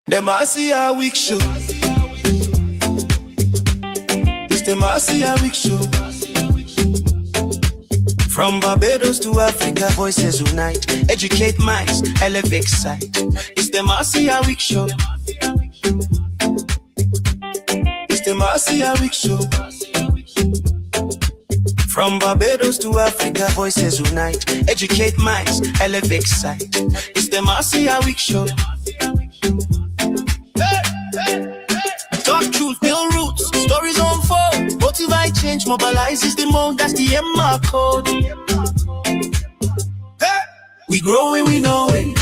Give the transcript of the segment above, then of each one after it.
The Marcia Weekes Show. It's the Marcia Weekes Show. From Barbados to Africa, voices unite. Educate minds, elevate sight. It's the Marcia Weekes Show. It's the Marcia Weekes Show. From Barbados to Africa, voices unite. Educate minds, elevate sight. It's the Marcia Weekes Show. Talk truth, build roots, stories unfold. Motivate change, mobilize is the mode, that's the MR code. Hey! We growing, we know it.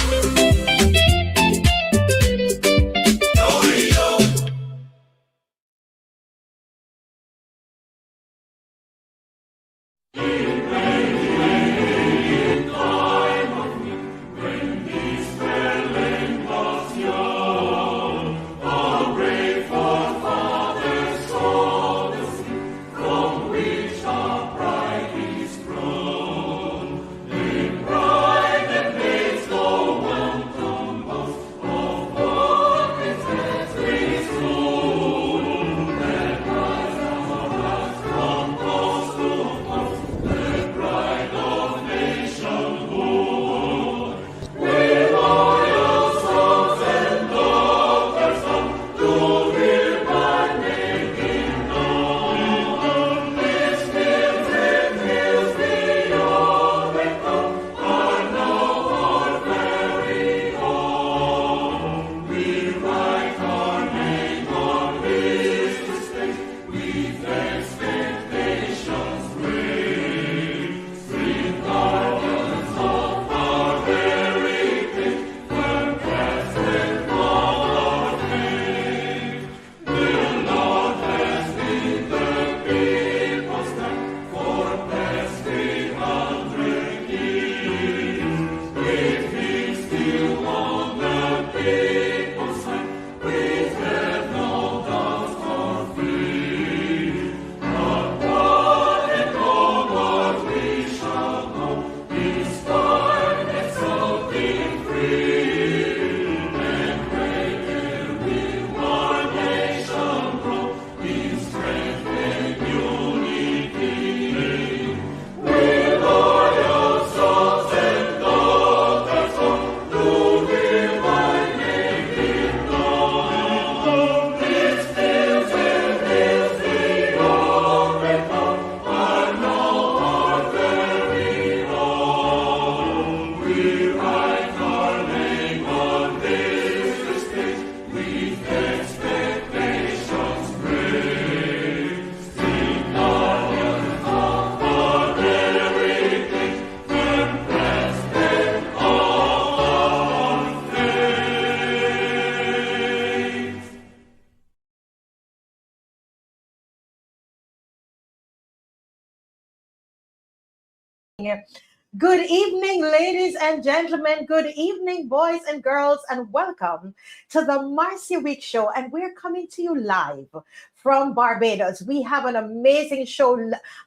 Good evening, ladies and gentlemen. Good evening, boys and girls, and welcome to the Marcia Weekes Show. And we're coming to you live from Barbados. We have an amazing show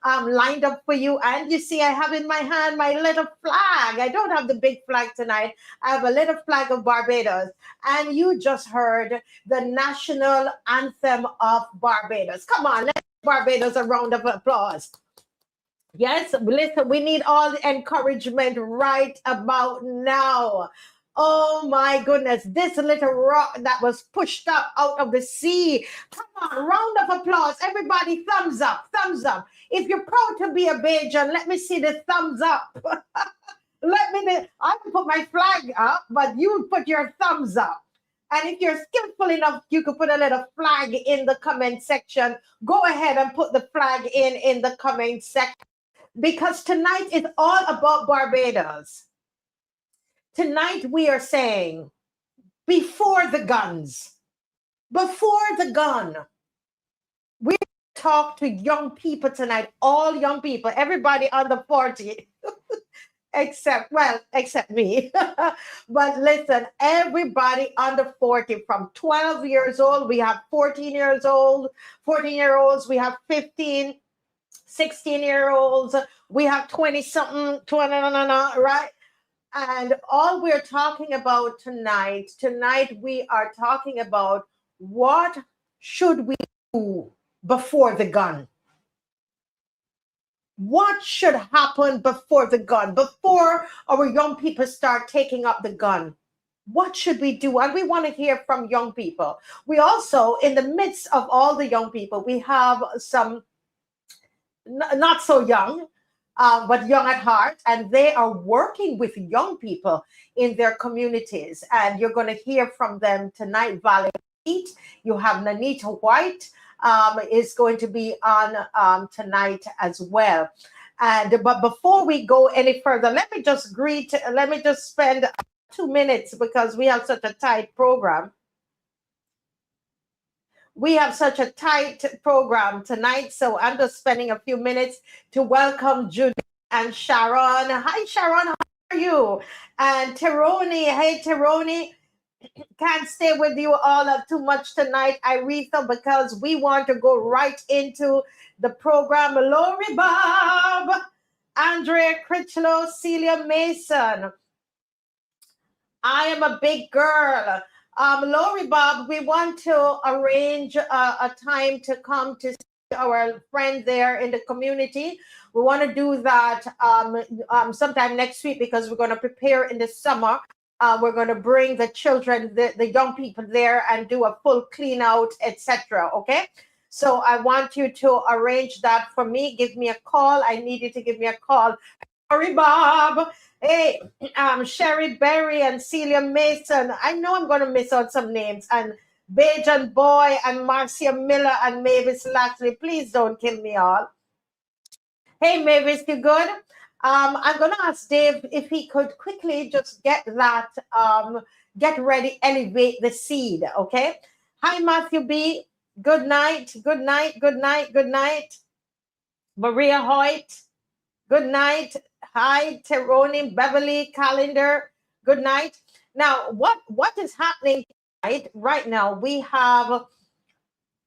lined up for you. And you see, I have in my hand my little flag. I don't have the big flag tonight. I have a little flag of Barbados. And you just heard the national anthem of Barbados. Come on, let's give Barbados a round of applause. Yes, listen, we need all the encouragement right about now. Oh my goodness, this little rock that was pushed up out of the sea. Come on, round of applause. Everybody, thumbs up, thumbs up. If you're proud to be a Bajan, let me see the thumbs up. I can put my flag up, but you put your thumbs up. And if you're skillful enough, you could put a little flag in the comment section. Go ahead and put the flag in the comment section. Because tonight is all about Barbados. Tonight we are saying, before the guns, before the gun. We talk to young people tonight, all young people, everybody under 40, except me. But listen, everybody under 40, from 12 years old, we have 14-year-olds, we have 15, 16-year-olds, we have 20-something, right? And all we're talking about tonight we are talking about what should we do before the gun. What should happen before the gun, before our young people start taking up the gun? What should we do? And we want to hear from young people. We also, in the midst of all the young people, we have some not so young, but young at heart, and they are working with young people in their communities. And you're going to hear from them tonight. Valerie, you have Nanita White is going to be on tonight as well. And but before we go any further, let me just spend 2 minutes because we have such a tight program. We have such a tight program tonight, so I'm just spending a few minutes to welcome Judy and Sharon. Hi, Sharon, how are you? And Teroni, hey, Teroni. Can't stay with you all of too much tonight, Aretha, because we want to go right into the program. Lori Bob, Andrea Critchlow, Celia Mason. I am a big girl. Lori Bob, we want to arrange a time to come to see our friend there in the community. We want to do that sometime next week because we're going to prepare in the summer. We're going to bring the children, the young people there and do a full clean out, etc. Okay? So I want you to arrange that for me. Give me a call. I need you to give me a call. Lori Bob. Hey, Sherry Berry and Celia Mason. I know I'm going to miss out some names. And Bajan Boy and Marcia Miller and Mavis Lackley. Please don't kill me all. Hey, Mavis, you good? I'm going to ask Dave if he could quickly just get that, get ready, elevate the seed, okay? Hi, Matthew B. Good night, good night, good night, good night. Maria Hoyt, good night. Hi, Teroni, Beverly, Calendar. Good night. Now, what is happening tonight? Right now, we have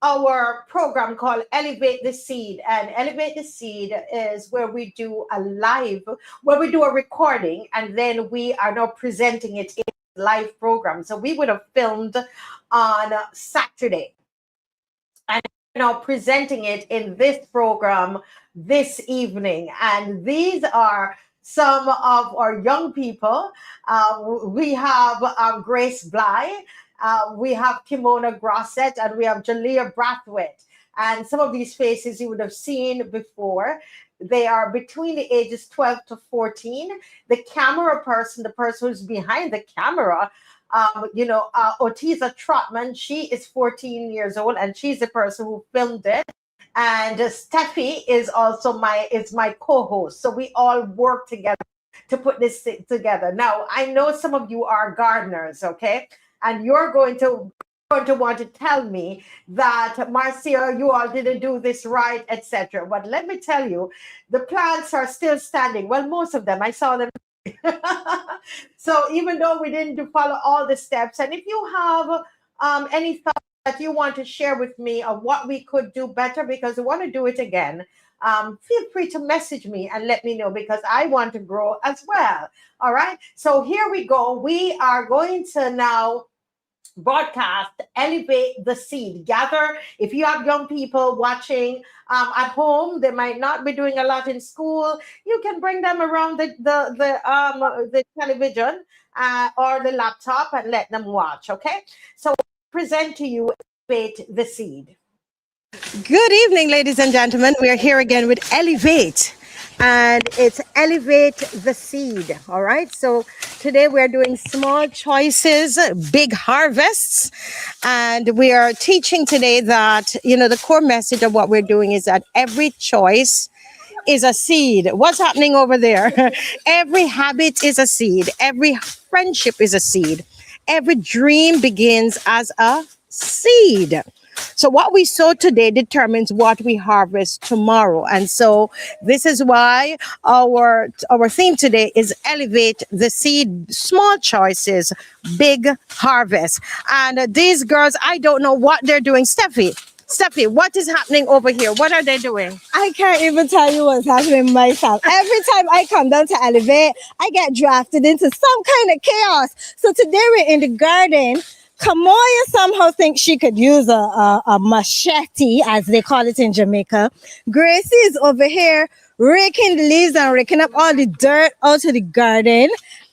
our program called Elevate the Seed. And Elevate the Seed is where we do a recording, and then we are now presenting it in a live program. So we would have filmed on Saturday. And now presenting it in this program this evening. And these are some of our young people. We have Grace Bly, we have Kimona Grosset, and we have Jalea Brathwaite. And some of these faces you would have seen before. They are between the ages 12 to 14. The camera person, the person who's behind the camera, Otiza Trotman, she is 14 years old, and she's the person who filmed it. And Steffi is also my co-host. So we all work together to put this together. Now, I know some of you are gardeners, okay? And you're going to want to tell me that, Marcia, you all didn't do this right, etc. But let me tell you, the plants are still standing. Well, most of them, I saw them. So even though we didn't follow all the steps, and if you have any thoughts that you want to share with me of what we could do better, because we want to do it again, feel free to message me and let me know, because I want to grow as well. All right. So here we go. We are going to now broadcast Elevate the Seed. Gather, if you have young people watching at home, they might not be doing a lot in school, you can bring them around the television or the laptop and let them watch. Okay, so present to you Elevate the Seed. Good evening, ladies and gentlemen. We are here again with Elevate, and it's Elevate the Seed. All right. So today we're doing small choices, big harvests. And we are teaching today that, the core message of what we're doing is that every choice is a seed. What's happening over there? Every habit is a seed. Every friendship is a seed. Every dream begins as a seed. So what we sow today determines what we harvest tomorrow. And so this is why our theme today is Elevate the Seed, small choices, big harvest. And these girls, I don't know what they're doing. Steffi, Steffi, what is happening over here? What are they doing? I can't even tell you what's happening myself. Every time I come down to elevate, I get drafted into some kind of chaos. So today we're in the garden. Kamoya somehow thinks she could use a machete, as they call it in Jamaica. Gracie is over here raking the leaves and raking up all the dirt out of the garden.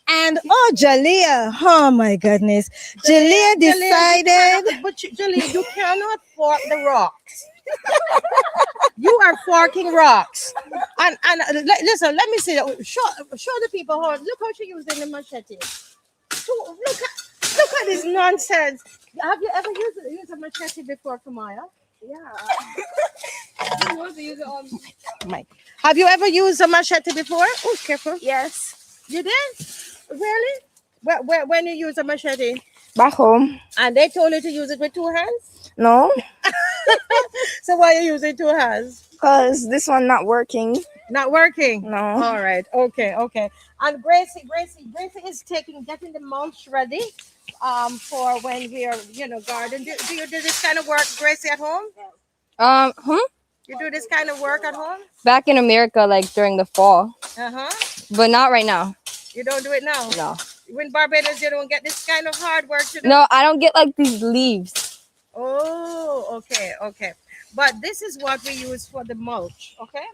And Jalea, oh my goodness. Jalea decided. But Jalea, you cannot fork the rocks. You are forking rocks. And listen, let me see that. Show the people how. Look how she using the machete. Look at this nonsense. Have you ever used a machete before, Kamaya? Yeah. I want to use it on. Have you ever used a machete before? Oh, careful. Yes. You did? Really? When you use a machete? Back home. And they told you to use it with two hands? No. So why are you using two hands? Because this one not working. Not working? No. All right. Okay. And Gracie is getting the mulch ready for when we are, garden. Do you do this kind of work, Gracie, at home? You do this kind of work at home? Back in America, like during the fall. Uh-huh. But not right now. You don't do it now? No. In Barbados, you don't get this kind of hard work to do? No, I don't get like these leaves. Oh, okay. But this is what we use for the mulch, okay?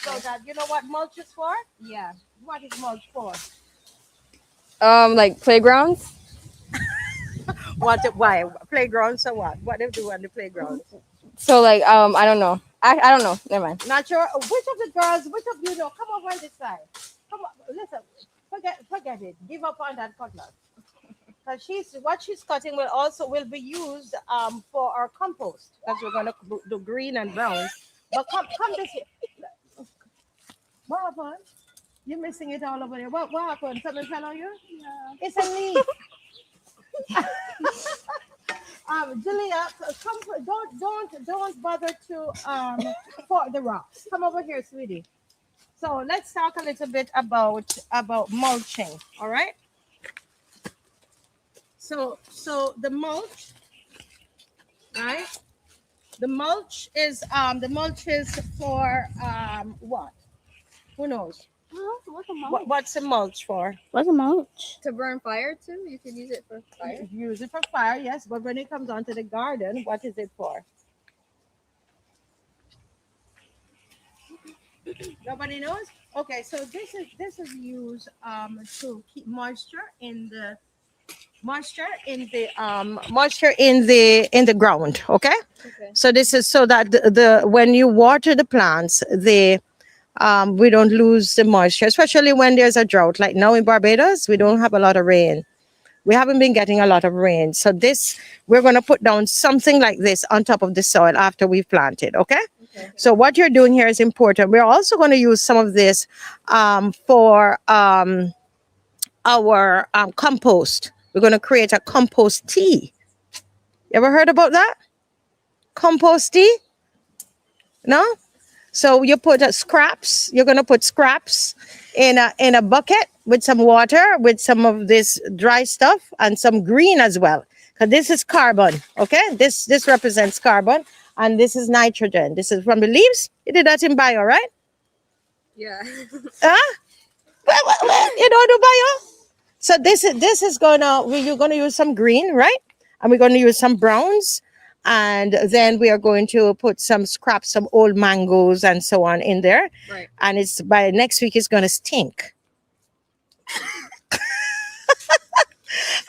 So that, you know what mulch is for? Yeah. What is mulch for? Like playgrounds. Why? Playgrounds or what? What they do on the playground? So like I don't know. I don't know. Never mind. Not sure. Which of the girls, which of you know? Come over on this side. Come on, listen. Forget it. Give up on that cutlass. Because what she's cutting will be used for our compost. Because we're gonna do green and brown. But come this way. What happened? You're missing it all over there. What happened? Something fell on you? Yeah. It's a leaf. Julia, don't bother to fork the rocks. Come over here, sweetie. So let's talk a little bit about mulching. All right. So the mulch, right? The mulch is for what? Who knows? What's a mulch? What's the mulch for? What's a mulch? To burn fire too. You can use it for fire. Use it for fire, yes. But when it comes onto the garden, what is it for? Nobody knows. Okay, so this is used to keep moisture in the ground. Okay. So this is so that the when you water the plants, we don't lose the moisture, especially when there's a drought. Like now in Barbados, we don't have a lot of rain. We haven't been getting a lot of rain. So we're going to put down something like this on top of the soil after we've planted. Okay. So what you're doing here is important. We're also going to use some of this for our compost. We're going to create a compost tea. You ever heard about that? Compost tea? No? So you put scraps. You're going to put scraps in a bucket with some water, with some of this dry stuff and some green as well. Because this is carbon. Okay? This represents carbon. And this is nitrogen. This is from the leaves. You did that in bio, right? Yeah. Huh? Well, you don't do bio? So you're gonna use some green, right? And we're gonna use some browns. And then we are going to put some scraps, some old mangoes and so on in there. Right. And by next week it's gonna stink.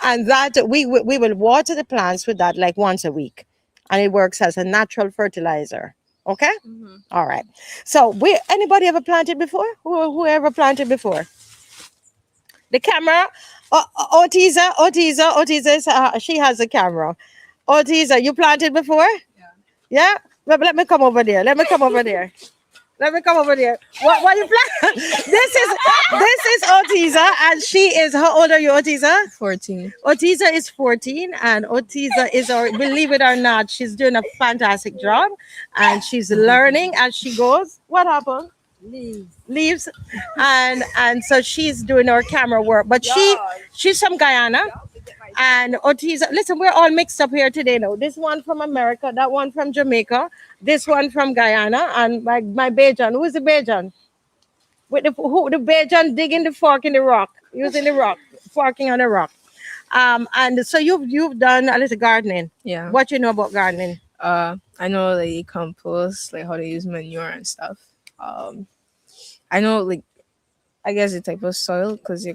And that we will water the plants with that like once a week. And it works as a natural fertilizer. Okay? Mm-hmm. All right. So anybody ever planted before? Who ever planted before? The camera. Otiza, she has a camera. Otiza, you planted before? Yeah? Let me come over there. What you plant? This is Otiza, and she is, how old are you, Otiza? 14. Otiza is 14, and Otiza is believe it or not, she's doing a fantastic job, and she's learning as she goes. What happened? Leaves. And so she's doing her camera work, but she's from Guyana, And Ortiz, listen, we're all mixed up here today now. This one from America, that one from Jamaica, this one from Guyana, and my Bajan. Who's the Bajan? With the Bajan digging the fork in the rock, using the rock, forking on the rock. And so you've done a little gardening. Yeah. What you know about gardening? I know like compost, like how to use manure and stuff. I know like I guess the type of soil because I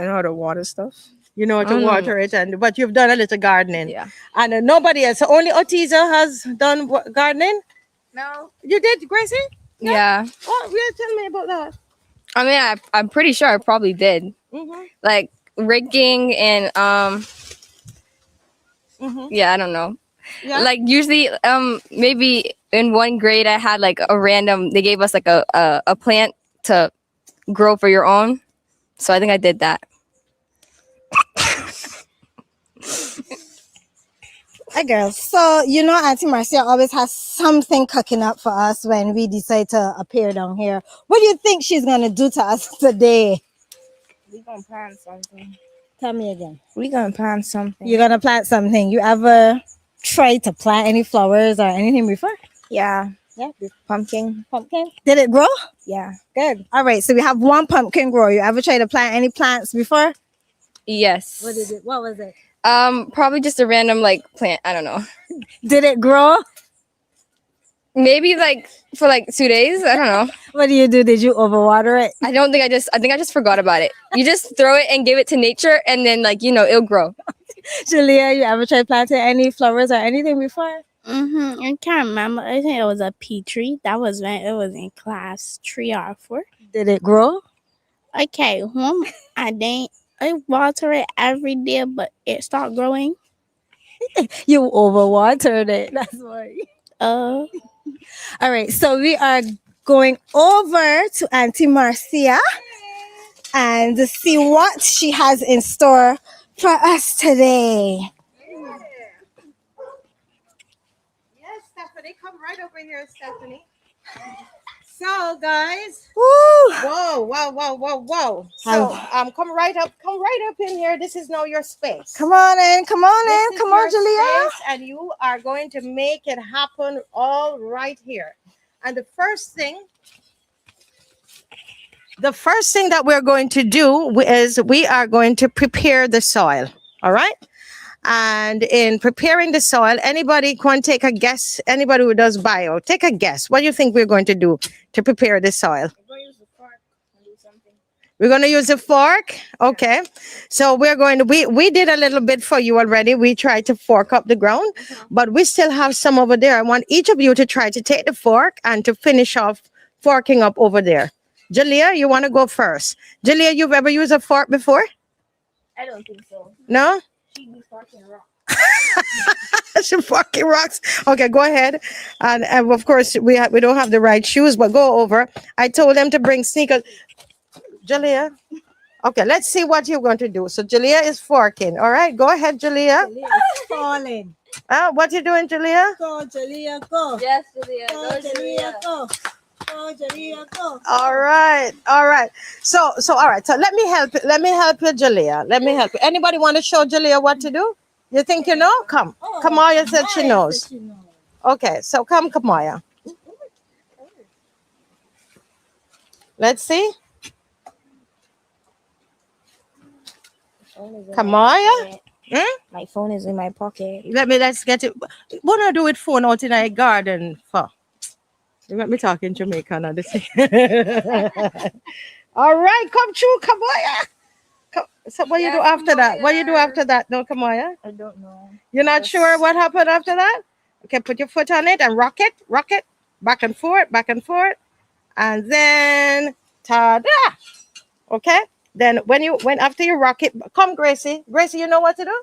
know how to water stuff. You know how I to don't know water it, but you've done a little gardening. Yeah. And nobody else. So only Otiza has done gardening. No. You did, Gracie? Yeah. Oh, yeah. Tell me about that. I mean, I'm pretty sure I probably did. Mm-hmm. Like rigging and Mm-hmm. yeah, I don't know. Yeah. Like usually maybe in one grade I had like a random. They gave us like a plant to grow for your own. So I think I did that. Hi, girls. So, you know, Auntie Marcia always has something cooking up for us when we decide to appear down here. What do you think she's going to do to us today? We gonna plant something. Tell me again. We gonna plant something. You're going to plant something. You ever try to plant any flowers or anything before? Yeah. Yeah. Pumpkin. Pumpkin? Did it grow? Yeah. Good. All right. So we have one pumpkin grow. You ever try to plant any plants before? Yes. What was it? Probably just a random like plant. I don't know. Did it grow? Maybe like for like 2 days. I don't know. What do you do? Did you overwater it? I think I just forgot about it. You just throw it and give it to nature, and then like it'll grow. Julia, you ever tried planting any flowers or anything before? I can't remember. I think it was a pea tree. That was when it was in class 3 or 4. Did it grow? Okay, I water it every day, but it stopped growing. You overwatered it. That's why. All right. So we are going over to Auntie Marcia and to see what she has in store for us today. Yes, Stephanie, come right over here, Stephanie. So, guys, Woo! whoa. So, come right up in here. This is now your space. Come on in, This is come on, your Julia. space, and you are going to make it happen all right here. And the first thing that we're going to do is we are going to prepare the soil. All right. And in preparing the soil, anybody can take a guess. Anybody who does bio, take a guess. What do you think we're going to do to prepare the soil? We're going to use a fork. Okay. So we did a little bit for you already. We tried to fork up the ground, but we still have some over there. I want each of you to try to take the fork and to finish off forking up over there. Jalea, you want to go first? Jalea, you've ever used a fork before? I don't think so. No? She's forking rocks. She's forking rocks. Okay, go ahead. And of course, we don't have the right shoes, but go over. I told them to bring sneakers. Jalea. Okay, let's see what you're going to do. So Jalea is forking. All right, go ahead, Jalea. Julia is falling. What you doing, Jalea? Go, Julia, go. Yes, Julia. Go, Julia, go. Go, Julia, go. All right. So all right. So let me help you, Jalea. Let me help you. Anybody want to show Jalea what to do? You think you know? Come. Kamaya said she knows. Okay, so come, Kamaya. Let's see. Kamaya? My phone is in my pocket. Let's get it. What do I do with phone out in a garden for? You let me talk in Jamaican on this. All right, come true, Kamaya. So what you do after that? What you do after that? No, Kamaya? I don't know. You're not sure what happened after that? Okay, put your foot on it and rock it, back and forth, and then ta-da! Okay? Then when after you rock it, come Gracie. Gracie, you know what to do?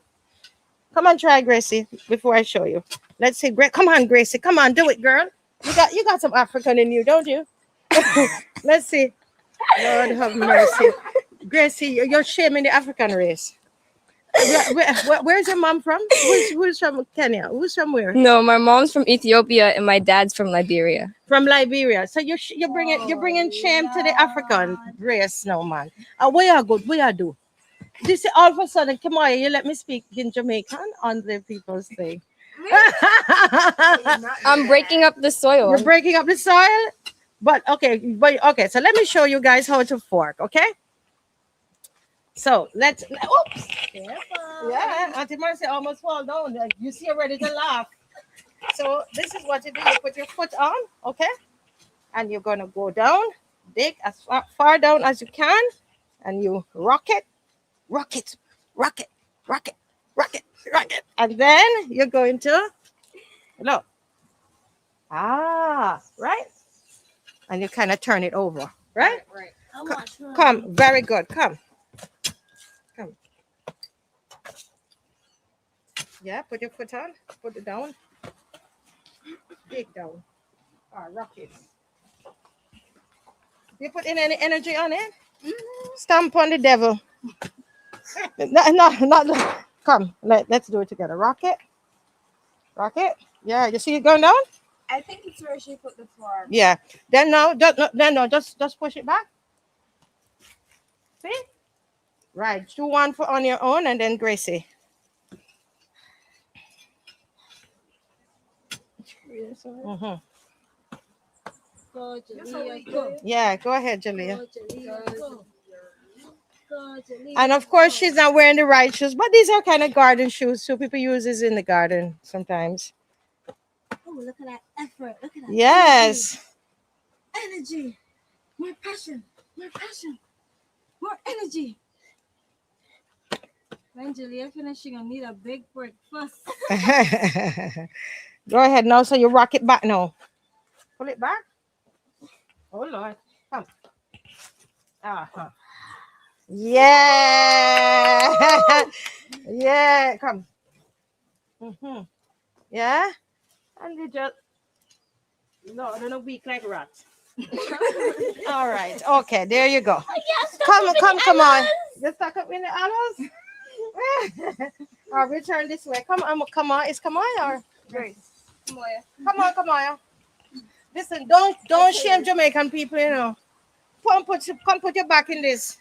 Come on, try Gracie before I show you. Let's see. Come on, Gracie. Come on, do it, girl. You got some African in you, don't you? Let's see. Lord have mercy. Gracie, you're shaming the African race. Where's your mom from? Who's from Kenya? Who's from where? No, my mom's from Ethiopia and my dad's from Liberia. From Liberia. So you're bringing shame to the African race now, man. Where you good? Where you do? This is all of a sudden, Kamaya, you let me speak in Jamaican on the people's thing. I'm breaking up the soil. You're breaking up the soil? But okay, so let me show you guys how to fork, okay? So let's oops. Yeah, Auntie Marcia almost fall down. Like, you see her ready to laugh. So this is what you do. You put your foot on, okay? And you're gonna go down, dig as far down as you can, and you rock it, rock it, rock it, rock it, rock it, rock it. And then you're going to look. Right? And you kind of turn it over, right? Right. Come, very good. Come. Yeah, put your foot on, put it down, dig down, rock it. You put in any energy on it? Stamp on the devil. No. Come, let's do it together. Rock it. Yeah, you see it going down? I think it's where she put the floor. Yeah. Then just push it back. See? Right. Do one for on your own, and then Gracie. Mm-hmm. Yeah, go ahead, Julia. And of course, she's not wearing the right shoes, but these are kind of garden shoes, so people use this in the garden sometimes. Oh, look at that effort. Look at that. Yes. Energy. More passion. More energy. When Julia finishes, she's going to need a big breakfast. Go ahead now. So you rock it back now. Pull it back. Oh, Lord. Come. Yeah. Yeah. Come. Mm-hmm. Yeah. And you just... No, they're not weak like rats. All right. Okay. There you go. Come on. You stuck up in the aloes? Or return this way. Come on. Is Kamaya or Grace? Come on. Listen, don't shame Jamaican people, you know. Come put your back in this.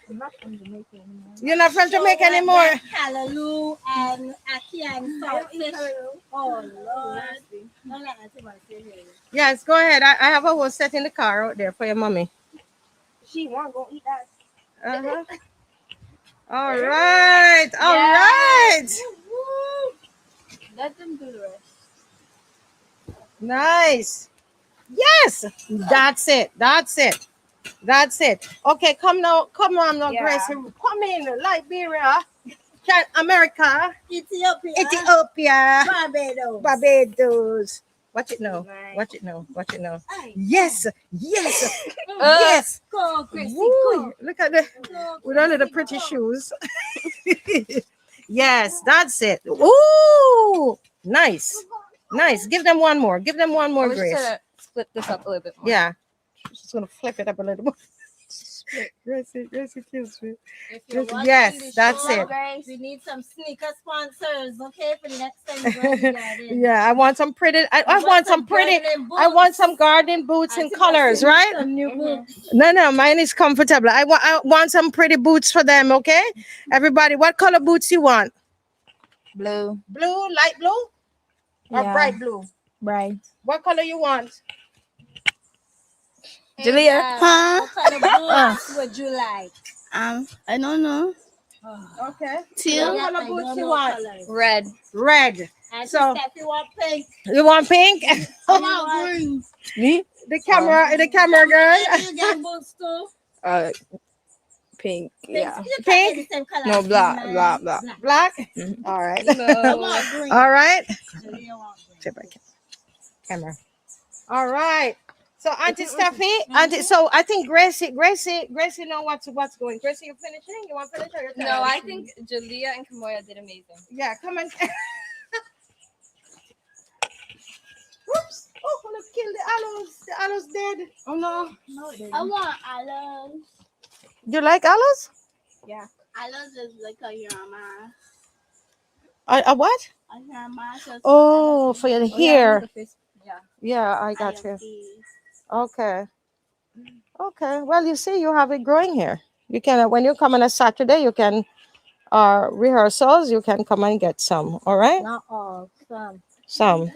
I'm not from Jamaica anymore. You're not from Jamaica anymore. Hallelujah and Aki and saltfish. Oh, Lord. Yes, go ahead. I have a whole set in the car out there for your mommy. She won't go eat that. Uh-huh. All right. Let them do the rest. Nice. Yes. That's it. Okay, come on now, Yeah. Grace. Come in, Liberia, America, Ethiopia. Barbados. Watch it now. Yes. Go, Gracie, Woo. go. Look at the Go, with all of the Gracie, pretty go. shoes. Yes, that's it. Ooh, nice. Give them one more. I was just Grace. gonna split this up a little bit more. Yeah. Just gonna flip it up a little more. Gracie kills me. If you're watching Yes, the that's show, it. We need some sneaker sponsors, okay, for the next time we go in the garden. Yeah, I want some pretty. I want some pretty. gardening I want boots. some garden boots in Auntie colors, Marcia needs right? some new boots. No, mine is comfortable. I want some pretty boots for them, okay? Everybody, what color boots you want? Blue. Blue, light blue, or Yeah. bright blue? Bright. What color you want? Julia. What kind of boots would you like? I don't know. Okay. Teal. What color boots you want? Red. Red. And So- so, you want pink? You want pink? Green. Me? The camera girl. You get boots too? Pink. Pink. Yeah. You can't Pink? get the same color No, as black. mine. Black. Black. Mhm. All right. I No. want green. All right. You want green. Chip back. Camera. All right. So Auntie Steffi, so I think Gracie know what's going. Gracie, you finishing? You want to finish or you're No, I think Julia and Kamoya did amazing. Yeah, come on. Oops. Oh, let's kill the aloes. The aloes dead. Oh no. I want aloes. You like aloes? Aloes is like a yama. A what? A yama. So Oh, for your hair. Yeah. Yeah, I got you. Okay. Well, you see, you have it growing here. You can, when you come on a Saturday, you can rehearsals, you can come and get some. All right. Not all, some. Some.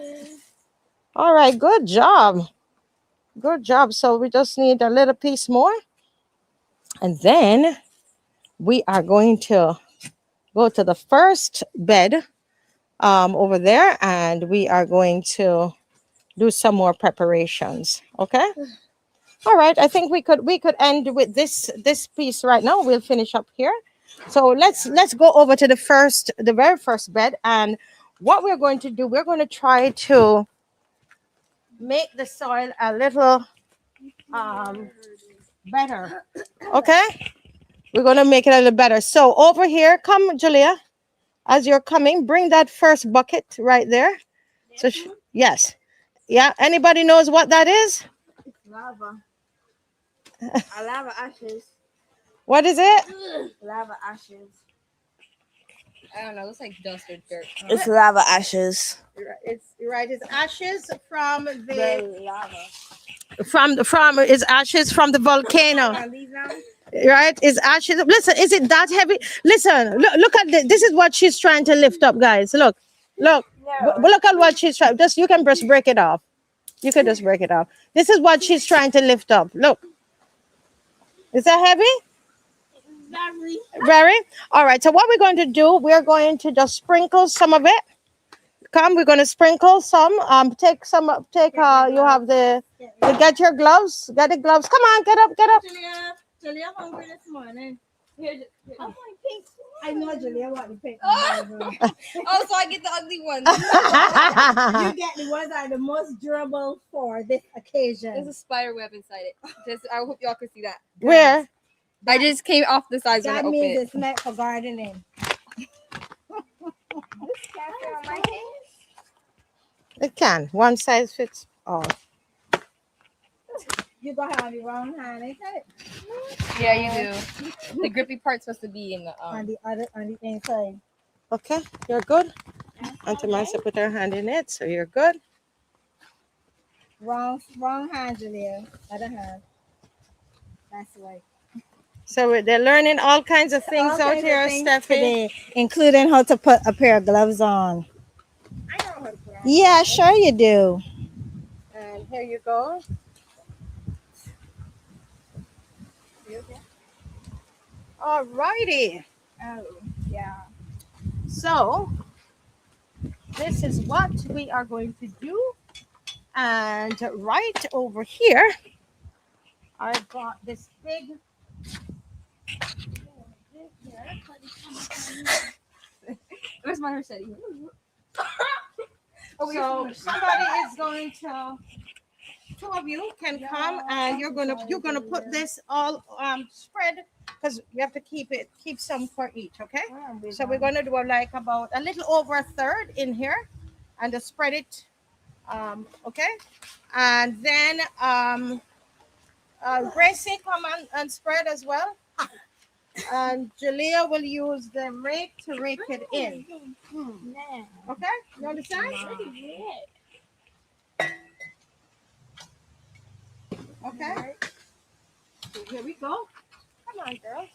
All right. Good job. Good job. So we just need a little piece more. And then we are going to go to the first bed over there, and we are going to do some more preparations. Okay. All right. I think we could end with this piece right now. We'll finish up here. So let's go over to the very first bed, and what we're going to do, we're going to try to make the soil a little better. Okay. We're going to make it a little better. So over here, come, Julia. As you're coming, bring that first bucket right there. So yes. Yeah. Anybody knows what that is? Lava. Lava ashes. What is it? Lava ashes. I don't know. It looks like dust or dirt. It's lava ashes. It's ashes from The lava. it's ashes from the volcano. Are these now? Right? It's ashes. Listen, is it that heavy? Listen, look at this. This is what she's trying to lift up, guys. Look. Look at what she's trying. You can just break it off. You can just break it off. This is what she's trying to lift up. Look. Is that heavy? Very. All right. So what we're going to do, we're going to just sprinkle some of it. Come, we're going to sprinkle some. Take some. Take. You have the. Get your gloves. Get the gloves. Come on, get up. Julia hungry this morning. Oh, I know Julia want the pink. oh, so I get the ugly ones. You get the ones that are the most durable for this occasion. There's a spider web inside it. I hope y'all can see that. Where? I just came off the sides when I That opened means it. it's meant for gardening. It can. One size fits all. You gonna have your wrong hand, ain't it? Yeah, you do. The grippy part's supposed to be in the On the inside. Okay, you're good. Auntie Marcia put her hand in it, so you're good. Wrong hand, Julia. Other hand. That's right. So they're learning all kinds of things out here, Stephanie. Today, including how to put a pair of gloves on. I know how to put on. Yeah, sure you do. And here you go. All righty. Oh, yeah. So this is what we are going to do. And right over here, I've got this big. Where's my machete? So somebody is going to. Two of you can come, and you're gonna put this all spread, because you have to keep some for each. Okay. So we're gonna do like about a little over a third in here, and just spread it. Okay. And then Gracie, come and spread as well. And Julia will use the rake to rake it in. Okay, you understand? Okay. So here we go. Come on, girls.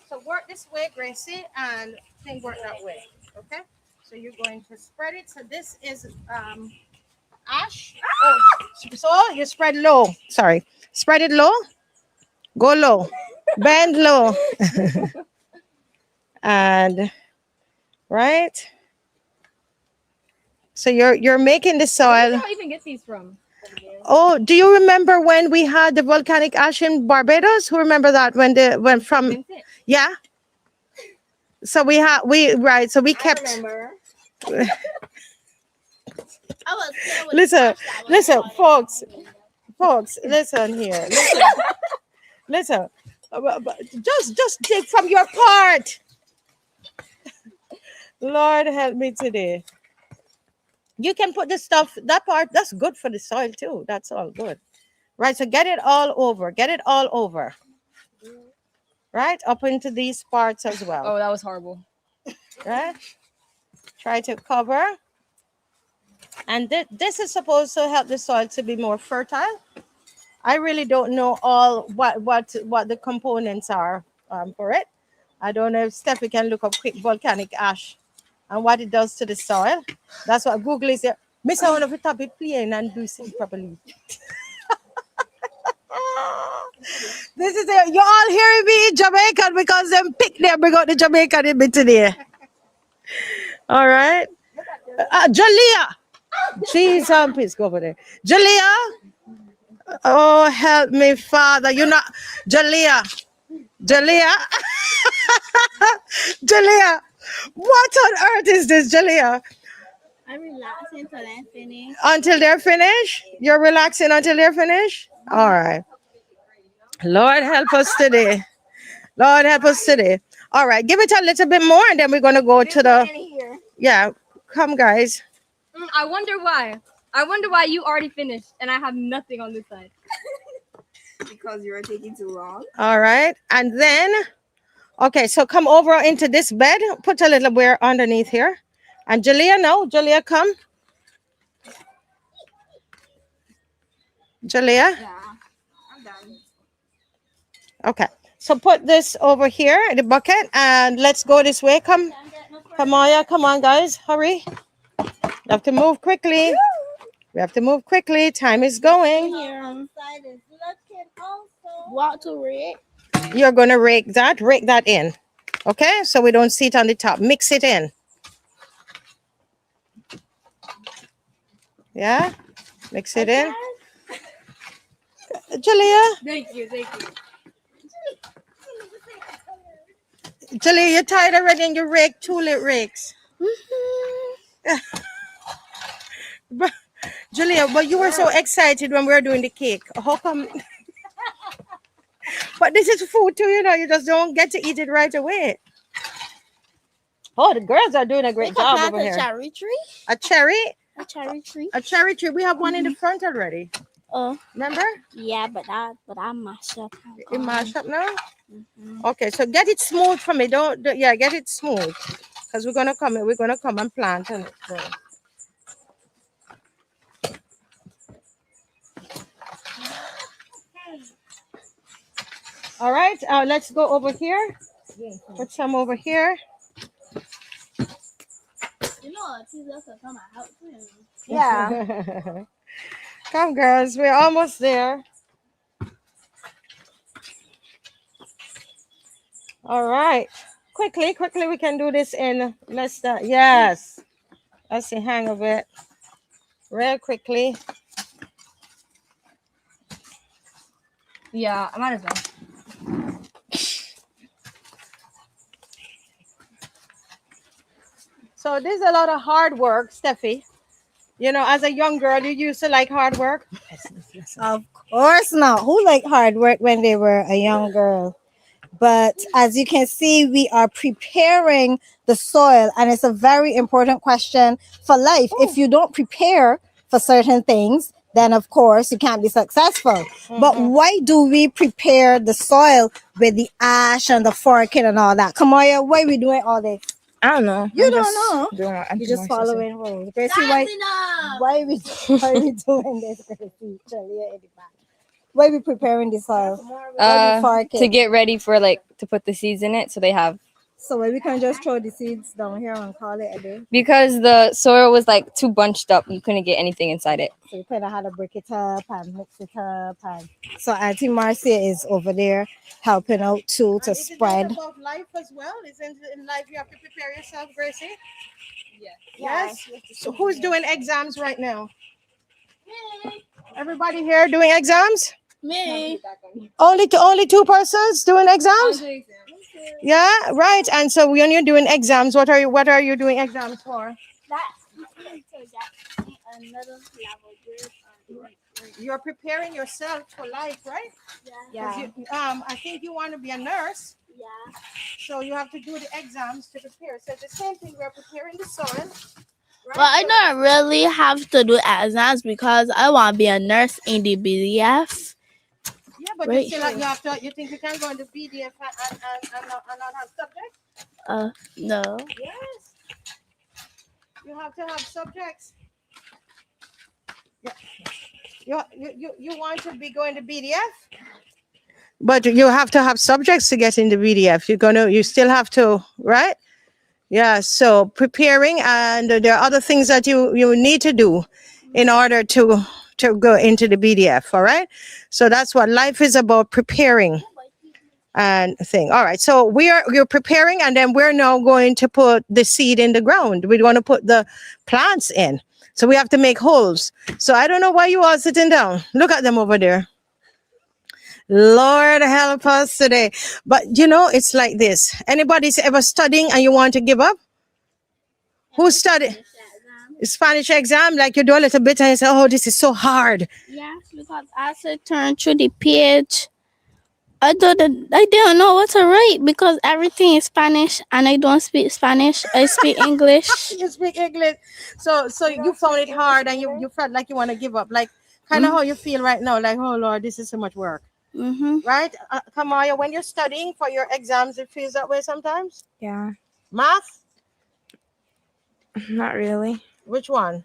So work this way, Gracie, and then work that way. Okay. So you're going to spread it. So this is ash. Oh, so you spread low. Sorry. Spread it low. Go low. Bend low. And right. So you're making the soil. Where do you even get these from? Oh, do you remember when we had the volcanic ash in Barbados? Who remember that when from Vincent? yeah? So we kept listen, folks, listen here. Listen. Just take from your part. Lord help me today. You can put the stuff, that part, that's good for the soil too. That's all good. Right, so get it all over. Right, up into these parts as well. Oh, that was horrible. Right? Try to cover. And this is supposed to help the soil to be more fertile. I really don't know all what the components are for it. I don't know if Steffi can look up quick volcanic ash and what it does to the soil. That's what Google is there. Miss, I want to top it plain and do it properly. This is it. You all hearing me in Jamaican because them pick there bring out the Jamaican in me today. All right. Jalea. Jesus, please go over there. Jalea. Oh, help me, Father. You're not Jalea. Jalea. Jalea. What on earth is this, Jalea? I'm relaxing until I'm finished. Until they're finished? You're relaxing until they're finished? All right. Lord, help us today. Lord, help us today. All right. Give it a little bit more, and then we're going to go to the... Yeah. Come, guys. I wonder why. I wonder why you already finished and I have nothing on this side. Because you are taking too long. All right. And then... Okay, so come over into this bed. Put a little wear underneath here. And Jalea, no. Jalea, come. Jalea? Yeah, I'm done. Okay. So put this over here in the bucket and let's go this way. Come. Come on, yeah. Come on, guys. Hurry. We have to move quickly. We have to move quickly. Time is going. Walk to it. You're going to rake that in. Okay? So we don't see it on the top. Mix it in. Yeah? Mix it in. Jalea. Thank you. Jalea, you're tired already and you rake 2 little rakes. Jalea, but you were so excited when we were doing the cake. How come? But this is food too, you know. You just don't get to eat it right away. Oh, the girls are doing a great job over here. Cherry tree? A cherry? A cherry tree? A cherry tree. We have one in the front already. Oh, Remember? yeah, but I mashed up. You mash up now? Okay, so get it smooth for me. Yeah, get it smooth. Because we're gonna come and plant on it. So. All right, let's go over here. Put some over here. You know, Jesus will come out too. Yeah. Come, girls, we're almost there. All right. Quickly, we can do this in less than, yes. That's the hang of it. Real quickly. Yeah, I might as well. So this is a lot of hard work, Steffi. You know, as a young girl, you used to like hard work. Of course not. Who liked hard work when they were a young girl? But as you can see, we are preparing the soil, and it's a very important question for life. If you don't prepare for certain things, then of course you can't be successful. But why do we prepare the soil with the ash and the forking and all that? Kamaya, why are we doing all this? I don't know. You don't know. You're You're just following rules. Gracie, why are we doing this, Gracie? Why are we preparing the soil? To get ready for to put the seeds in it, so they have. So we can just throw the seeds down here and call it a day. Because the soil was too bunched up, you couldn't get anything inside it. So you kind of had to break it up and mix it up. And so Auntie Marcia is over there helping out too to spread. Is it about life as well? Is in life you have to prepare yourself, Gracie? Yes. So who's doing exams right now? Everybody here doing exams? Me. Only 2 persons doing exams? Yeah, right. And so when you're doing exams, what are you doing exams for? Another level. You're preparing yourself for life, right? Yeah. I think you want to be a nurse, Yeah. so you have to do the exams to prepare. So the same thing, we're preparing the soil. Right? Well, I don't really have to do exams because I want to be a nurse in the BDF. Yeah, but Right. you think you can go into BDF and not have subjects? No. Yes. You have to have subjects. Yeah. You want to be going to BDF? But you have to have subjects to get in the BDF. You still have to, right? Yeah. So preparing, and there are other things that you need to do in order to go into the BDF. All right. So that's what life is about, preparing and thing. All right. So you're preparing, and then we're now going to put the seed in the ground. We want to put the plants in. So we have to make holes. So I don't know why you all sitting down. Look at them over there. Lord help us today. But it's like this. Anybody's ever studying and you want to give up? Who studied Spanish exam? Like you do a little bit and you say, oh, this is so hard. Yes, because as I turned through the page, I didn't know what to write because everything is Spanish and I don't speak Spanish. I speak English. You speak English. So you found it hard and you felt like you want to give up. Like kind of how you feel right now. Like, oh Lord, this is so much work. Mm-hmm. Right? Kamaya, when you're studying for your exams, it feels that way sometimes? Yeah. Math? Not really. Which one?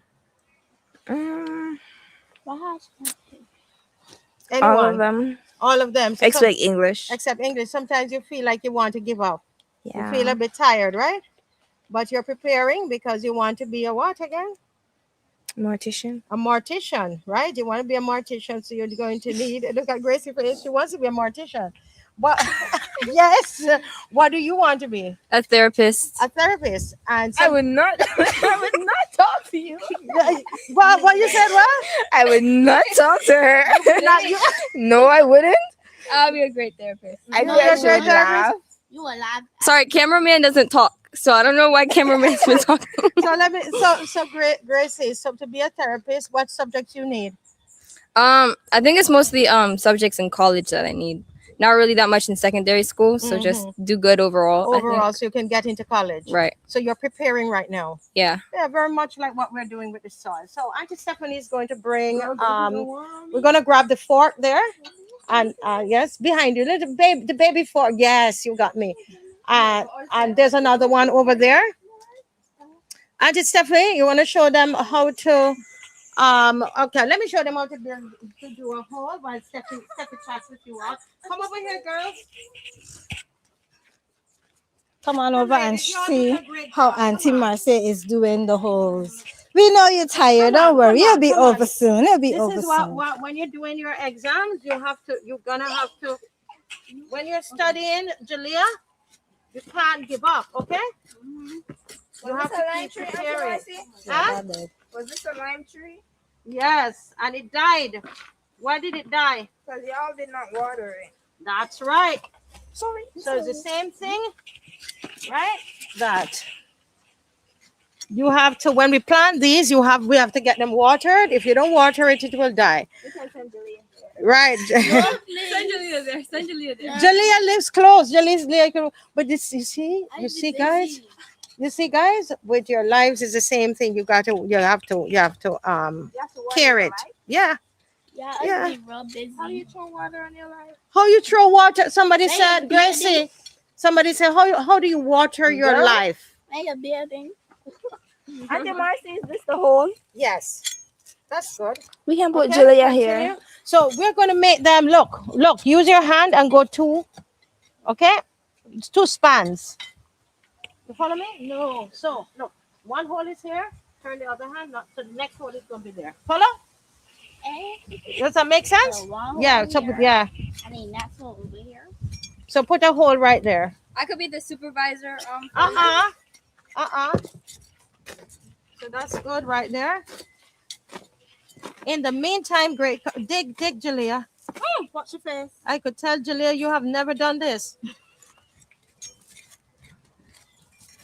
Um, Anyone? all of them. All of them. So Except English. except English. Sometimes you feel like you want to give up. Yeah. You feel a bit tired, right? But you're preparing because you want to be a what again? Mortician. A mortician, right? You want to be a mortician, so you're going to need. Look at Gracie face. She wants to be a mortician. But yes, what do you want to be? A therapist. A therapist. And I would not. I would not talk to you. What you said? What? I would not talk to her. No, I wouldn't. I'll be a great therapist. I No, think I you're should a great laugh. You will laugh. Sorry, cameraman doesn't talk, so I don't know why cameraman's been talking. So Gracie. So to be a therapist, what subjects you need? I think it's mostly subjects in college that I need. Not really that much in secondary school, so just do good overall. Overall, so you can get into college. Right. So you're preparing right now. Yeah. Yeah, very much like what we're doing with the soil. So Auntie Stephanie is going to bring. We're gonna grab the fork there, and yes, behind you, little baby, the baby fork. Yes, you got me. And there's another one over there. Auntie Stephanie, you want to show them how to? Okay, let me show them how to do a hole while Stephanie chats with you all. Come over here, girls. Come on over and see how Auntie Marcia is doing the holes. We know you're tired. Don't worry. You'll be over soon. It'll be over This is soon. what when you're doing your exams, you're gonna have to. When you're studying, Jalea, you can't give up. Okay. You have to keep preparing. Huh? Was this a lime tree? Yes, and it died. Why did it die? Because y'all did not water it. That's right. Sorry. So it's the same thing, right? That you have to, when we plant these, we have to get them watered. If you don't water it, it will die. Right. Send Jalea there. Send Jalea there. Jalea lives close. But this, you see, guys. You see, guys, with your lives is the same thing. You have to care it. Yeah. Yeah, Yeah. I'd be real busy. How do you throw water on your life? How you throw water? Somebody Like said, a Gracie. building. Somebody said, how do you water your Girl? life? Like a building. Auntie Marcy, is this the hole? Yes. That's good. We can put Okay, Julia continue. here. So we're going to make them, look, use your hand and go two, okay? It's 2 spans. You follow me? No. So, look, one hole is here, turn the other hand, so the next hole is going to be there. Follow? Does that make sense? Yeah, so, yeah. I mean, that's what over here. So put a hole right there. I could be the supervisor. So that's good right there. In the meantime, great. Dig, Jalea. Watch your face. I could tell, Jalea, you have never done this.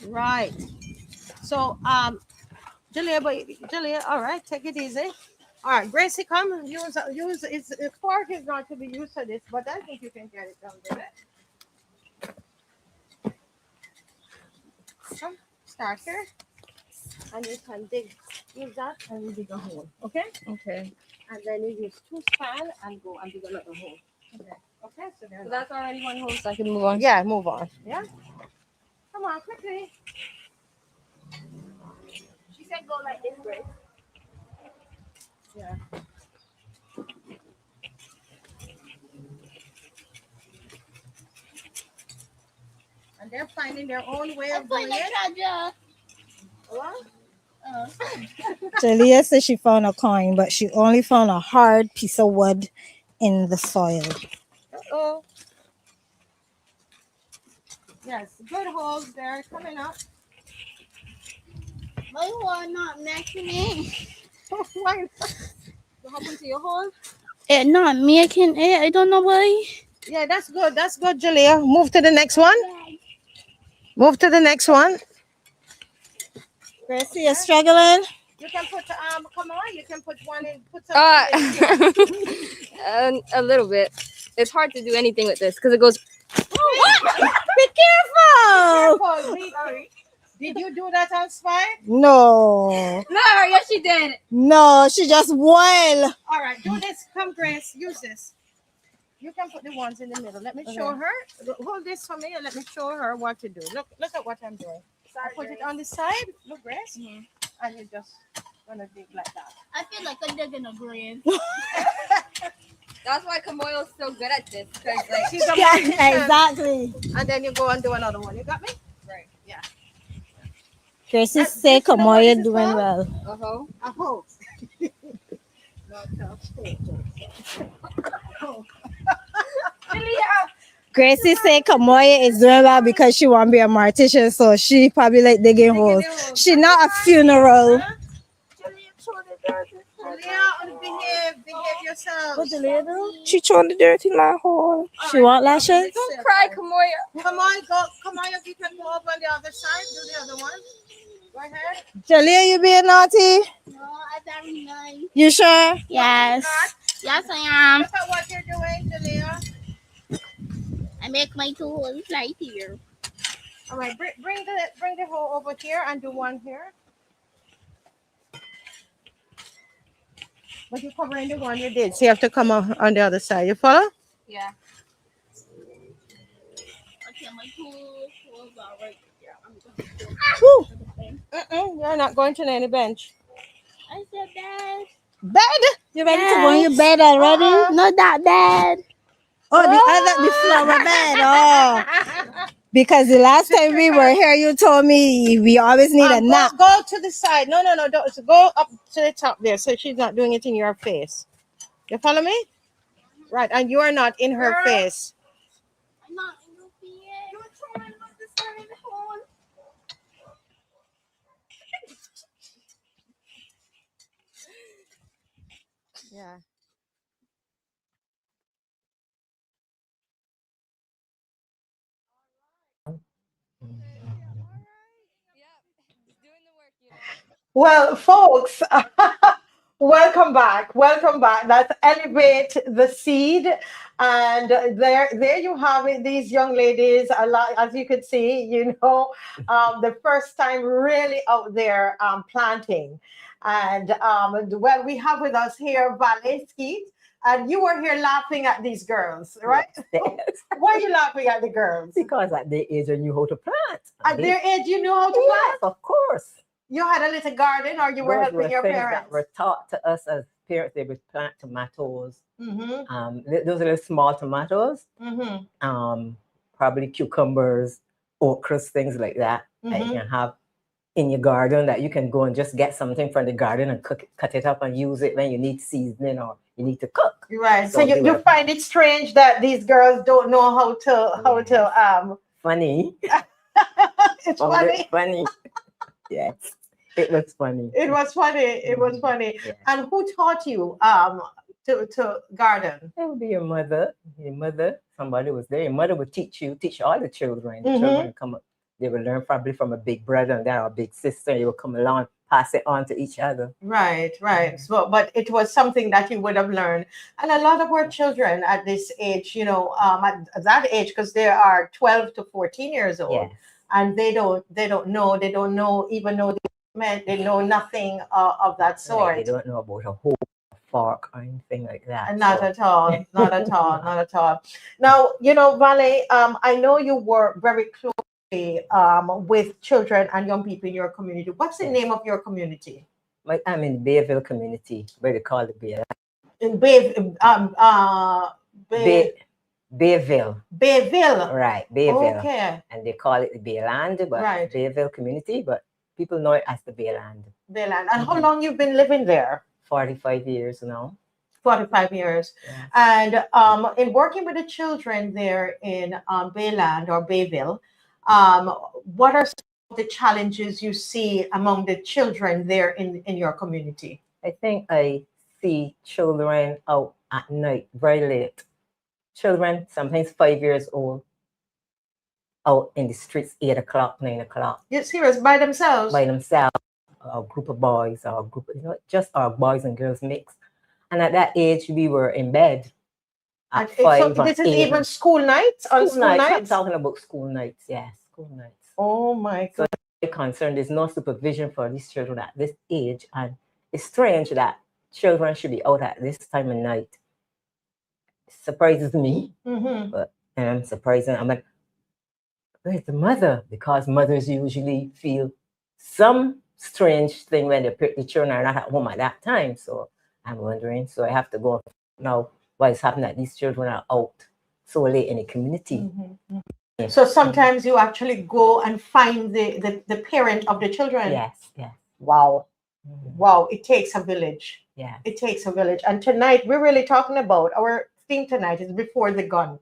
Right. So, Jalea, all right, take it easy. All right, Gracie, come. Use. The fork is not to be used for this, but I think you can get it done there. Come, start here, and you can use that and you dig a hole. Okay. Okay. And then you use 2 span and go and dig another hole. Okay. So So that's already one hole, so I can move on. yeah, move on. Yeah. Come on, quickly. She said go like this, Grace. Yeah. they're finding their own way of doing the it. charger. What? Jalea says she found a coin, but she only found a hard piece of wood in the soil. Oh. Yes, good holes there coming up. My hole not making it. Why? What happened to your hole? It not making it. I don't know why. Yeah, that's good. That's good, Jalea. Move to the next one. Move to the next one. Gracie, you're struggling? You can put come on, you can put one in, put something in. A little bit. It's hard to do anything with this because it goes. Be careful! Careful. Did you do that on spite? No. No, yes, she did. No, she just wild. All right, do this. Come, Grace, use this. You can put the ones in the middle. Let me show her. Hold this for me and let me show her what to do. Look at what I'm doing. I put it on the side. Look, Grace. And you just gonna dig like that. I feel like I'm digging a grave. That's why Kamoyo's so good at this. Because like She's a Yeah, magician. exactly. And then you go and do another one. You got me? Right. Yeah. Gracie say Kamoya doing well. A hoe. Gracie say Kamoya is doing well because she want to be a mortician, so she probably like digging holes. She not a funeral. Behave yourself. What Jalea do? She trying to dirty my hole. She want lashes? don't cry, Kamoya. Come on, you can go up on the other side. Do the other one. Go ahead. Jalea, you being naughty? No, I'm very nice. You sure? Yes. Yes, I am. Look at what you're doing, Jalea. I make my two holes right here. All right, bring the hole over here and do one here. But you're covering the one you did, so you have to come on the other side. You follow? Yeah. Okay, my two holes are right here. Woo. You're not going to any bench. I said bad. Bed? You ready to go in your bed already? Not that bad. Oh, the flower bed. Oh. Because the last time we were here, you told me we always need a nap. Go to the side. No. Don't. So go up to the top there, so she's not doing it in your face. You follow me? Right, and you are not in her face. I'm not in your feet. You're trying not to start in the hole. Yeah. Well, folks, welcome back. Welcome back. That's Elevate the Seed. And there you have it. These young ladies, a lot, as you could see, the first time really out there planting. And well, we have with us here Vale Skeet. And you were here laughing at these girls, right? Yes. Why are you laughing at the girls? Because at their age, I knew how to plant. At their age, you knew how to Yes, plant? of course. You had a little garden, or you were Those helping your things parents? that were taught to us as parents. They would plant tomatoes. Mm-hmm. Those little small tomatoes. Mm-hmm. Probably cucumbers, okras, things like that. That you Mm-hmm. can have in your garden, that you can go and just get something from the garden and cut it up and use it when you need seasoning or you need to cook. Right. So So you, they you were- find it strange that these girls don't know how to Funny. it's Oh, funny. funny. Yes. It was funny. It was funny. It was funny. Yeah. And who taught you to garden? It would be your mother. Somebody was there. Your mother would teach all the children. The Mhm. children would come up. They would learn probably from a big brother and then a big sister. You would come along, pass it on to each other. Right. So, but it was something that you would have learned. And a lot of our children at this age, at that age, because they are 12 to 14 years old, Yes. and they don't know, even though they know nothing of that sort. Right. They don't know about a whole fork or anything like that. Not So, at all. Not at all. Not at all. Now, Vale, I know you work very closely with children and young people in your community. What's the name of your community? I'm in Bayville community, where they call it Bay. In Bay, Bayville. Bayville. Right, Bayville. Okay. And they call it the Bayland, but Right. Bayville community, but people know it as the Bayland. Bayland. And how long you've been living there? 45 years now. 45 years. Yes. And in working with the children there in Bayland or Bayville, what are some of the challenges you see among the children there in your community? I think I see children out at night, very late. Children, sometimes 5 years old, out in the streets, 8 o'clock, 9 o'clock. You're serious? By themselves? By themselves, a group of boys, or a group, just our boys and girls mixed. And at that age, we were in bed at 5 So this is even school nights? School nights? I'm talking about school nights, yes, school nights. Oh my God. So I'm concerned there's no supervision for these children at this age. And it's strange that children should be out at this time of night. It surprises me, but and I'm surprised. I'm like, where's the mother? Because mothers usually feel some strange thing when the children are not at home at that time. So I'm wondering. So I have to go now. What is happening that these children are out so late in the community? So sometimes you actually go and find the parent of the children? Yes, yes. Wow. Wow, it takes a village. Yeah. It takes a village. And tonight, we're really talking about, our theme tonight is before the gun.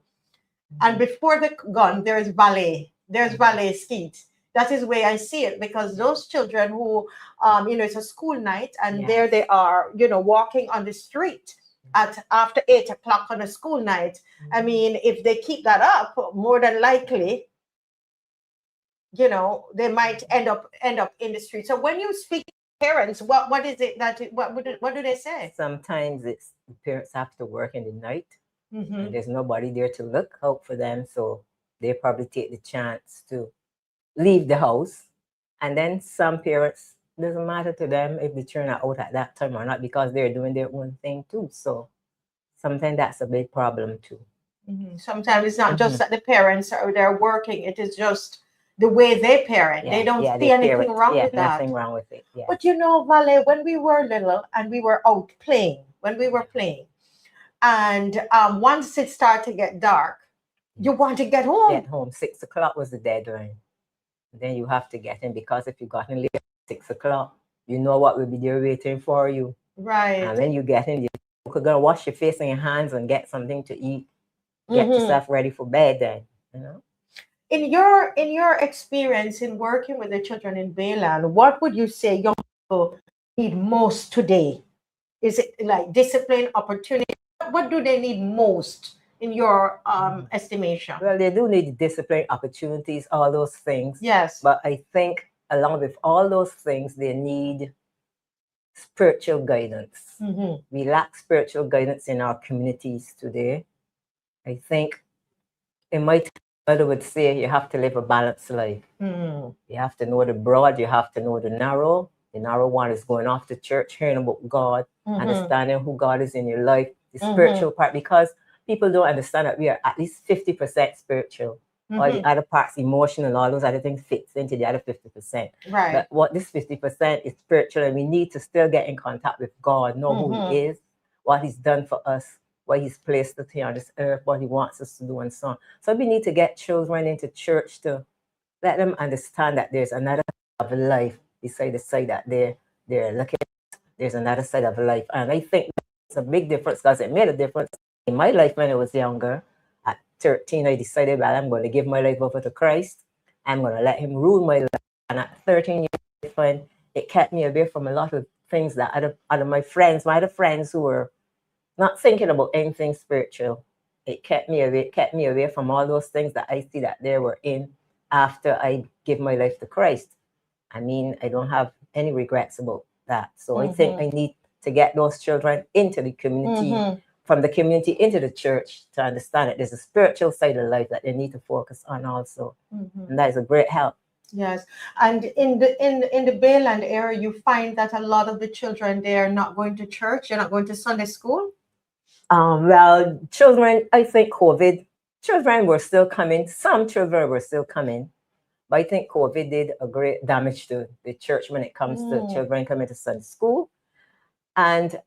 And before the gun, there's ballet. There's ballet skeet. That is where I see it, because those children who, it's a school night, and there they are, walking on the street at after 8 o'clock on a school night. I mean, if they keep that up, more than likely, they might end up in the street. So when you speak to parents, what is it that what do they say? Sometimes it's the parents have to work in the night, Mm-hmm. and there's nobody there to look out for them, so they probably take the chance to leave the house. And then some parents, doesn't matter to them if the children are out at that time or not, because they're doing their own thing too. So sometimes that's a big problem too. Mm-hmm. Sometimes it's not just that the parents they're working, it is just the way they parent. They don't see anything wrong with that. Nothing wrong with it. Yeah. But Vale, when we were little and we were out playing, and once it started to get dark, you want to get home. Get home. 6 o'clock was the deadline. Then you have to get in, because if you got in late at 6 o'clock, you know what will be there waiting for you. Right. And when you get in, you're gonna wash your face and your hands and get something to eat. Get yourself ready for bed then, In your experience in working with the children in Bayland, what would you say young people need most today? Is it like discipline, opportunity? What do they need most in your estimation? Well, they do need discipline, opportunities, all those things. Yes. But I think along with all those things, they need spiritual guidance. We lack spiritual guidance in our communities today. I think in my mother would say you have to live a balanced life. You have to know the broad, you have to know the narrow. The narrow one is going off to church, hearing about God, understanding who God is in your life, the spiritual part, because people don't understand that we are at least 50% spiritual. All the other parts, emotional, all those other things fits into the other 50%. Right. But what this 50% is spiritual, and we need to still get in contact with God, know who He is, what He's done for us, what He's placed us here on this earth, what He wants us to do, and so on. So we need to get children into church to let them understand that there's another side of life beside the side that they're looking at. There's another side of life. And I think it's a big difference, because it made a difference in my life when I was younger. At 13, I decided that I'm going to give my life over to Christ. I'm going to let Him rule my life. And at 13 years, it kept me away from a lot of things that other my other friends who were not thinking about anything spiritual. It kept me away from all those things that I see that they were in after I give my life to Christ. I mean, I don't have any regrets about that. So I think I need to get those children into the community, from the community into the church, to understand that there's a spiritual side of life that they need to focus on also. And that is a great help. Yes. And in the Bayland area, you find that a lot of the children, they are not going to church, they're not going to Sunday school? Well, children, I think children were still coming. Some children were still coming. But I think COVID did a great damage to the church when it comes to children coming to Sunday school. And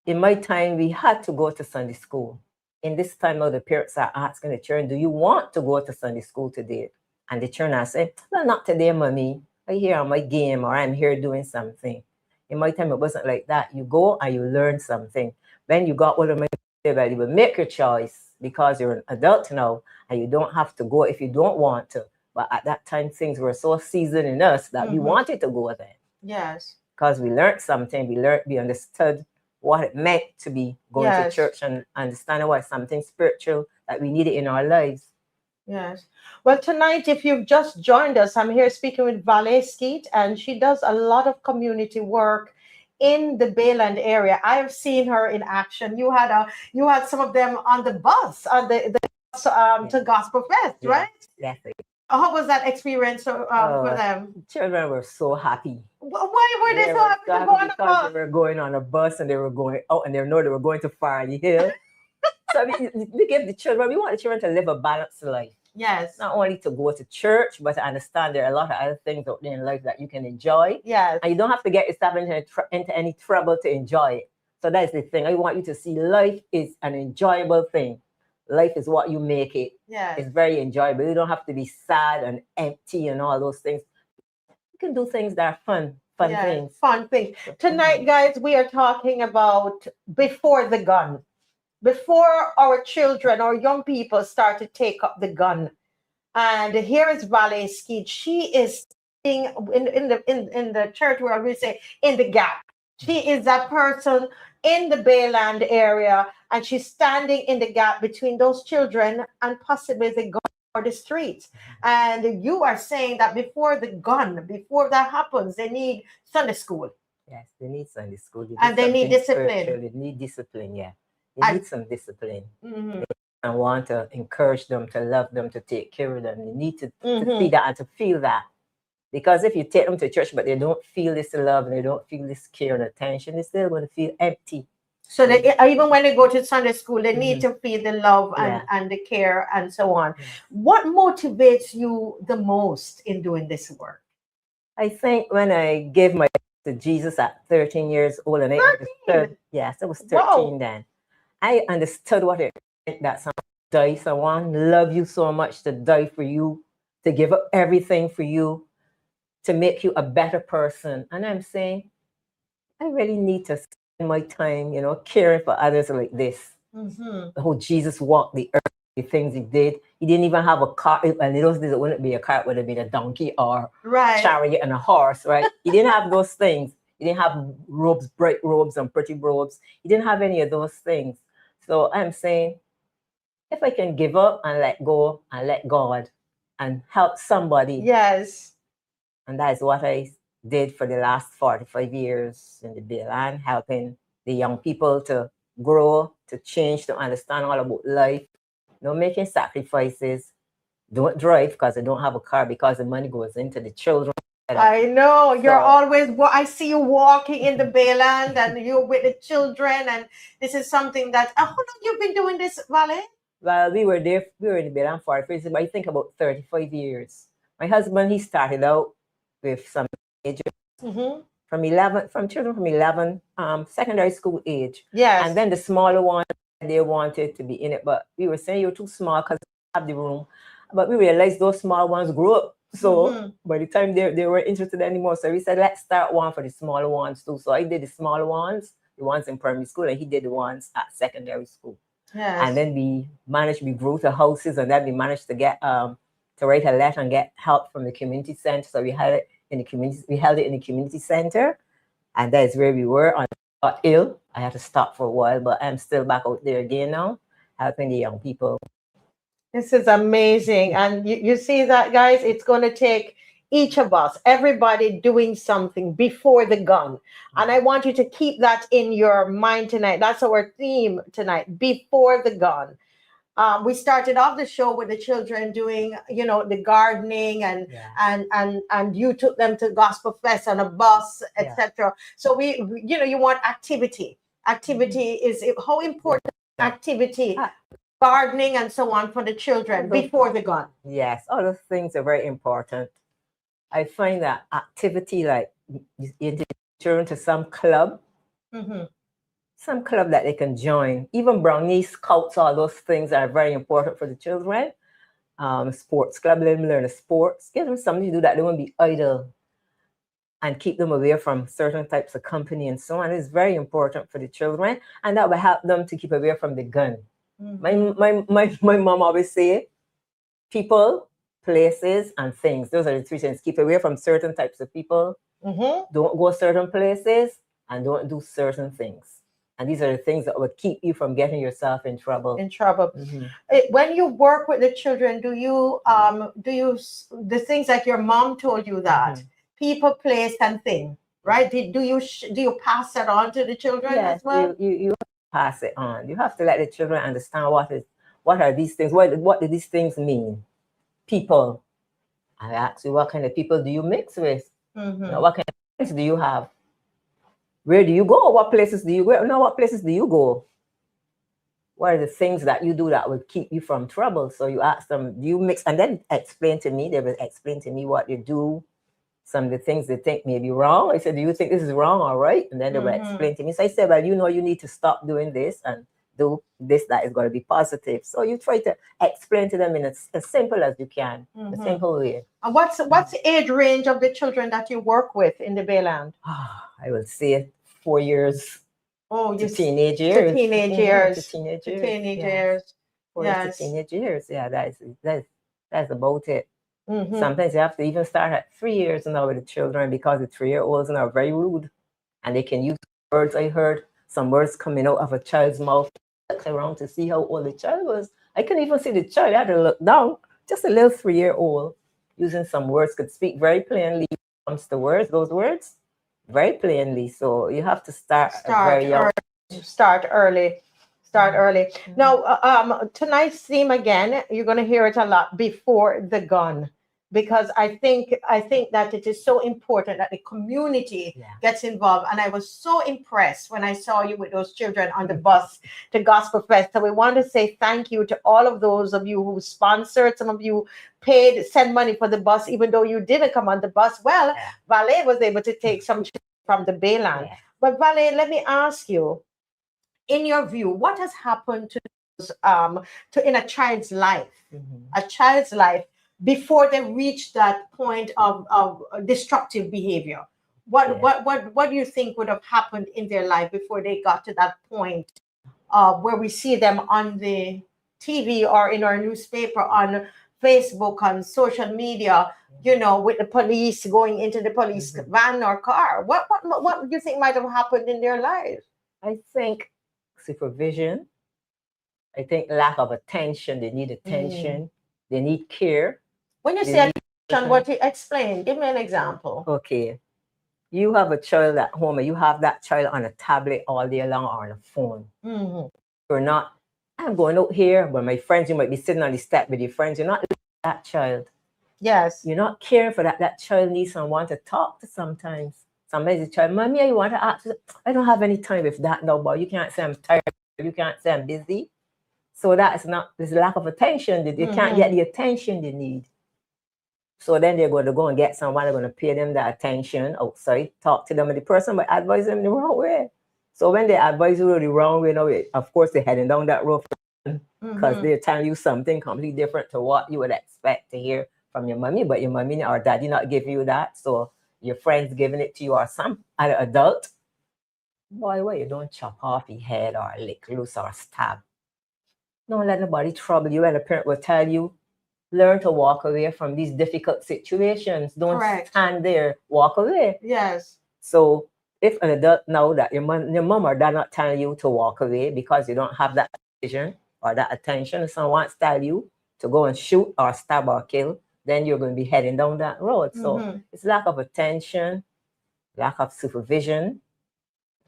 in my time, we had to go to Sunday school. in this time now, the parents are asking the children, do you want to go to Sunday school today? And the children are saying, well, not today, mommy. I'm here on my game, or I'm here doing something. In my time, it wasn't like that. You go and you learn something. When you got older, you will make your choice because you're an adult now and you don't have to go if you don't want to. But at that time, things were so seasoned in us that we wanted to go there. Yes. Because we learned something. We understood what it meant to be going to church and understanding what something spiritual that we needed in our lives. Yes. Well, tonight, if you've just joined us, I'm here speaking with Valet Skeet, and she does a lot of community work in the Bayland area. I have seen her in action. You had some of them on the bus, on the bus to Gospel Fest, right? Yes. How was that experience for them? Children were so happy. Why were they so happy to go on a bus? They were going on a bus and they were going out and they know they were going to Farley Hill. So we give the children, we want the children to live a balanced life. Yes. Not only to go to church, but to understand there are a lot of other things out there in life that you can enjoy. Yes. And you don't have to get yourself into any trouble to enjoy it. So that's the thing. I want you to see life is an enjoyable thing. Life is what you make it. Yes. It's very enjoyable. You don't have to be sad and empty and all those things. You can do things that are fun things. Fun things. Tonight, guys, we are talking about before the gun. Before our children or young people start to take up the gun. And here is Valet Skeet. She is in the church where we say in the gap. She is that person in the Bayland area, and she's standing in the gap between those children and possibly the gun or the streets. And you are saying that before that happens, they need Sunday school. Yes, they need Sunday school. They need discipline. They need discipline, yeah. They need some discipline. I want to encourage them, to love them, to take care of them. They need to see that and to feel that. Because if you take them to church, but they don't feel this love and they don't feel this care and attention, they're still going to feel empty. So even when they go to Sunday school, they need to feel the love and the care and so on. What motivates you the most in doing this work? I think when I gave my life to Jesus at 13 years old, and I understood, yes, I was 13 then. I understood what it meant that someone died, someone love you so much to die for you, to give up everything for you, to make you a better person. And I'm saying, I really need to spend my time, caring for others like this. How Jesus walked the earth, the things he did. He didn't even have a car. And in those days, it wouldn't be a car, it would have been a donkey or chariot and a horse, right? He didn't have those things. He didn't have robes, bright robes and pretty robes. He didn't have any of those things. So I'm saying, if I can give up and let go and let God and help somebody. Yes. And that is what I did for the last 45 years in the Bayland, helping the young people to grow, to change, to understand all about life, making sacrifices. Don't drive because I don't have a car because the money goes into the children. I know. You're always, I see you walking in the Bayland and you're with the children. And this is something that, how long you've been doing this, Valet? Well, we were in the Bayland for I think about 35 years. My husband, he started out with some age from children from 11, secondary school age. Yes. And then the smaller one, they wanted to be in it, but we were saying you're too small because we have the room. But we realized those small ones grew up. So by the time they weren't interested anymore, so we said, let's start one for the smaller ones too. So I did the smaller ones, the ones in primary school, and he did the ones at secondary school. Yes. And then we grew to houses, and then we managed to get to write a letter and get help from the community center. So we had it in the community. We held it in the community center, and that is where we were. I got ill. I had to stop for a while, but I'm still back out there again now, helping the young people. This is amazing. And you see that, guys, it's going to take each of us, everybody doing something before the gun. And I want you to keep that in your mind tonight. That's our theme tonight, before the gun. We started off the show with the children doing, the gardening and you took them to Gospel Fest on a bus, etc. So you want activity. Activity is how important activity. Gardening and so on for the children before the gun. Yes, all those things are very important. I find that activity, like you children to some club, some club that they can join. Even brownie scouts, all those things are very important for the children. Sports club, let them learn the sports. Give them something to do that they won't be idle, and keep them away from certain types of company and so on. It's very important for the children, and that will help them to keep away from the gun. My mom always say, people, places, and things. Those are the three things. Keep away from certain types of people. Don't go certain places, and don't do certain things. And these are the things that will keep you from getting yourself in trouble. When you work with the children, do you the things like your mom told you that people, place, and thing, right? Do you pass that on to the children as well? You pass it on. You have to let the children understand what are these things. What do these things mean? People. I ask you, what kind of people do you mix with? What kind of friends do you have? Where do you go? What places do you go? No, what places do you go? What are the things that you do that will keep you from trouble? So you ask them, do you mix? And then explain to me. They will explain to me what you do. Some of the things they think may be wrong. I said, do you think this is wrong or right? And then they will explain to me. So I said, well, you need to stop doing this and do this that is going to be positive. So you try to explain to them in as simple as you can, a simple way. And what's the age range of the children that you work with in the Bayland? I will say 4 years. Oh, to teenage years. To teenage years. To teenage years. Teenage years. 4 years to teenage years. Yeah, that's about it. Sometimes you have to even start at 3 years now with the children, because the 3-year-olds are very rude, and they can use words. I heard some words coming out of a child's mouth. I looked around to see how old the child was. I couldn't even see the child. I had to look down. Just a little 3-year-old using some words, could speak very plainly when it comes to words, those words, very plainly. So you have to start very young. Start early. Now, tonight's theme again, you're going to hear it a lot, before the gun, because I think that it is so important that the community gets involved. And I was so impressed when I saw you with those children on the bus to Gospel Fest. So we want to say thank you to all of those of you who sponsored. Some of you sent money for the bus, even though you didn't come on the bus. Well, Valet was able to take some children from the Bayland. But Valet, let me ask you, in your view, what has happened in a child's life, before they reach that point of destructive behavior? What do you think would have happened in their life before they got to that point where we see them on the TV or in our newspaper, on Facebook, on social media, with the police going into the police van or car? What do you think might have happened in their lives? I think supervision. I think lack of attention. They need attention. They need care. When you say attention, what you explain? Give me an example. Okay. You have a child at home, and you have that child on a tablet all day long or on a phone. You're not, I'm going out here, but my friends, you might be sitting on the step with your friends. You're not looking at that child. Yes. You're not caring for that. That child needs someone to talk to sometimes. Sometimes the child, Mommy, you want to ask? I don't have any time with that now, but you can't say I'm tired. You can't say I'm busy. So there's lack of attention. They can't get the attention they need. So then they're going to go and get someone. They're going to pay them the attention outside, talk to them, and the person might advise them the wrong way. So when they advise you the wrong way, of course, they're heading down that road because they're telling you something completely different to what you would expect to hear from your mommy, but your mommy or daddy not giving you that. So your friends giving it to you, or some other adult. Boy, why you don't chop off your head or lick loose or stab? Don't let nobody trouble you. And a parent will tell you, learn to walk away from these difficult situations. Don't stand there, walk away. Yes. So if an adult know that your mom or dad not telling you to walk away because you don't have that vision or that attention, and someone tell you to go and shoot or stab or kill, then you're going to be heading down that road. So it's lack of attention, lack of supervision.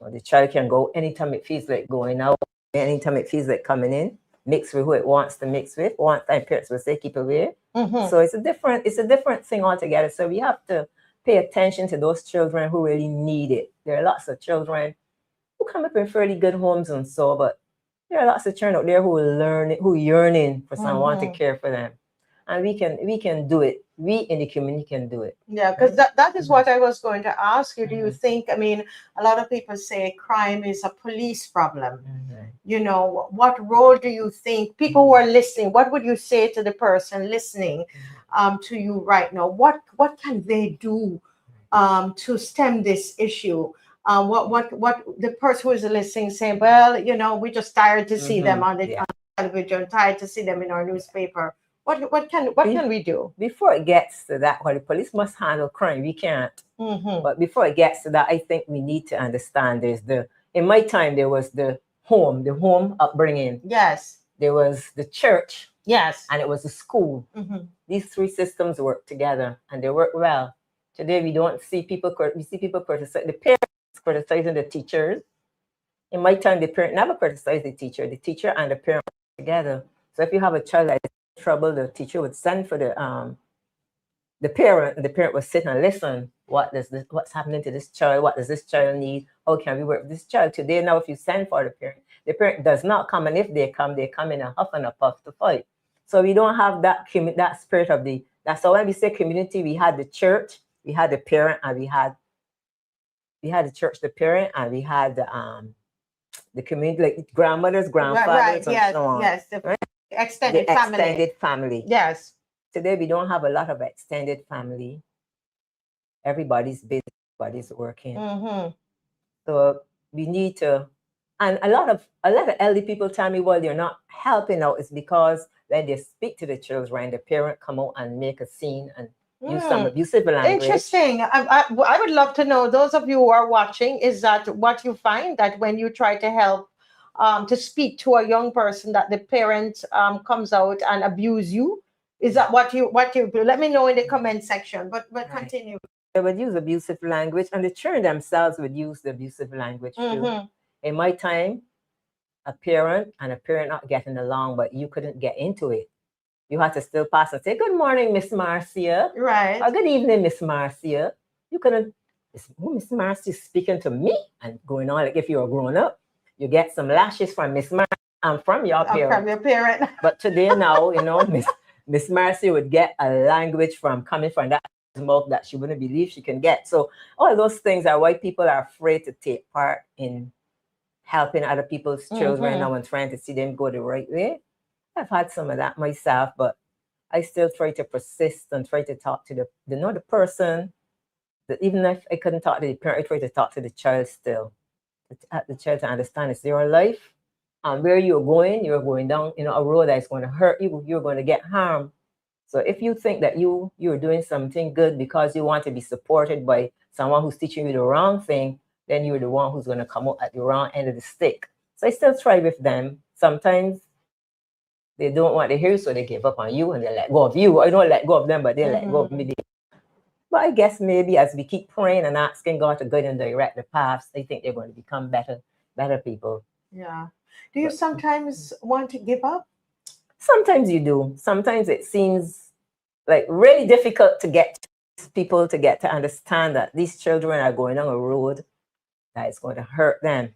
The child can go anytime it feels like going out, anytime it feels like coming in, mix with who it wants to mix with. One time parents will say keep away. So it's a different thing altogether. So we have to pay attention to those children who really need it. There are lots of children who come up in fairly good homes and so, but there are lots of children out there who are yearning for someone to care for them. and we can do it. We in the community can do it. Yeah, because that is what I was going to ask you. Do you think, I mean, a lot of people say crime is a police problem. You know, what role do you think, people who are listening, what would you say to the person listening to you right now? What can they do to stem this issue? What the person who is listening saying, well, you know, we're just tired to see them on the television, tired to see them in our newspaper. What can we do? Before it gets to that, well, the police must handle crime. We can't. But before it gets to that, I think we need to understand in my time, there was the home upbringing. Yes. There was the church. Yes. And it was the school. These three systems work together and they work well. Today, we see people criticize the parents criticizing the teachers. In my time, the parent never criticized the teacher and the parent together. So if you have a child that is in trouble, the teacher would send for the parent, and the parent would sit and listen. What's happening to this child? What does this child need? How can we work with this child? Today, now, if you send for the parent does not come, and if they come in a huff and a puff to fight. So we don't have that spirit of that's why when we say community, we had the church, we had the parent, and we had the church, the parent, and we had the community, like grandmothers, grandfathers, and so on. Yes, the right? extended family. Yes. Today, we don't have a lot of extended family. Everybody's busy, everybody's working. So we need to, and a lot of elderly people tell me, well, you're not helping out. It's because when they speak to the children, the parent come out and make a scene and use some abusive language. Interesting. I would love to know, those of you who are watching, is that what you find, that when you try to help to speak to a young person, that the parent comes out and abuse you? Is that what you let me know in the comment section, but continue. They would use abusive language, and the children themselves would use the abusive language too. In my time, a parent not getting along, but you couldn't get into it. You had to still pass and say, good morning, Miss Marcia. Right. Or good evening, Miss Marcia. You couldn't, Miss Marcia speaking to me and going on like if you were grown up. You get some lashes from Miss Marcia and from your parent. From your parent. But today now, you know, Miss Marcia would get a language coming from that mouth that she wouldn't believe she can get. So all those things are why people are afraid to take part in helping other people's children now and trying to see them go the right way. I've had some of that myself, but I still try to persist and try to talk to the person. That even if I couldn't talk to the parent, I try to talk to the child still. The child to understand it's their life, and where you're going down, you know, a road that's going to hurt you. You're going to get harmed. So if you think that you're doing something good because you want to be supported by someone who's teaching you the wrong thing, then you're the one who's going to come out at the wrong end of the stick. So I still try with them. Sometimes they don't want to hear you, so they give up on you and they let go of you. I don't let go of them, but they let go of me. But I guess maybe as we keep praying and asking God to guide and direct the paths, I think they're going to become better people. Yeah. Do you sometimes want to give up? Sometimes you do. Sometimes it seems like really difficult to get people to understand that these children are going on a road that is going to hurt them.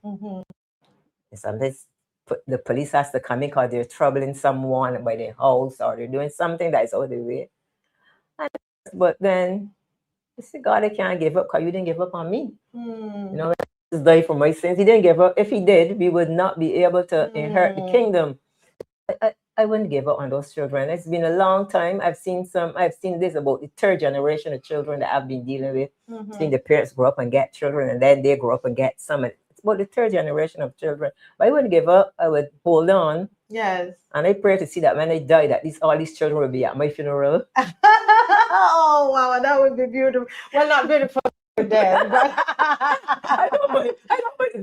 Sometimes the police has to come in because they're troubling someone by their house or they're doing something that is out of the way. But then you say, God, I can't give up because you didn't give up on me. You know, Jesus died for my sins. He didn't give up. If he did, we would not be able to inherit the kingdom. I wouldn't give up on those children. It's been a long time. I've seen this about the third generation of children that I've been dealing with. Seeing the parents grow up and get children, and then they grow up and get some. It's about the third generation of children. But I wouldn't give up. I would hold on. Yes. And I pray to see that when I die, that all these children will be at my funeral. Oh, wow, that would be beautiful. Well, not beautiful then, but I don't mind.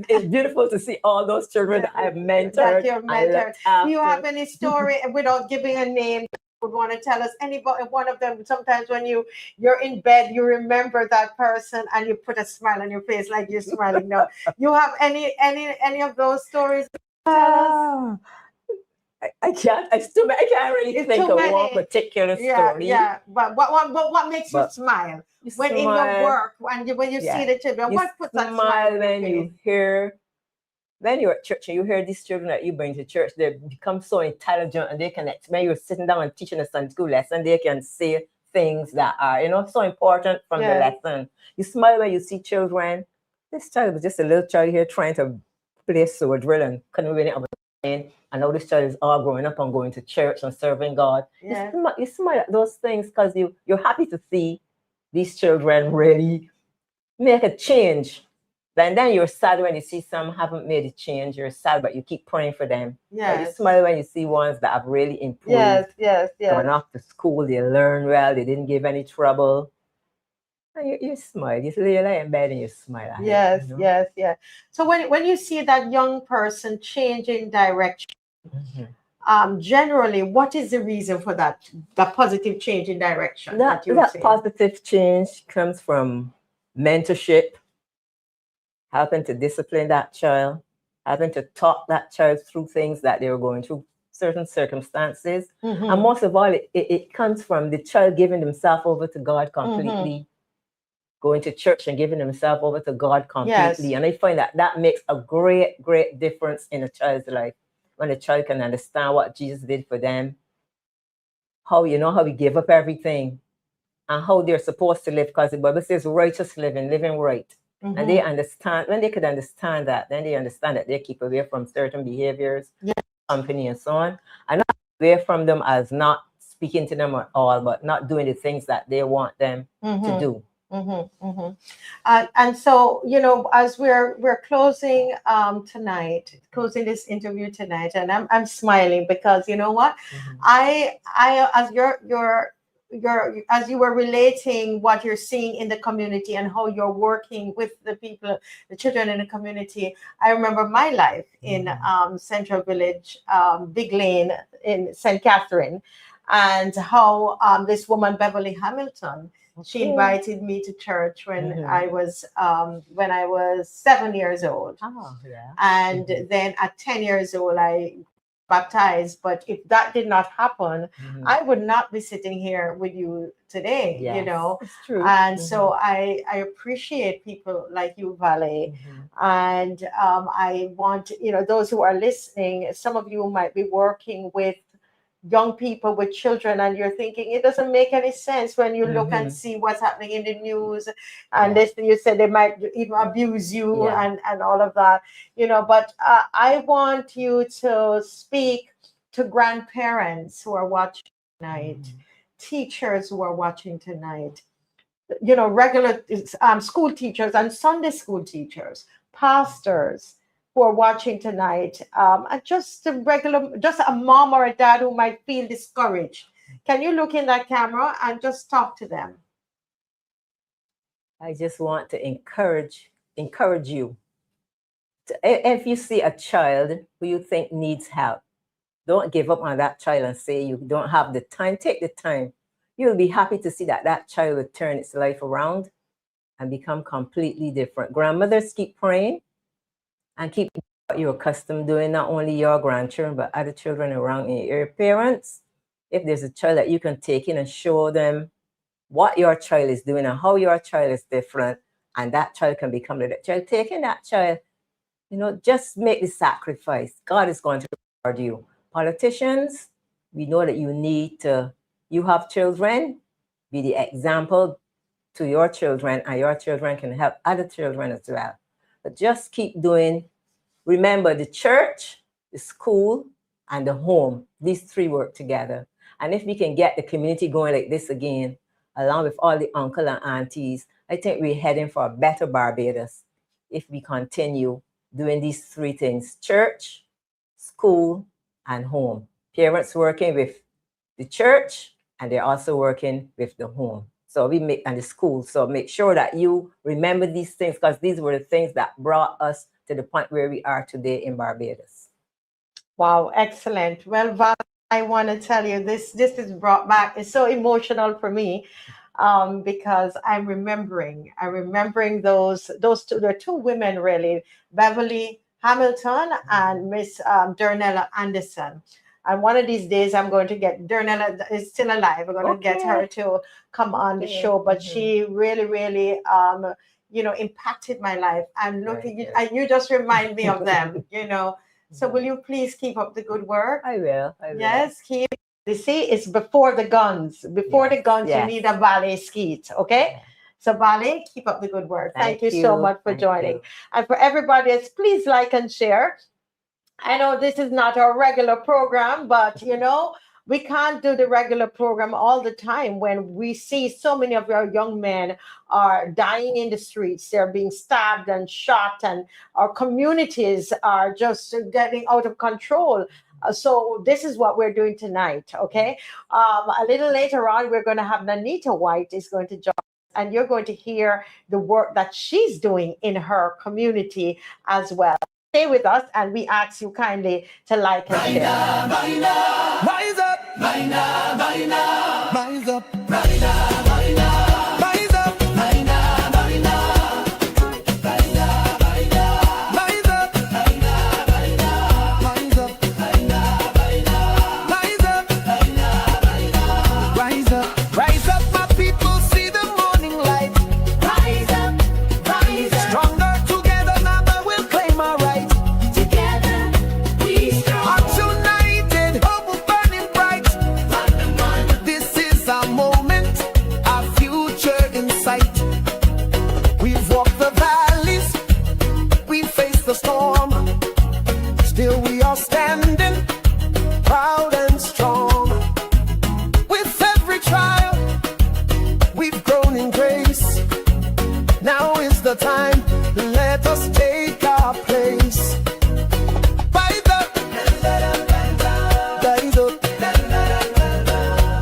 It's beautiful to see all those children that I've mentored. That you've mentored. Do you have any story, without giving a name, would want to tell us? Anybody, one of them, sometimes when you're in bed, you remember that person and you put a smile on your face like you're smiling now. You have any of those stories to tell us? I can't really think of one particular story. Yeah. But what makes you smile? When in your work, when you see the children, what puts that smile when you hear when you're at church and you hear these children that you bring to church, they become so intelligent and they can, when you're sitting down and teaching a Sunday school lesson, they can say things that are, so important from the lesson. You smile when you see children. This child was just a little child here trying to play sword drill and couldn't win it. And now this child is all growing up and going to church and serving God. Yeah. You smile at those things because you're happy to see these children really make a change. And then you're sad when you see some haven't made a change. You're sad, but you keep praying for them. Yes. You smile when you see ones that have really improved. Yes. Gone off to school, they learn well, they didn't give any trouble. And you smile. You lie in bed and you smile. Yes. So when you see that young person changing direction, generally, what is the reason for that positive change in direction? That positive change comes from mentorship, helping to discipline that child, helping to talk that child through things that they were going through, certain circumstances. And most of all, it comes from the child giving himself over to God completely, going to church and giving himself over to God completely. Yes. And I find that makes a great, great difference in a child's life. When a child can understand what Jesus did for them, how he gave up everything, and how they're supposed to live, because the Bible says righteous living right. And they understand, when they could understand that, then they understand that they keep away from certain behaviors, company and so on, and not away from them as not speaking to them at all, but not doing the things that they want them to do. And so, as we're closing closing this interview tonight, and I'm smiling because you know what, I as as you were relating what you're seeing in the community and how you're working with the people, the children in the community, I remember my life in Central Village, Big Lane in St. Catherine, and how this woman Beverly Hamilton. She invited me to church when I was 7 years old. And then at 10 years old, I baptized. But if that did not happen, I would not be sitting here with you today, It's true. And so I appreciate people like you, Vale. And I want, those who are listening, some of you might be working with young people with children, and you're thinking it doesn't make any sense when you look and see what's happening in the news, and you said they might even abuse you and all of that, but I want you to speak to grandparents who are watching tonight, teachers who are watching tonight, regular school teachers and Sunday school teachers, pastors who are watching tonight, and just a mom or a dad who might feel discouraged. Can you look in that camera and just talk to them? I just want to encourage you. If you see a child who you think needs help, don't give up on that child and say you don't have the time. Take the time. You'll be happy to see that child will turn its life around and become completely different. Grandmothers, keep praying. And keep what you're accustomed doing, not only your grandchildren, but other children around you. Your parents, if there's a child that you can take in and show them what your child is doing and how your child is different, and that child can become the child, taking that child, just make the sacrifice. God is going to reward you. Politicians, we know that you have children, be the example to your children, and your children can help other children as well. But just keep doing. Remember, the church, the school, and the home, these three work together. And if we can get the community going like this again, along with all the uncle and aunties, I think we're heading for a better Barbados if we continue doing these three things: church, school, and home. Parents working with the church, and they're also working with the home. And the school. So make sure that you remember these things, because these were the things that brought us to the point where we are today in Barbados. Wow, excellent. Well, Val, I want to tell you, this is brought back. It's so emotional for me, because I'm remembering those two. There are two women really, Beverly Hamilton and Miss Darnella Anderson. And one of these days, I'm going to get Darnella is still alive. We're going to get her to come on the show. But she really, really impacted my life. And look, Right, you just remind me of them, So will you please keep up the good work? I will. Yes, keep. You see, it's before the guns. Before the guns, you yes. need a ballet skeet, okay? Yeah. So ballet, keep up the good work. Thank you so you. much for Thank joining. you. And for everybody else, please like and share. I know this is not our regular program, but we can't do the regular program all the time when we see so many of our young men are dying in the streets. They're being stabbed and shot, and our communities are just getting out of control. So this is what we're doing tonight, okay? A little later on, we're going to have Nanita White is going to join us, and you're going to hear the work that she's doing in her community as well. Stay with us, and we ask you kindly to like and share. Rise up, rise up, rise up. Time, let us take our place. Rise up, rise up,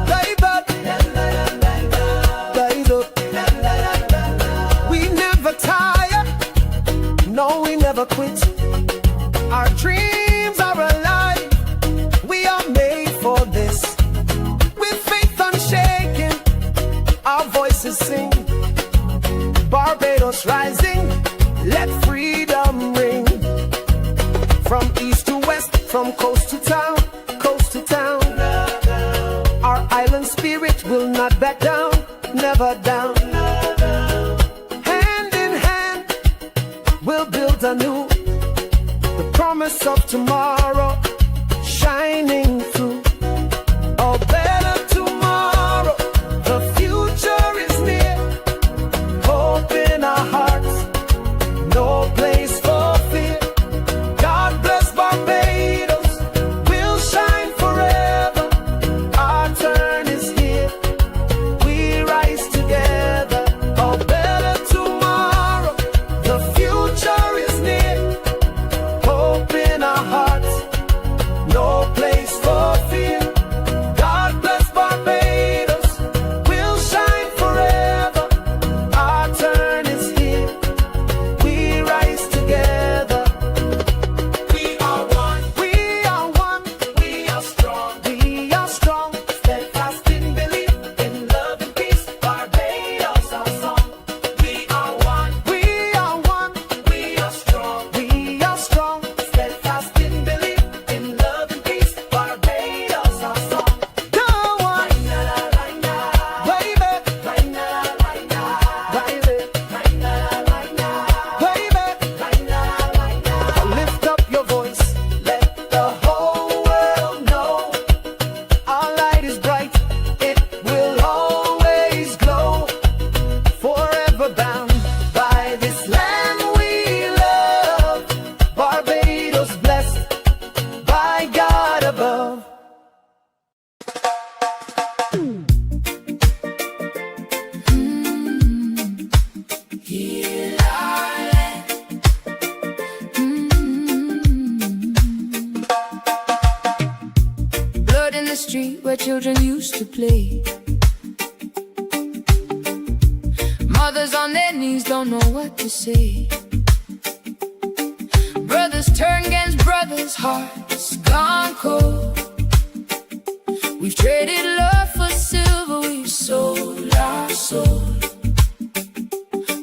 rise up, rise up. We never tire, no, we never quit. Our dreams are alive, we are made for this. With faith unshaken, our voices sing. Barbados rising, let freedom ring. From east to west, from coast to town, coast to town. Our island spirit will not back down, never down. Hand in hand, we'll build anew the promise of tomorrow, shining through. A better tomorrow, the future is near. In our hearts, no place for fear. God bless Barbados, we'll shine forever. Our turn is here, we rise together. A better tomorrow, the future is near. Hope in our hearts, no place for fear. God bless Barbados, we'll shine forever. Our turn is here, we rise together. We are one, we are one, we are strong, we are strong. Steadfast in belief, in love and peace, Barbados our song. We are one, we are one, we are strong, we are strong. Steadfast in belief, in love and peace, Barbados our song. Go on, baby, lift up your voice, let the whole world know. Our light is bright, it will always glow. Forever bound by this land we love. Barbados blessed by God above. Blood in the street where children used to play. Mothers on their knees don't know what to say. Brothers turn against brothers, hearts gone cold. We've traded love for silver, we've sold our soul.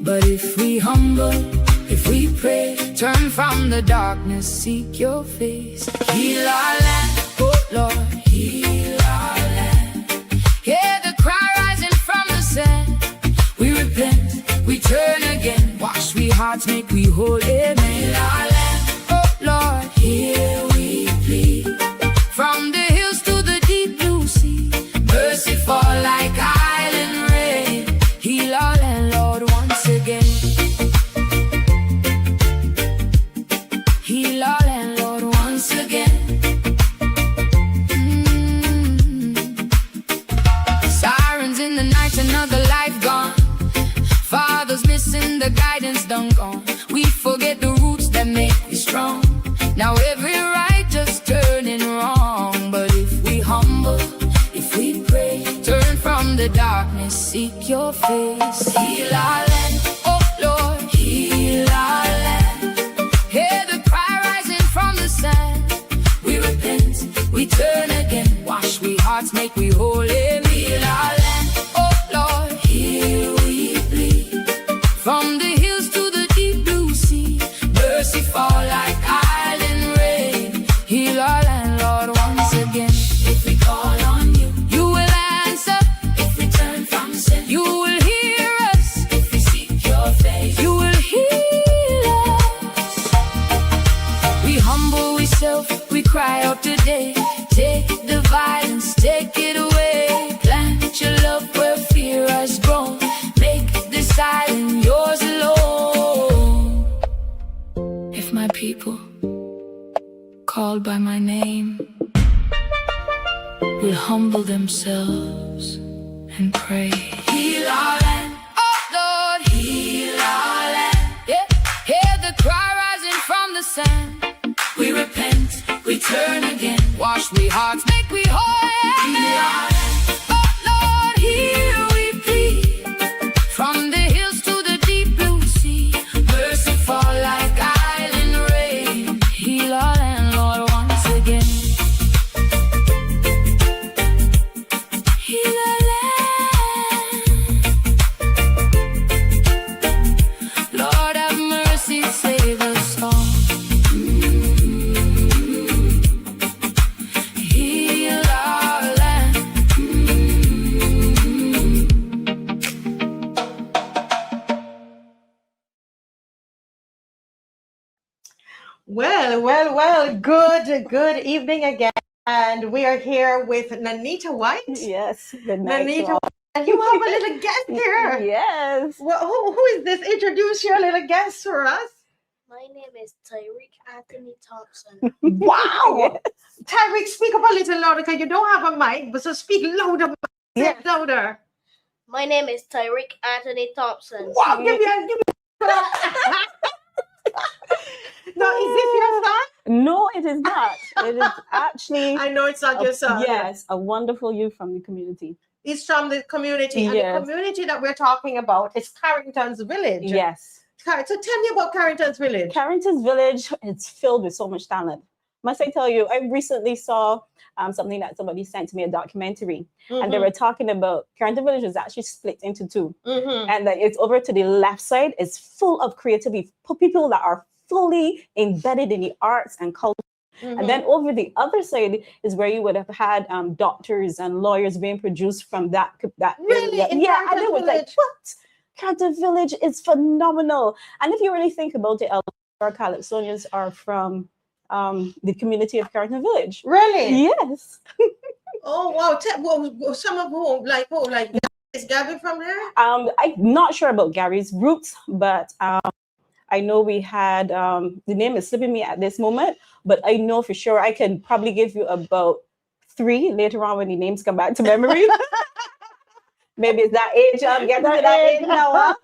But if we humble, if we pray, turn from the darkness, seek your face. Heal our land, oh Lord, heal our land. Hear the cry rising from the sand. We repent, we turn again. hearts make we whole. Amen. Our land, oh Lord, here we plead. From the hills to the deep blue sea, mercy fall like island rain. Heal our land, Lord, once again. Heal our land, Lord, once again. Sirens in the night, another life gone. Fathers missing, the guidance done gone. We forget the roots that make we strong. Now every right just turning wrong. But if we humble, if we pray, turn from the darkness, seek your face. Heal our land, oh Lord, heal our land. Hear the cry rising from the sand. We repent, we turn again. Wash we hearts, make we whole. Heal our land, oh Lord, here we bleed. From the hills to the deep blue sea, mercy fall like island rain. Heal our land, Lord, once again. If we call on you, you will answer. If we turn from sin, you will hear us. If we seek your face, you will heal us. We humble ourselves, we cry out today. Take the violence, take it away. Plant your love where fear has grown. Make this island yours alone. If my people, called by my name, will humble themselves and pray. Heal our land, oh Lord, heal our land. Yeah, hear the cry rising from the sand. We repent, we turn again. Wash we hearts, make we whole. Heal our land, oh Lord, here we plead. From the hills to the deep blue sea, mercy fall like island rain. Heal our land, Lord, once again. Heal our land. Lord have mercy, save us all. Heal our land. Well, good evening again. And we are here with Nanita White. Yes, good night. Nanita White. And you have a little guest here. Yes. Well, who is this? Introduce your little guest for us. My name is Tyreek Anthony Thompson. Wow. Tyreek, speak up a little louder because you don't have a mic, but so speak louder. Yeah. Louder. My name is Tyreek Anthony Thompson. Wow, give me No, is this your son? No, it is not. It is actually. I know it's not your son. Yes, a wonderful youth from the community. He's from the community. And Yes. the community that we're talking about is Carrington's Village. Yes. So tell me about Carrington's Village. Carrington's Village, it's filled with so much talent. Must I tell you, I recently saw something that somebody sent to me, a documentary, and they were talking about Carrington Village is actually split into two. And it's over to the left side, it's full of creativity, people that are fully embedded in the arts and culture. And then over the other side is where you would have had doctors and lawyers being produced from that Really? area. In Yeah, and Carrington it was like, Village? what? Carrington Village is phenomenal. And if you really think about it, our Calypsonians are from the community of Carrington Village. Really? Yes. Oh, wow. Some of whom? Like who? Like, is Gabby from there? I'm not sure about Gary's roots, but I know we had, the name is slipping me at this moment, but I know for sure I can probably give you about 3 later on when the names come back to memory. Maybe it's that age. I'm getting to that age now.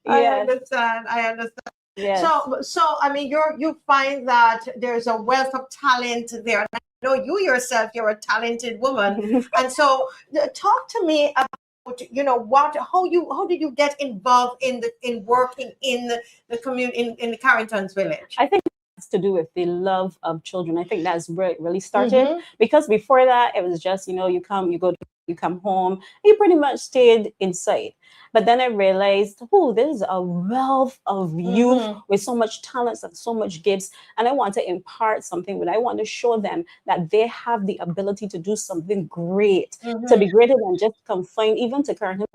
Yes. I understand. Yes. So I mean, you find that there's a wealth of talent there. I know you yourself, you're a talented woman. And so talk to me about, how did you get involved in working in the community in the Carrington's Village? I think it has to do with the love of children. I think that's where it really started, because before that it was just, you come home, you pretty much stayed inside. But then I realized, there's a wealth of youth with so much talents and so much gifts. And I want to impart something, but I want to show them that they have the ability to do something great, to be greater than just confined even to Carrington,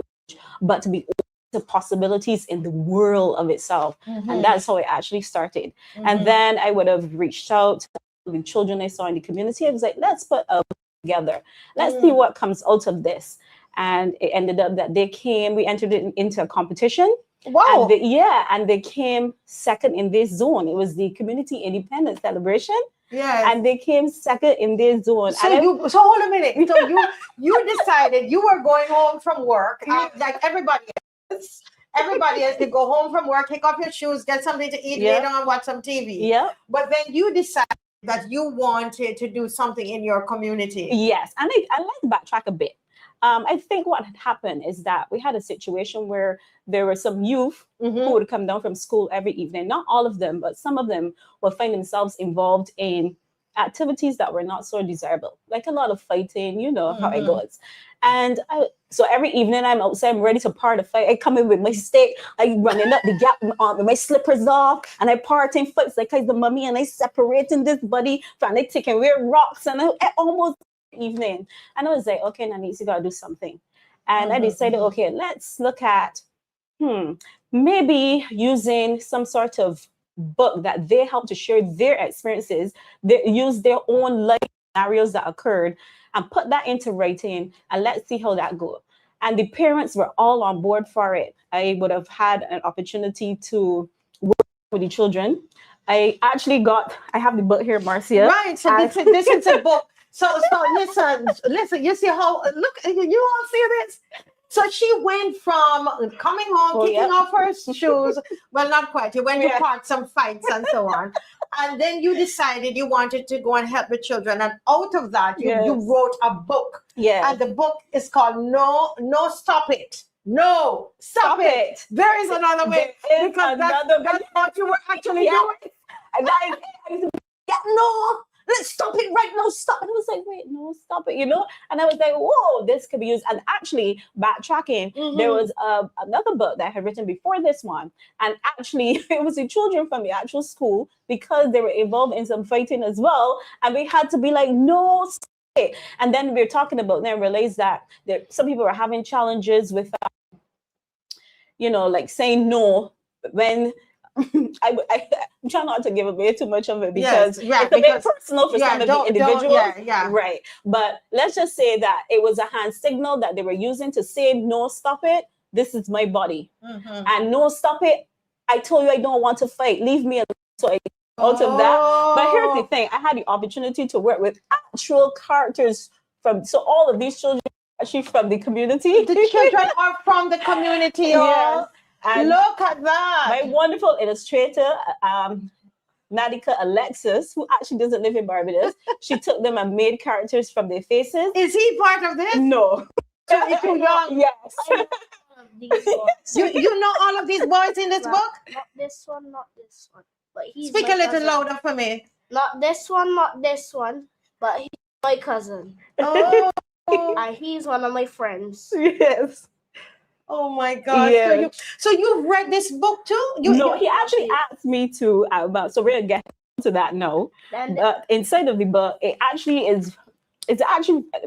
but to be the possibilities in the world of itself. And that's how it actually started. And then I would have reached out to the children I saw in the community. I was like, let's put a book together. Let's see what comes out of this. And it ended up that we entered it into a competition. Wow. And they came second in this zone. It was the community independence celebration. Yes. And they came second in this zone. So hold a minute. So you decided you were going home from work, like everybody else. Everybody else, you go home from work, take off your shoes, get something to eat, lay down, watch some TV. Yeah. But then you decided that you wanted to do something in your community. Yes. And I like to backtrack a bit. I think what had happened is that we had a situation where there were some youth who would come down from school every evening. Not all of them, but some of them would find themselves involved in activities that were not so desirable, like a lot of fighting, you know how it goes. And so every evening I'm outside, I'm ready to part a fight. I come in with my stick, I running up the gap with my slippers off, and I parting fights like I'm the mummy, and I separating this body, and I taking away rocks, and I almost evening. And I was like, okay, Nanisi, you gotta do something. And I decided, okay, let's look at maybe using some sort of book that they help to share their experiences, they use their own life scenarios that occurred, and put that into writing, and let's see how that goes. And the parents were all on board for it. I would have had an opportunity to work with the children. I have the book here, Marcia. Right, so this is a book. So listen, you see how, look, you all see this? So she went from coming home, kicking off her shoes. Well, not quite. You went to part some fights and so on. And then you decided you wanted to go and help the children. And out of that, you wrote a book. Yeah. And the book is called No, Stop It. No, stop it. There is another way. Because that's what you were actually doing. And that is no. Let's stop it right now. Stop. And I was like, wait, no, stop it, you know? And I was like, whoa, this could be used. And actually, backtracking, there was another book that I had written before this one. And actually, it was the children from the actual school, because they were involved in some fighting as well. And we had to be like, no, stop it. And then we were talking about, then realized that some people were having challenges with, like saying no when... I'm trying not to give away too much of it because it's a bit personal for some of the individuals. Right. But let's just say that it was a hand signal that they were using to say, no, stop it. This is my body. And no, stop it. I told you I don't want to fight. Leave me alone. So I out of that. But here's the thing. I had the opportunity to work with actual characters so all of these children are actually from the community. The children are from the community. Yes. And look at that. My wonderful illustrator, Nadika Alexis, who actually doesn't live in Barbados, she took them and made characters from their faces. Is he part of this? No. You're too young. Yes. You know all of these boys in this book? Not this one, not this one. But he's Speak a little louder for me. Not this one, but he's my cousin. Oh. And he's one of my friends. Yes. Oh my God! Yeah. So you've read this book too? No, he actually asked me to. So we're gonna get to that now. Inside of the book, it's actually a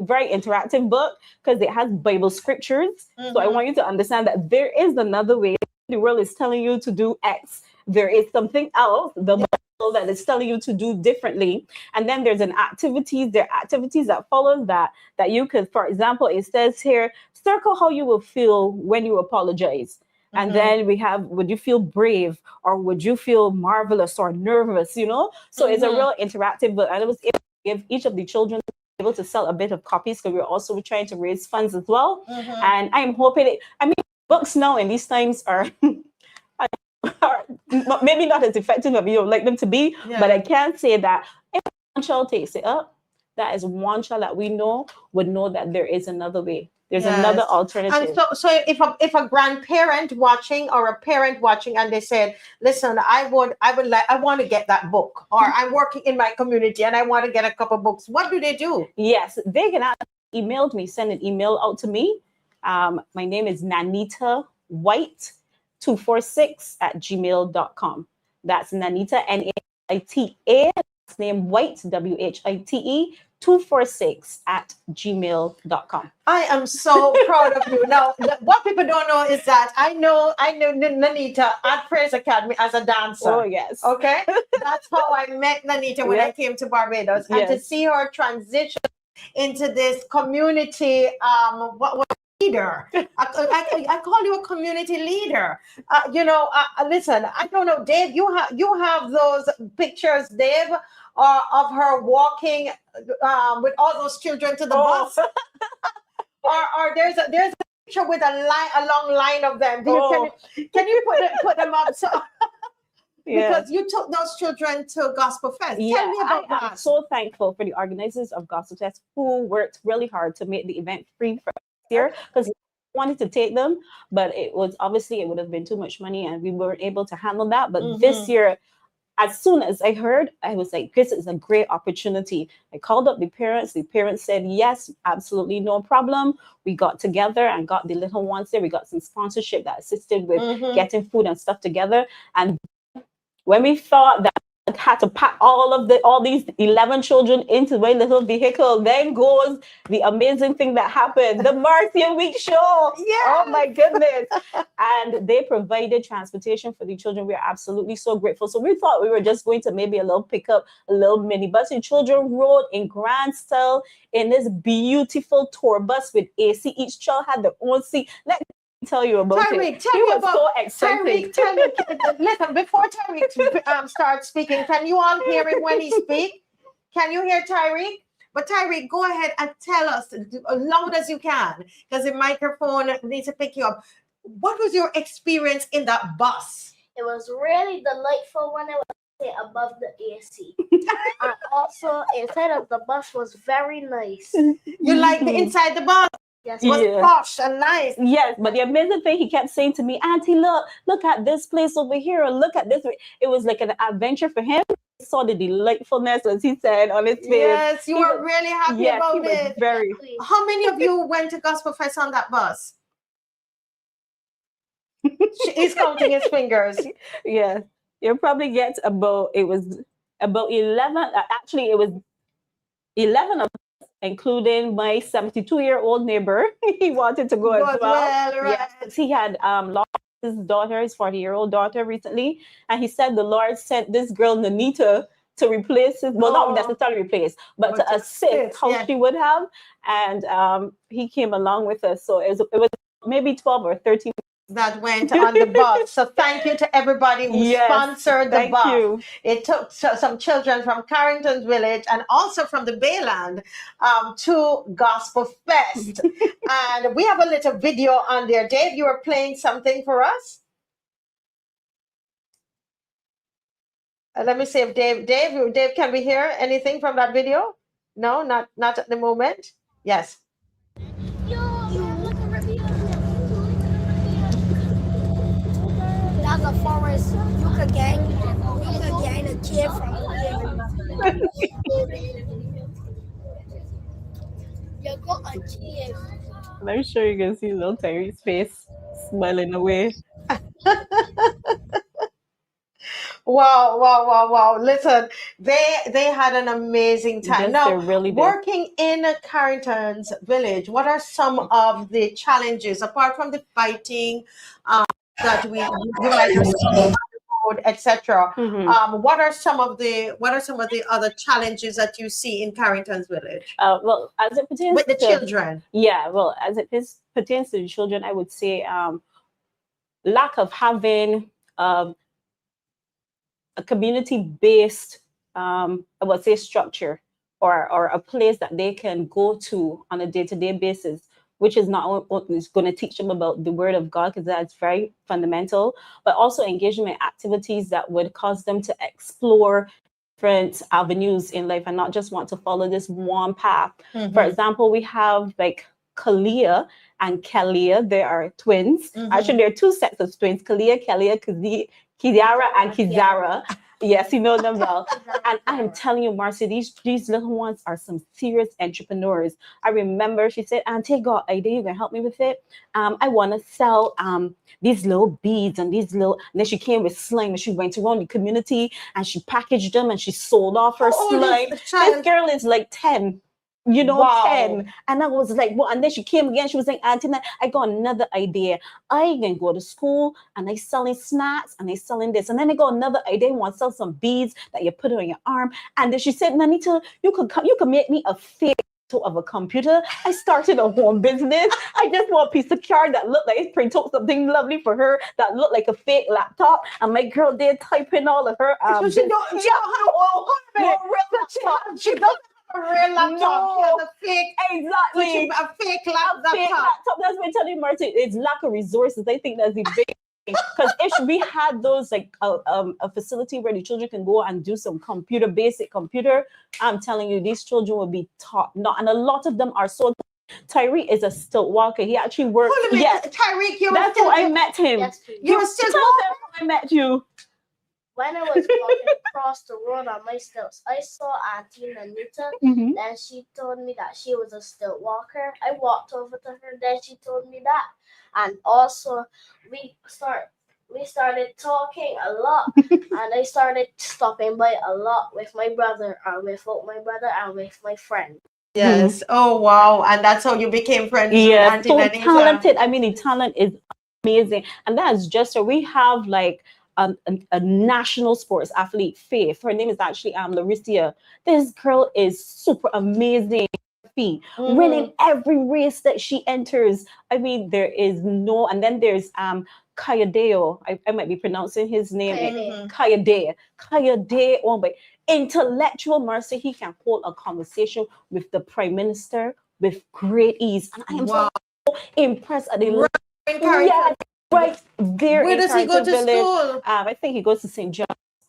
very interactive book because it has Bible scriptures. So I want you to understand that there is another way. The world is telling you to do X. There is something else. The Bible that is telling you to do differently. And then there's there are activities that follow that you could, for example, it says here, circle how you will feel when you apologize. And then we have, would you feel brave or would you feel marvelous or nervous, So it's a real interactive book. And I was able to give each of the children able to sell a bit of copies because we're also trying to raise funds as well. And I'm hoping, books now in these times are maybe not as effective as you would like them to be, but I can say that if one child takes it up, that is one child that we know would know that there is another way. There's another alternative. And so if a grandparent watching or a parent watching and they said, listen, I want to get that book, or I'm working in my community and I want to get a couple books, what do they do? Yes, they can send an email out to me. My name is Nanita White 246@gmail.com. That's Nanita, Naita, last name White, WHITE 246@gmail.com. I am so proud of you. Now, what people don't know is that I know Nanita at Praise Academy as a dancer. Oh, yes. Okay? That's how I met Nanita when I came to Barbados. And to see her transition into this community, what leader. I call you a community leader. Listen, I don't know, Dave, you have those pictures, Dave, of her walking with all those children to the bus. or there's a picture with a long line of them. Can you put them up? So because you took those children to Gospel Fest. Tell me about that. I'm so thankful for the organizers of Gospel Fest who worked really hard to make the event free for this year, because we wanted to take them, but it would have been too much money and we weren't able to handle that. But this year, as soon as I heard, I was like, this is a great opportunity. I called up the parents. The parents said, yes, absolutely no problem. We got together and got the little ones there. We got some sponsorship that assisted with getting food and stuff together. And when we thought that I had to pack all these 11 children into my little vehicle, then goes the amazing thing that happened, the Marcia Weekes Show. Yes. Oh my goodness. And they provided transportation for the children. We are absolutely so grateful. So we thought we were just going to maybe a little pickup, a little minibus. The children rode in grand style in this beautiful tour bus with AC. Each child had their own seat. Let me tell you about Tyreek, it. tell He me was about so excited. Tyreek, listen, before Tyreek starts speaking, can you all hear him when he speaks? Can you hear Tyreek? But Tyreek, go ahead and tell us as loud as you can, because the microphone needs to pick you up. What was your experience in that bus? It was really delightful when I was above the AC. And also, inside of the bus was very nice. You like the inside the bus? Yes, it was posh and nice. Yes, but the amazing thing, he kept saying to me, Auntie, look at this place over here, or look at this. It was like an adventure for him. He saw the delightfulness, as he said, on his face. Yes, you were really happy about it. Very. How many of you went to Gospel Fest on that bus? He's counting his fingers. Yeah, you'll probably get about 11. Actually, it was 11 of us, including my 72-year-old neighbor. He wanted to go as well. Right. Yes, he had lost his daughter, his 40-year-old daughter, recently, and he said the Lord sent this girl Nanita to replace his, not necessarily replace, but to assist how she would have, and he came along with us. So it was maybe 12 or 13 that went on the bus. So thank you to everybody who sponsored the bus. You. It took some children from Carrington's Village and also from the Bayland to Gospel Fest. And we have a little video on there. Dave, you were playing something for us? Let me see if Dave, can we hear anything from that video? No, not at the moment. Yes. That's a forest. You could gain a kid from here. You got a kid. I'm sure you can see little Terry's face smiling away. Wow. Listen, they had an amazing time. Yes, now, they really did. Working in Carrington's Village, what are some of the challenges, apart from the fighting that you might receive, etc.? What are some of the other challenges that you see in Carrington's Village? Well, as it pertains with the children. Yeah, well, as it pertains to the children, I would say lack of having a community-based, I would say, structure or a place that they can go to on a day-to-day basis, which is not only going to teach them about the Word of God, because that's very fundamental, but also engagement activities that would cause them to explore different avenues in life and not just want to follow this one path. For example, we have like Kalia and Kalia. They are twins. Actually, there are two sets of twins, Kalia, Kiara, and Kizara. Yes, you know them well. And I'm telling you, Marcia, these little ones are some serious entrepreneurs. I remember she said, Auntie, got an idea, you can help me with it? I want to sell these little beads and these little, and then she came with slime and she went around the community and she packaged them and she sold off her slime. This girl is like 10. you know, Wow. 10. And I was like, well, and then she came again. She was like, Auntie, I got another idea. I can go to school and I selling snacks and I selling this. And then I got another idea. I want to sell some beads that you put on your arm. And then she said, Nanita, you could make me a fake of a computer. I started a home business. I just want a piece of card that looked like it print out something lovely for her that looked like a fake laptop. And my girl did type in all of her So she don't have she doesn't have a real laptop. She has a fake, exactly, a fake laptop. That's what I'm telling you, Marcia. It's lack of resources. I think that's the big. Because if we had those like a facility where the children can go and do some basic computer, I'm telling you, these children will be taught. And a lot of them are so. Tyreek is a stilt walker. He actually works. Yes, Tyreek, that's how I met him. Yes, you were still I met you. When I was walking across the road on my stilts, I saw Auntie Nanita. Mm-hmm. Then she told me that she was a stilt walker. I walked over to her. Then she told me that. And also, we started talking a lot. And I started stopping by a lot with my brother, and without my brother, and with my friend. Yes. Oh, wow. And that's how you became friends with Auntie so Nanita. Talented. I mean, the talent is amazing. And that's just so we have like a national sports athlete, Faith. Her name is actually Larissa. This girl is super amazing. Winning every race that she enters. I mean, there is no, and then there's Kayadeo. I might be pronouncing his name. Kayadeo. Oh my, intellectual Marcia. He can hold a conversation with the Prime Minister with great ease. And I am so impressed at the right there. Where does he go to school? I think he goes to St. John.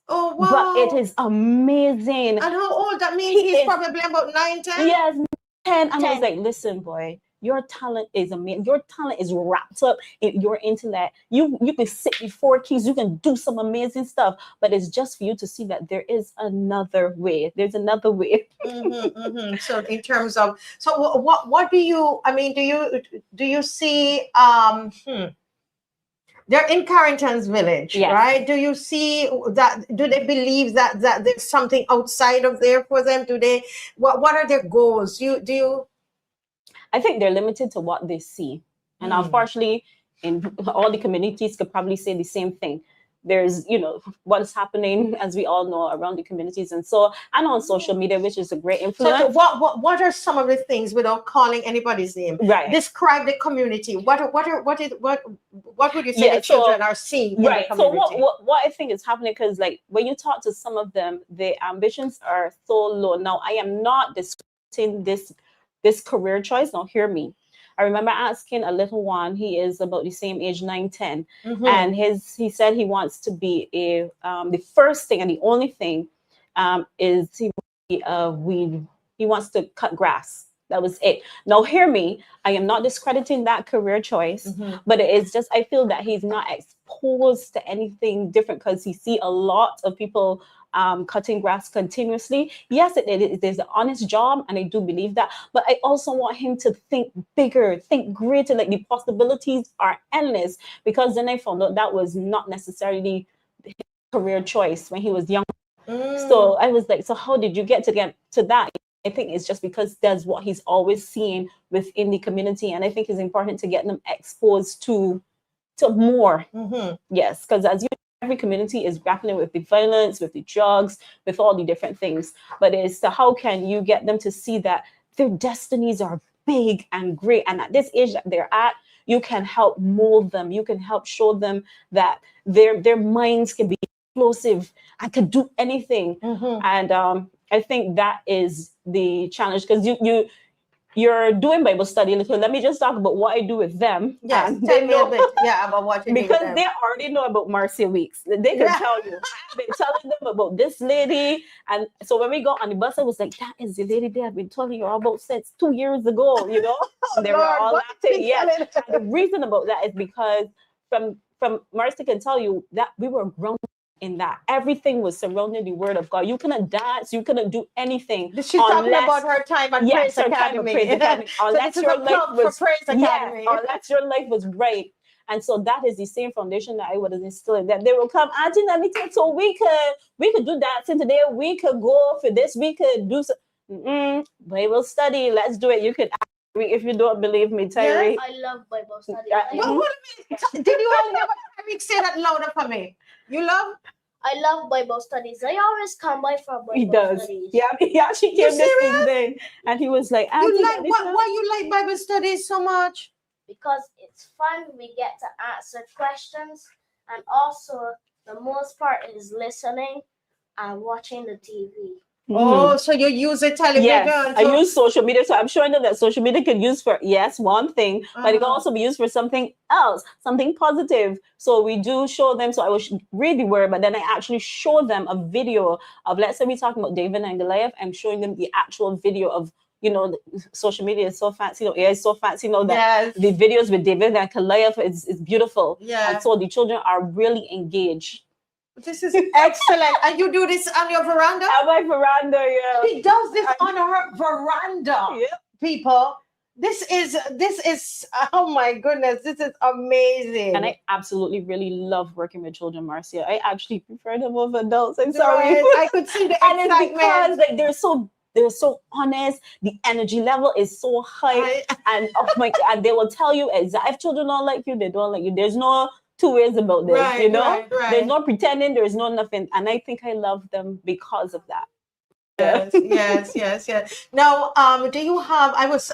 Oh, wow. But it is amazing. And how old? That means he's probably about 9, 10? Yes, 10. And I was like, listen, boy, your talent is amazing. Your talent is wrapped up in your intellect. You can sit before keys. You can do some amazing stuff. But it's just for you to see that there is another way. There's another way. So in terms of, so what do you, I mean, do you see, they're in Carrington's village, right? Do you see that? Do they believe that there's something outside of there for them? Do they? What are their goals? Do you? I think they're limited to what they see, and unfortunately, in all the communities could probably say the same thing. There's, what is happening, as we all know, around the communities, and on social media, which is a great influence. So what are some of the things, without calling anybody's name? Right. Describe the community. What would you say the children are seeing in the community? So what I think is happening, because like when you talk to some of them, the ambitions are so low. Now I am not discrediting this career choice. Now hear me. I remember asking a little one, he is about the same age, 9, 10. And he said he wants to be the first thing and the only thing is he wants to cut grass. That was it. Now hear me, I am not discrediting that career choice, but it is just, I feel that he's not exposed to anything different, because he see a lot of people cutting grass continuously. Yes, it is an honest job, and I do believe that. But I also want him to think bigger, think greater. Like, the possibilities are endless. Because then I found out that was not necessarily his career choice when he was young. So I was like, so how did you get to that? I think it's just because that's what he's always seen within the community, and I think it's important to get them exposed to more. Yes, because as you know, every community is grappling with the violence, with the drugs, with all the different things. But it's how can you get them to see that their destinies are big and great, and at this age that they're at, you can help mold them. You can help show them that their minds can be explosive and can do anything. And I think that is the challenge, because you're doing Bible study. Let me just talk about what I do with them. Yes, tell me a bit. Yeah, about what you do because with them. they already know about Marcia Weekes. They can tell you. I've been telling them about this lady, and so when we got on the bus, I was like, "That is the lady that I've been telling you all about since 2 years ago." They were all laughing. Yes, and the reason about that is because from Marcia can tell you that we were grown in that everything was surrounding the word of God. You couldn't dance, you couldn't do anything. She's talking about her time at Praise Academy. Unless your life was Praise Academy. Unless your life was right. And so that is the same foundation that I would have instilled in them. They will come, Auntie Nanita, so we could do that today. We could go for this. We could do so. Bible study. Let's do it. You could ask me if you don't believe me, Tyree. I love Bible study. Well, what a minute. Did you all hear what Eric say that louder for me? You love? I love Bible studies. I always come by for Bible He does. studies. Yeah, he actually came this evening, and he was like, You "Auntie, like why you like Bible studies so much? Because it's fun. We get to answer questions, and also the most part is listening and watching the TV. Oh, so you use a television? Yes, I use social media. So I'm sure I know that social media can use for, yes, one thing, but it can also be used for something else, something positive. So we do show them. So I was read the word, but then I actually show them a video of, let's say we're talking about David and Goliath. I'm showing them the actual video of, social media is so fancy, AI is so fancy, that the videos with David and Goliath is beautiful. Yeah. And so the children are really engaged. This is excellent. And you do this on your veranda? On my veranda, yeah. She does this on her veranda. Yeah. People, this is oh my goodness, this is amazing. And I absolutely really love working with children, Marcia. I actually prefer them over adults. I'm sorry. I could see the excitement. And it's because they're so honest. The energy level is so high. And and they will tell you exactly if children don't like you, they don't like you. There's no two ways about this, Right. There's no pretending, there's no nothing. And I think I love them because of that. Yes. Now, do you have? I was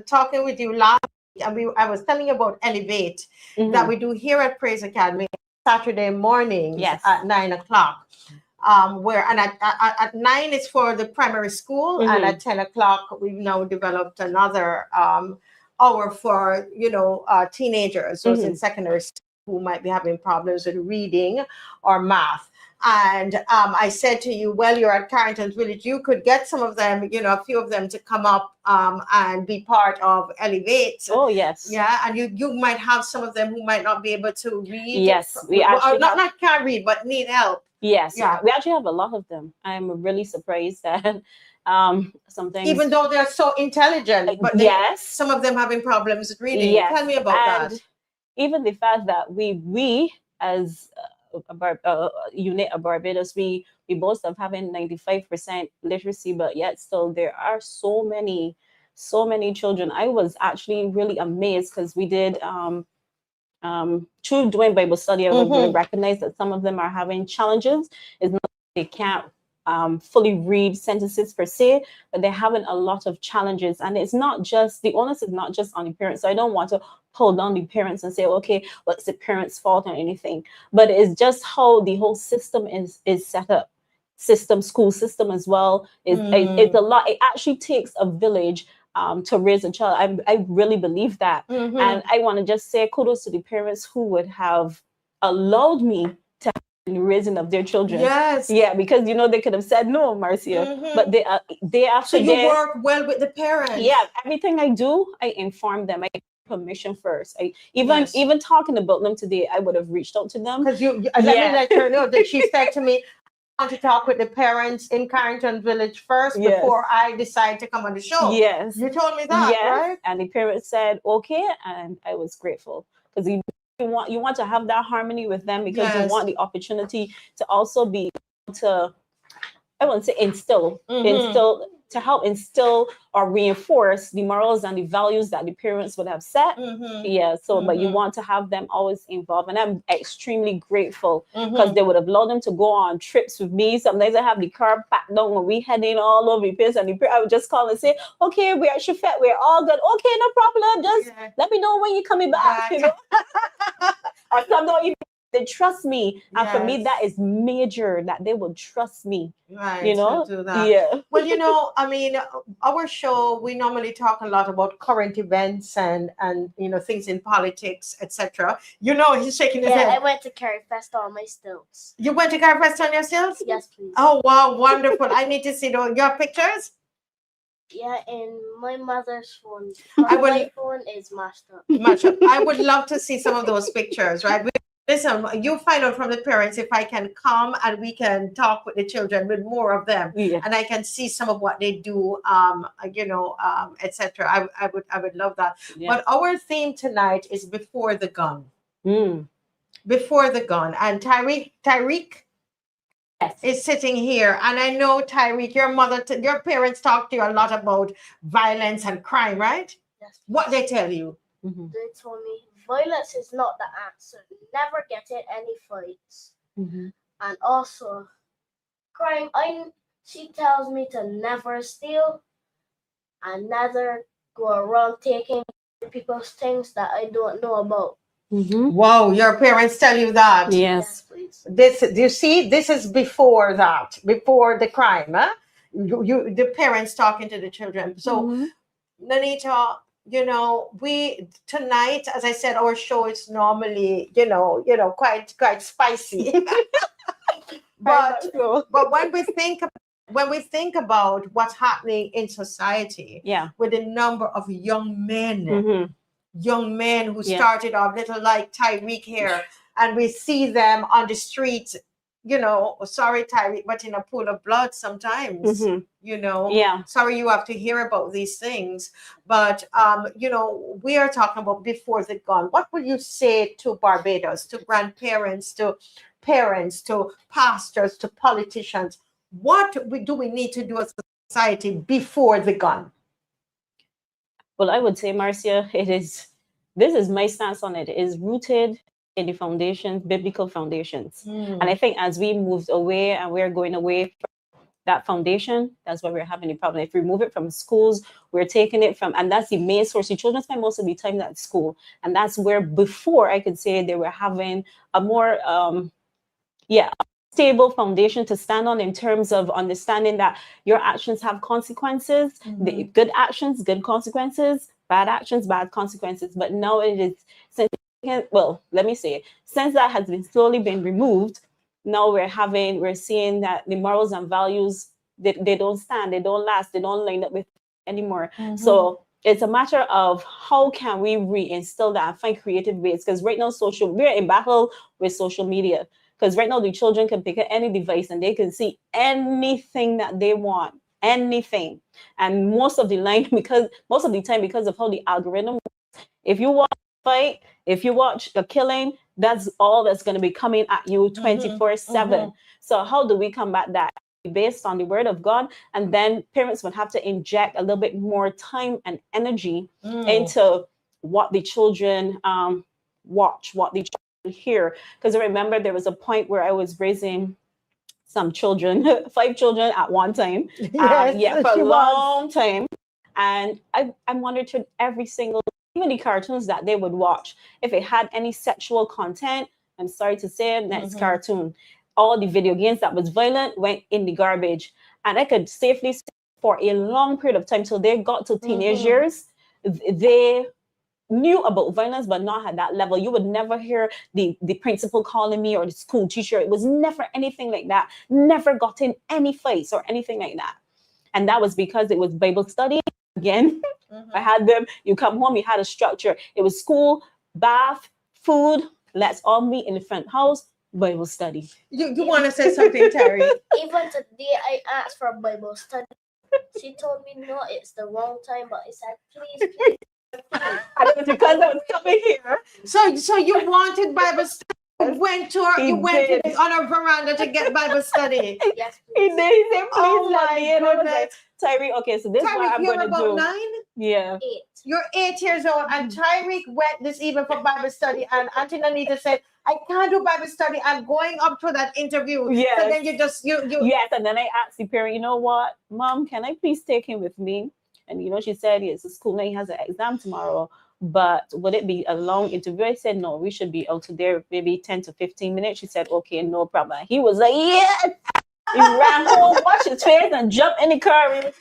talking with you last week, and I was telling you about Elevate that we do here at Praise Academy Saturday mornings at 9:00. Where at 9 is for the primary school, and at 10:00 we've now developed another hour for teenagers, those in secondary school who might be having problems with reading or math. And I said to you, well, you're at Carrington's Village, you could get some of them, a few of them to come up and be part of Elevate. Oh, yes. Yeah, and you might have some of them who might not be able to read. Yes, we actually not can't read, but need help. Yes, yeah. We actually have a lot of them. I'm really surprised that sometimes, even though they're so intelligent, but some of them having problems with reading. Yes. Tell me about that. Even the fact that we as a unit of Barbados, we boast of having 95% literacy, but yet still there are so many children. I was actually really amazed because we did through doing Bible study, I would recognize that some of them are having challenges. It's not they can't fully read sentences per se, but they're having a lot of challenges. And it's not just, the onus is not just on the parents. So I don't want to pull down the parents and say, okay, well, it's the parents' fault or anything. But it's just how the whole system is set up. School system as well. It's a lot. It actually takes a village to raise a child. I really believe that. And I want to just say kudos to the parents who would have allowed me to have the raising of their children. Yes. Yeah, because they could have said no, Marcia. But they after so you work well with the parents. Yeah, everything I do, I inform them. I get permission first. Even talking about them today, I would have reached out to them. Because let me let her know that she said to me, I want to talk with the parents in Carrington Village first before I decide to come on the show. Yes. You told me that, right? And the parents said, okay, and I was grateful. Because you want to have that harmony with them, because you want the opportunity to also be able to, I wouldn't say instill, to help instill or reinforce the morals and the values that the parents would have set. But you want to have them always involved. And I'm extremely grateful because they would have allowed them to go on trips with me. Sometimes I have the car packed down when we heading all over the place, and I would just call and say, okay, we're at Shafet, we're all good. Okay, no problem. Just let me know when you're coming back. Or some don't even, they trust me. And for me, that is major, that they will trust me. Right. To do that. Yeah. Well, I mean, our show, we normally talk a lot about current events and things in politics, etc. He's shaking his head. I went to Carry Fest on my stilts. You went to Carry Fest on your stilts? Yes, please. Oh, wow, wonderful. I need to see your pictures. Yeah, in my mother's phone. My phone is mashed up. I would love to see some of those pictures, right? Listen, you find out from the parents if I can come and we can talk with the children with more of them, and I can see some of what they do, etc. I would love that. Yeah. But our theme tonight is Before the Gun. Before the Gun. And Tyreek, is sitting here, and I know, Tyreek, your parents talk to you a lot about violence and crime, right? Yes. What they tell you? They told me violence is not the answer. Never get in any fights. And also, crime. She tells me to never steal and never go around taking people's things that I don't know about. Wow, your parents tell you that? Yes. Please. Do you see? This is before that, before the crime, huh? The parents talking to the children. So, Nanita, we tonight, as I said, our show is normally, quite spicy. but when we think about what's happening in society, with the number of young men who started off little like Tyreek here, and we see them on the street, sorry, Tyreek, but in a pool of blood sometimes, sorry you have to hear about these things, but we are talking about before the gun. What will you say to Barbados, to grandparents, to parents, to pastors, to politicians? What do we need to do as a society before the gun? Well, I would say, Marcia, this is my stance on it, is rooted in the foundations, biblical foundations. And I think as we moved away and we're going away from that foundation, that's why we're having a problem. If we remove it from schools, we're taking it from, and that's the main source. The children spend most of the time at school. And that's where before I could say they were having a more, stable foundation to stand on in terms of understanding that your actions have consequences. The good actions, good consequences, bad actions, bad consequences. But now it is, since that has been slowly been removed, now we're seeing that the morals and values, they don't stand, they don't last, they don't line up with anymore. So it's a matter of how can we reinstill that and find creative ways, because right now we're in battle with social media. Because right now the children can pick up any device and they can see anything that they want, anything. And most of the time, because of how the algorithm works, if you watch a fight, if you watch a killing, that's all that's going to be coming at you 24/7. So how do we combat that? Based on the word of God, and then parents would have to inject a little bit more time and energy into what the children watch, what the children hear. Because I remember there was a point where I was raising some children, 5 children at one time, for a long time, and I monitored every single, even the cartoons that they would watch. If it had any sexual content, I'm sorry to say, next cartoon. All the video games that was violent went in the garbage. And I could safely say for a long period of time till they got to teenage years, they knew about violence, but not at that level. You would never hear the principal calling me or the school teacher. It was never anything like that. Never got in any fights or anything like that. And that was because it was Bible study. Again, I had them, you come home, you had a structure. It was school, bath, food, let's all meet in the front house, Bible study. You want to say something, Terry? Even today, I asked for Bible study. She told me, no, it's the wrong time, but I said, please. And it was because I was coming here. So you wanted Bible study? You went on a veranda to get Bible study. Yes, he did. He said, please oh let me. And I was like, Tyreek, okay, so this is what I'm going to do. You're about 9? Yeah. 8. You're 8 years old, and Tyreek went this evening for Bible study, and Auntie Nanita said, I can't do Bible study. I'm going up to that interview. Yes. So then you Yes, and then I asked the parent, you know what, Mom, can I please take him with me? And she said, yes, it's school now, he has an exam tomorrow, but would it be a long interview? I said, no, we should be out there maybe 10 to 15 minutes. She said, okay, no problem. He was like, yes. He ran home, washed his face, and jumped in the car.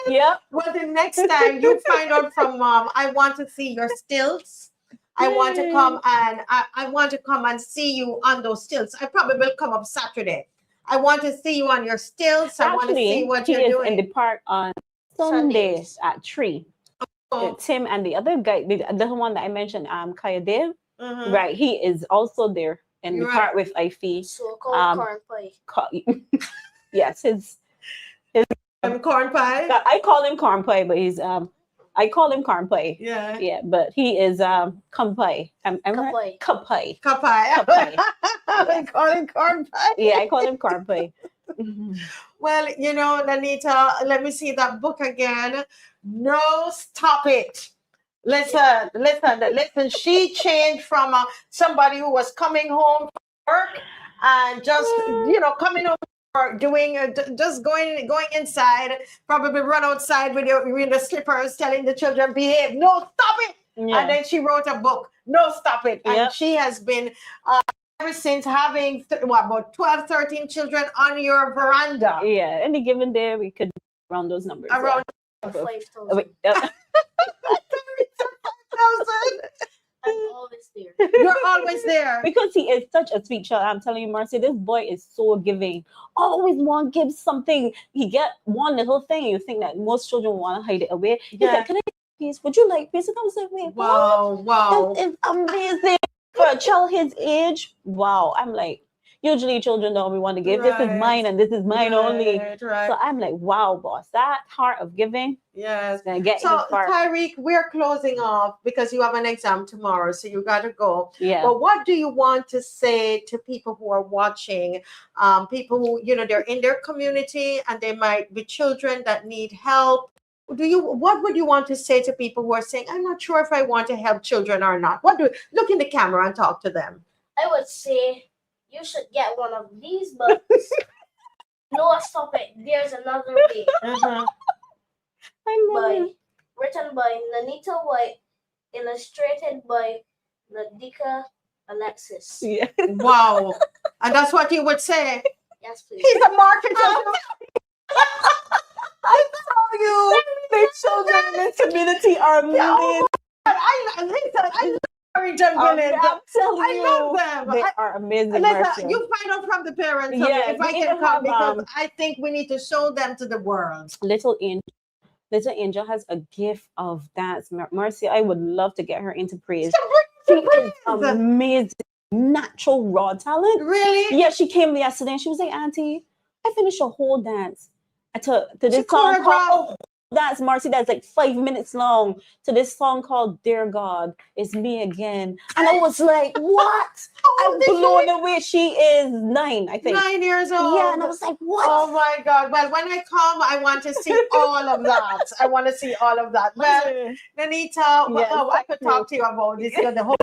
Yeah. Well, the next time you find out from Mom, I want to see your stilts. I want to come and I want to come and see you on those stilts. I probably will come up Saturday. I want to see you on your stilts. I want to see what you're doing. In the park on Sundays at 3. Tim and the other guy, the other one that I mentioned, Kaya Dave, right? He is also there in the park with Ify. So-called corn pie. Yes, his corn pie. I call him corn pie, but he's I call him Karmpai. Yeah. Yeah, but he is Kampai. Kapai. Kapai. Kapai. I call him corn pie. Yeah, I call him Karmpai. Well, you know, Anita, let me see that book again. No, stop it. Listen. She changed from somebody who was coming home from work and just, coming home or doing, just going inside, probably run outside with the slippers, telling the children, behave. No, stop it. Yeah. And then she wrote a book, No, Stop It. And Yep. she has been, ever since having, about 12, 13 children on your veranda. Yeah, any given day we could around those numbers. Around 5,000. Wait, 5,000. I'm always there. You're always there. because he is such a sweet child. I'm telling you, Marcia, this boy is so giving. Always want to give something. He get one little thing. You think that most children want to hide it away. He's Yeah. like, can I get a piece? Would you like piece? And I was like, wait, Wow. what? This is amazing. For a child his age, wow. I'm like, usually children don't want to give. This is Right. mine and this is mine only. Right. So I'm like, wow, boss. That heart of giving Yes. is going to get So, him far. Tyreek, we're closing off because you have an exam tomorrow, so you got to go. Yeah. But what do you want to say to people who are watching? People who, they're in their community and they might be children that need help. What would you want to say to people who are saying, I'm not sure if I want to help children or not? Look in the camera and talk to them. I would say you should get one of these books. No, stop it. There's another way. Uh-huh. Written by Nanita White, illustrated by Nadika Alexis. Yeah. Wow. And that's what you would say. Yes, please. He's a marketer. I tell you. The children in this community are amazing. I love Barrington Village. I'm telling I you, love them. they are amazing. Listen, Marcia. you find out from the parents Yeah, if I we can even come have, because I think we need to show them to the world. Little Angel has a gift of dance. Marcia, I would love to get her into praise. She is amazing, natural raw talent. Really? Yeah, she came yesterday and she was like, Auntie, I finished a whole dance to this song called That's Marcy. That's like 5 minutes long to this song called Dear God, It's Me Again. And I was like, what? I'm blown away. She is 9, I think. 9 years old. Yeah, and I was like, what? Oh my God. Well, when I come, I want to see all of that. I want to see all of that. Well, Nanita, Yes, I could talk to you about this the whole.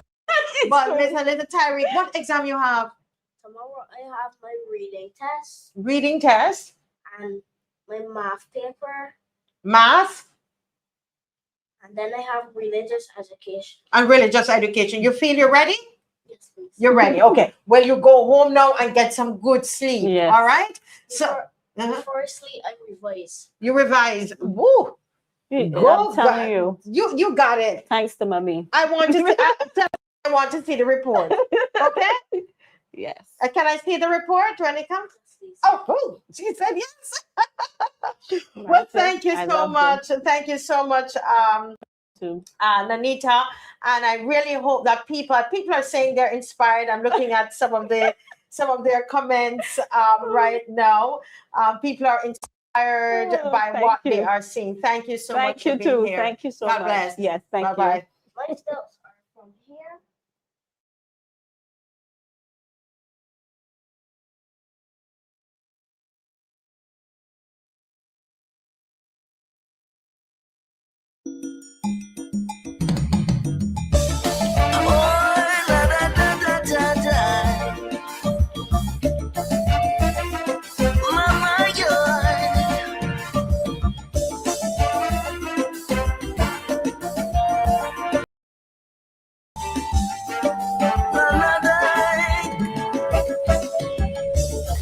But listen, Tyreek, what exam you have? Tomorrow I have my reading test Reading test, and my math paper, math, and then I have religious education. and religious education. You feel you're ready? Yes, please. You're ready. Okay. Well, you go home now and get some good sleep. Yes. All right. So Before I sleep, I revise. you revise. Woo. I'm Go, telling you. You got it. Thanks to mommy. I want to. I want to see the report. Okay. Yes. Can I see the report when it comes? Yes, please. Oh, she said yes. Well, thank you so much. Thank you so much, Nanita. And I really hope that people are saying they're inspired. I'm looking at some of their comments right now. People are inspired by what they are seeing. Thank you so much for being here. Thank you so God much. bless. Yes, thank you. Bye-bye. My steps are from here.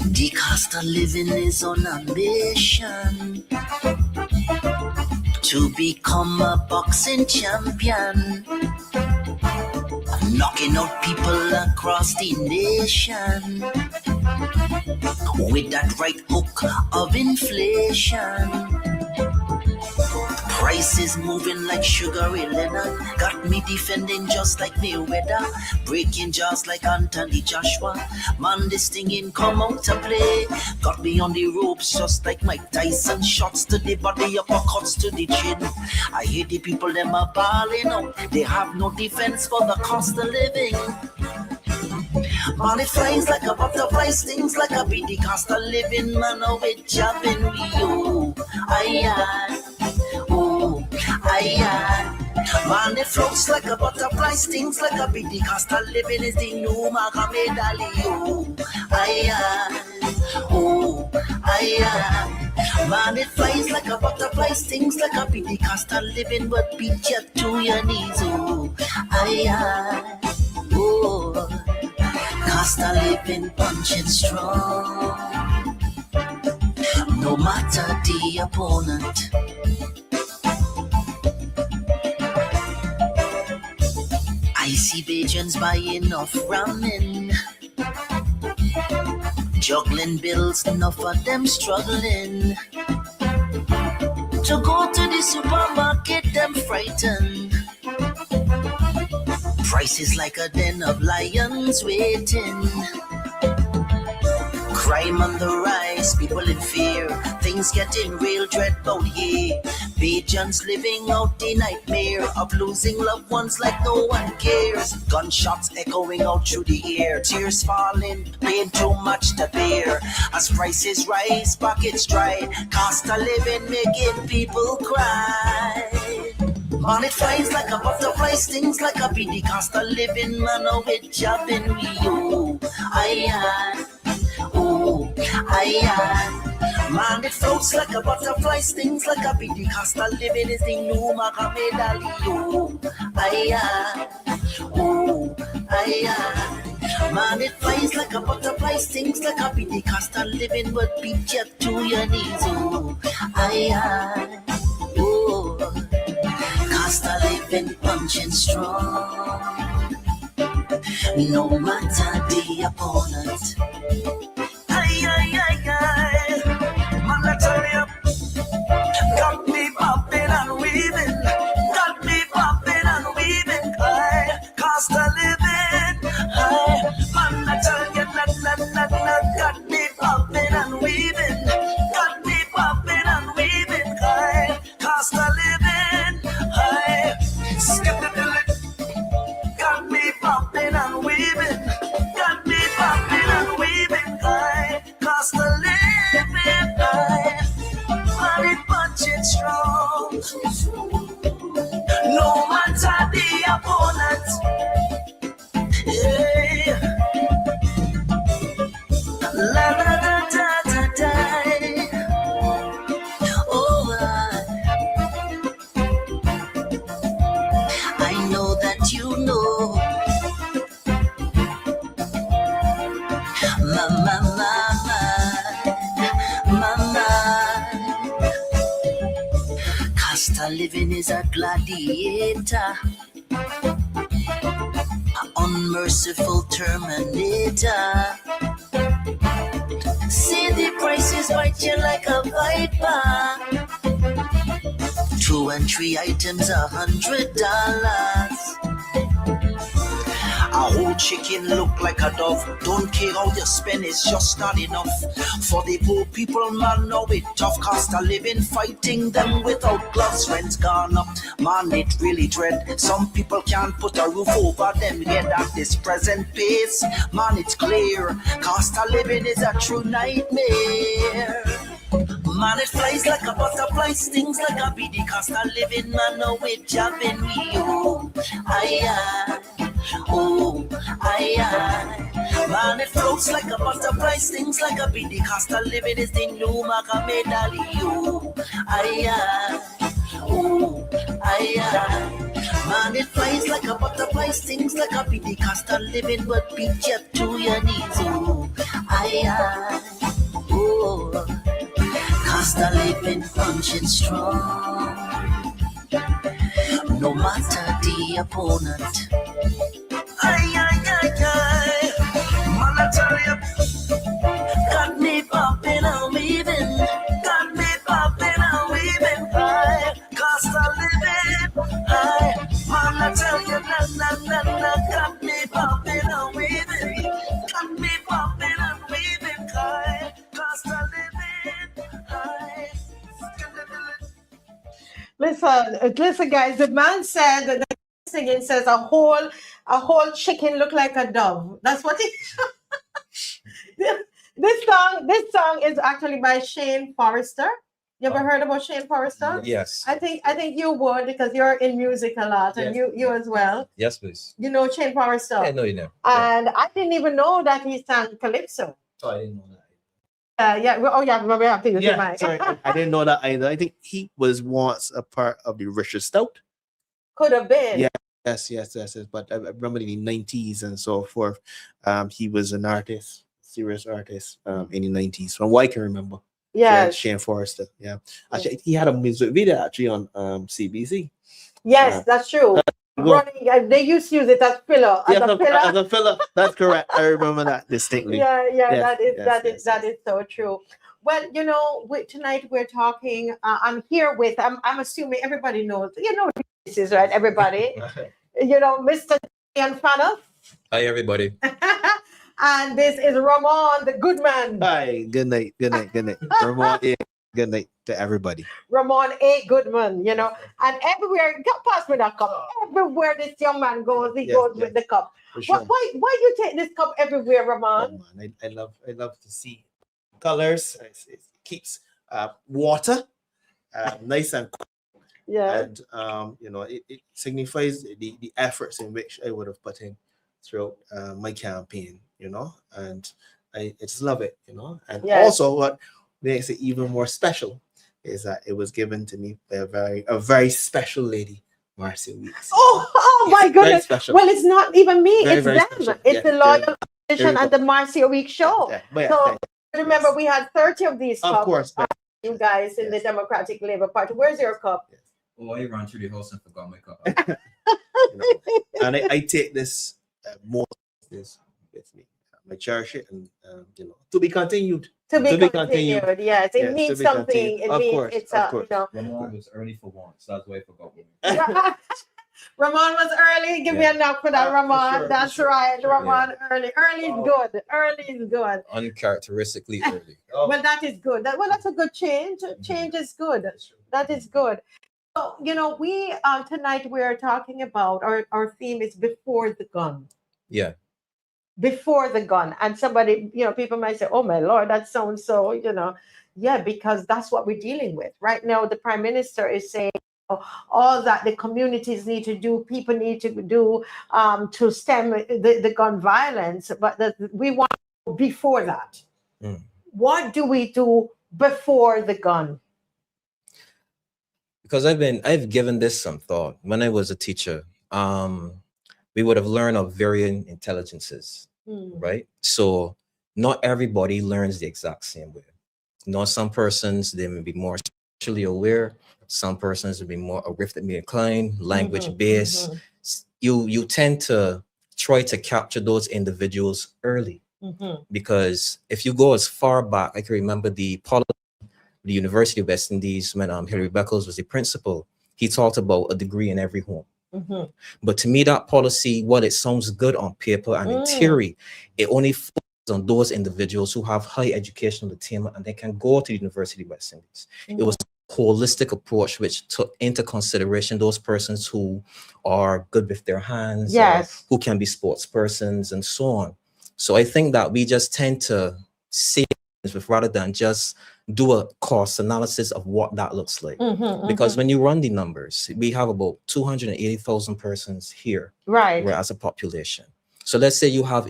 The cost of living is on a mission to become a boxing champion, knocking out people across the nation with that right hook of inflation. Prices moving like sugary leather. Got me defending just like Mayweather. Breaking jaws like Anthony Joshua. Man, this thing in come out to play. Got me on the ropes just like Mike Tyson. Shots to the body, uppercuts to the chin. I hear the people them are balling out. They have no defense for the cost of living. Man, it flies like a butterfly, stings like a bee. The cost of living, man, oh, it jabbing we, oh, aye. Man, it floats like a butterfly, stings like a bee. The cost of living is the new Muhammad Ali, oh, man, it flies like a butterfly, stings like a bee. The cost of living but beat you to your knees, oh, cost of living punching strong. No matter the opponent. I see Bajans buying off ramen, juggling bills, enough of them struggling. To go to the supermarket, them frightened. Prices like a den of lions waiting. Crime on the rise, people in fear. Things getting real dread out here. Bajans living out the nightmare of losing loved ones like no one cares. Gunshots echoing out through the air. Tears falling, pain too much to bear. As prices rise, pockets dry. Cost of living making people cry. Man, it flies like a butterfly, stings like a bee. The cost of living, man, oh, it jabbing we, oh, man, it floats like a butterfly, stings like a bee. The cost of living is the new Muhammad Ali, man, it flies like a butterfly, stings like a bee. The cost of living but beat you to your knees, oh, cost of living punching strong. No matter the opponent. Man, I tell you, got me popping and weaving, got me popping and weaving. Cost of living, man, I tell you, got me popping and weaving, got me popping and weaving. Cost of living, skip the delay, got me popping and weaving, got me popping and weaving. Cost of living, money punching strong. No matter the opponent. Yeah. La la da da da da. Oh, I know that you know. Mama. Cost of living is a gladiator, unmerciful terminator. See the prices bite you like a viper. 2 and 3 items, $100. A whole chicken look like a dove. Don't care how you spend, it's just not enough. For the poor people, man, know it tough. Cost of living, fighting them without gloves. Rent's gone up, man, it really dread. Some people can't put a roof over them head at this present pace. Man, it's clear, cost of living is a true nightmare. Man, it flies like a butterfly, stings like a bee. The cost of living, man, know it jabbing we, oh, man, it floats like a butterfly, stings like a bee. The cost of living is the new Muhammad Ali, oh, man, it flies like a butterfly, stings like a bee. The cost of living but beat you to your knees, oh, cost of living punching strong. No matter the opponent. Man, I tell you, got me popping and weaving, got me popping and weaving. Cost of Listen, guys. The man said that the singing says a whole chicken look like a dove. That's what it. This song is actually by Shane Forrester. You ever heard about Shane Forrester? Yes. I think you would, because you're in music a lot, and you as well. Yes, please. You know Shane Forrester. Yeah, I know you know. And I didn't even know that he sang calypso. Oh, I didn't know that. We have to use the mic. Sorry, I didn't know that either. I think he was once a part of the Richard Stout. Could have been. Yeah. Yes. But I remember in the 90s and so forth. He was an artist, serious artist, in the 90s, from what I can remember. Yeah. Shane Forrester. Yeah. Actually, he had a music video actually on CBC. Yes, that's true. Running, they used to use it as filler. As a filler. That's correct. I remember that distinctly. That is so true. Well, tonight we're talking. I'm here with. I'm assuming everybody knows. This is right. Everybody. Mr. Damien Fanus. Hi, everybody. And this is Ramon the Goodman. Hi. Good night. Ramon. Good night to everybody. Ramon A. Goodman, and everywhere, pass me that cup. Everywhere this young man goes, he goes with the cup. Sure. Why you take this cup everywhere, Ramon? Oh, man, I love to see colors. It keeps water nice and cool. Yeah. And it signifies the efforts in which I would have put in throughout my campaign, and I just love it, and also what makes it even more special is that it was given to me by a very special lady, Marcia Weekes. Oh my goodness! Well, it's not even me; it's them. Special. It's the Loyal Edition and the Marcia Weekes Show. So remember, we had 30 of these cups. Of course, you guys in the Democratic Labour Party. Where's your cup? Oh, I ran through the house and forgot my cup. And I take this more with me. I cherish it, and to be continued. To be continued. Yes, it means something. It means it's Ramon was early for once. That's why I forgot me. Ramon was early. Give me a knock for that, Ramon. Sure, that's right. Ramon early. Early is good. Early is good. Uncharacteristically early. Well, that is good. That's a good change. Change is good. That is good. So, we tonight we're talking about our theme is before the gun. Yeah. Before the gun. And somebody, people might say, oh my Lord, that sounds so, yeah, because that's what we're dealing with. Right now, the Prime Minister is saying all that the communities need to do, people need to do to stem the gun violence, but we want before that. What do we do before the gun? Because I've given this some thought. When I was a teacher, we would have learned of varying intelligences, right? So not everybody learns the exact same way. Some persons, they may be more socially aware. Some persons will be more arithmetically inclined, language-based. You tend to try to capture those individuals early. Because if you go as far back, I can remember the University of West Indies, when Hilary Beckles was the principal, he talked about a degree in every home. But to me, that policy, while it sounds good on paper and in theory, it only focuses on those individuals who have high educational attainment and they can go to the University of West Indies. It was a holistic approach which took into consideration those persons who are good with their hands, who can be sports persons and so on. So I think that we just tend to say rather than just do a cost analysis of what that looks like. Because when you run the numbers, we have about 280,000 persons here, as a population. So let's say you have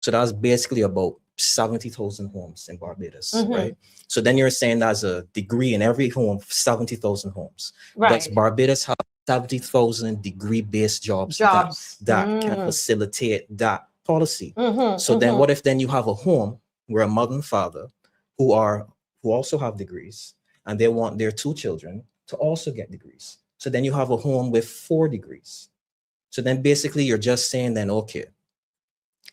so that's basically about 70,000 homes in Barbados, right? So then you're saying there's a degree in every home, 70,000 homes. But Barbados has 70,000 degree-based jobs that can facilitate that policy. So then what if then you have a home where a mother and father who also have degrees and they want their 2 children to also get degrees. So then you have a home with 4 degrees. So then basically you're just saying then, okay,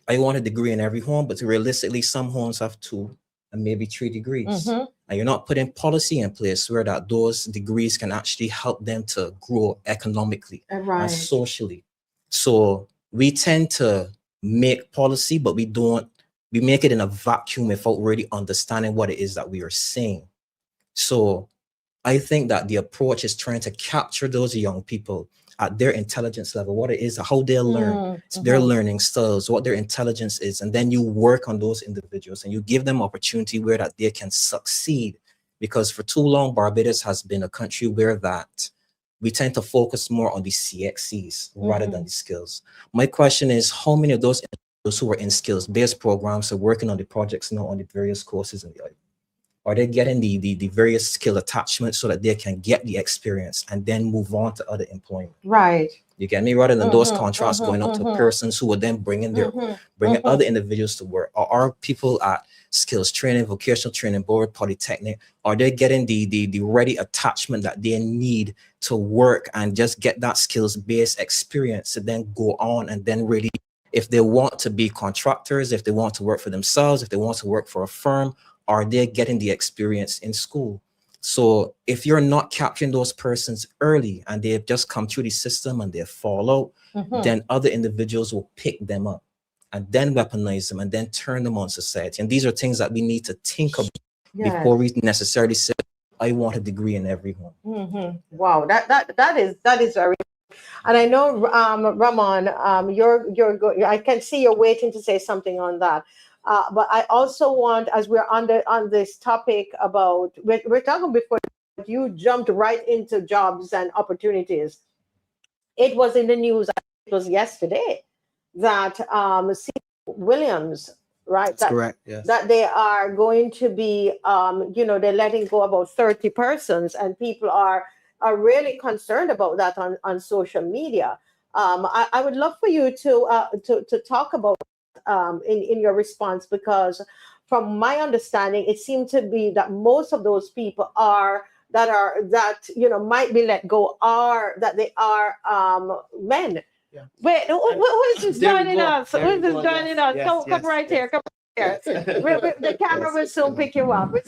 I want a degree in every home, but realistically some homes have 2 and maybe 3 degrees. And you're not putting policy in place where that those degrees can actually help them to grow economically and socially. So we tend to make policy, but we make it in a vacuum without really understanding what it is that we are saying. So I think that the approach is trying to capture those young people at their intelligence level, what it is, how they learn, their learning styles, what their intelligence is, and then you work on those individuals and you give them opportunity where that they can succeed. Because for too long, Barbados has been a country where that we tend to focus more on the CXCs rather than the skills. My question is, how many of those individuals who are in skills-based programs are working on the projects now on the various courses in the island? Are they getting the various skill attachments so that they can get the experience and then move on to other employment? Right. You get me? Rather than those contracts going out to persons who would then bring in their bringing other individuals to work. Or are people at skills training, vocational training board, polytechnic, are they getting the ready attachment that they need to work and just get that skills-based experience to then go on and then really, if they want to be contractors, if they want to work for themselves, if they want to work for a firm, are they getting the experience in school? So if you're not capturing those persons early and they've just come through the system and they fall out, then other individuals will pick them up and then weaponize them and then turn them on society. And these are things that we need to think about before we necessarily say, I want a degree in every home. Wow, that is very. And I know, Ramon, I can see you're waiting to say something on that. But I also want, as we're on this topic about, we're talking before you jumped right into jobs and opportunities. It was in the news, it was yesterday, that C. Williams, right? That's correct, yes. That they are going to be, they're letting go about 30 persons, and people are really concerned about that on social media. I would love for you to talk about in your response, because from my understanding, it seemed to be that most of those people that might be let go are men. Yeah. Wait, who is this joining us? Who is this joining us? Come right here. Come here. The camera will soon pick you up. We're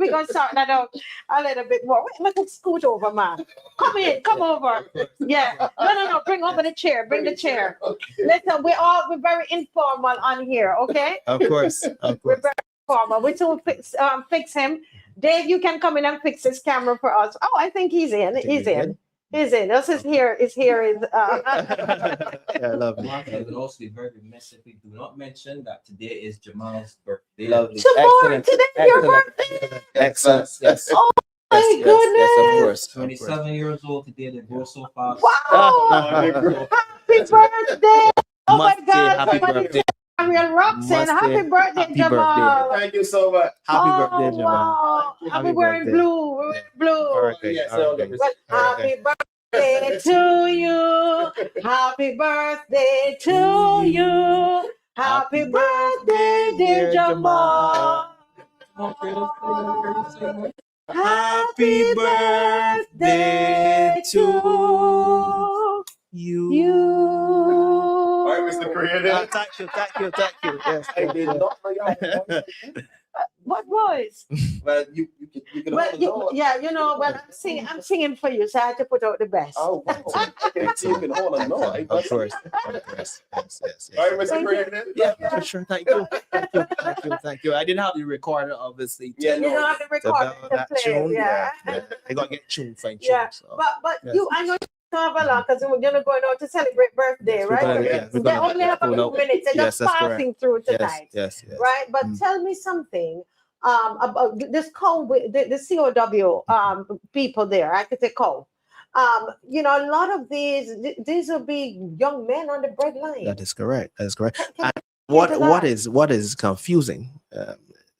going to sort that out a little bit more. Wait, let me scoot over, man. Come in, come over. Yeah. No. Bring over the chair. Bring the chair. Listen, we're very informal on here, okay? Of course. We're very informal. We will fix him. Dave, you can come in and fix his camera for us. Oh, I think he's in. He's in. This is here. Yeah, lovely. It would also be very remiss if we do not mention that today is Jamal's birthday. Lovely. Jamal, today's your birthday. Excellent. Yes. Oh my goodness. Yes, of course. 27 years old today. They go so fast. Wow. Happy birthday. Oh my God. Happy birthday. Ariel Roxanne, happy birthday, Jamal. Thank you so much. Happy birthday, Jamal. Wow. Happy wearing blue. We're wearing blue. Yes, well, happy birthday to you. Happy birthday to you. Happy birthday, dear Jamal. Happy birthday to you. All right, Mr. Creative. Thank you. Yes, I did not know. What voice? Well, you can hold I'm singing for you, so I had to put out the best. Oh, okay. So you can hold on. No, of course. Yes. All right, Mr. Creative. Yeah, sure. Thank you. I didn't have the recorder, obviously. Yeah, you don't have the recorder to play. Tune. Yeah. I got to get tuned for Yeah, so. but I know you have a lot because we're going out to celebrate birthday, right? They only have a few minutes. They're just passing through tonight. Yes. Right, but tell me something about this the COW people there. I could say COW. A lot of these will be young men on the breadline. That is correct. And what is confusing,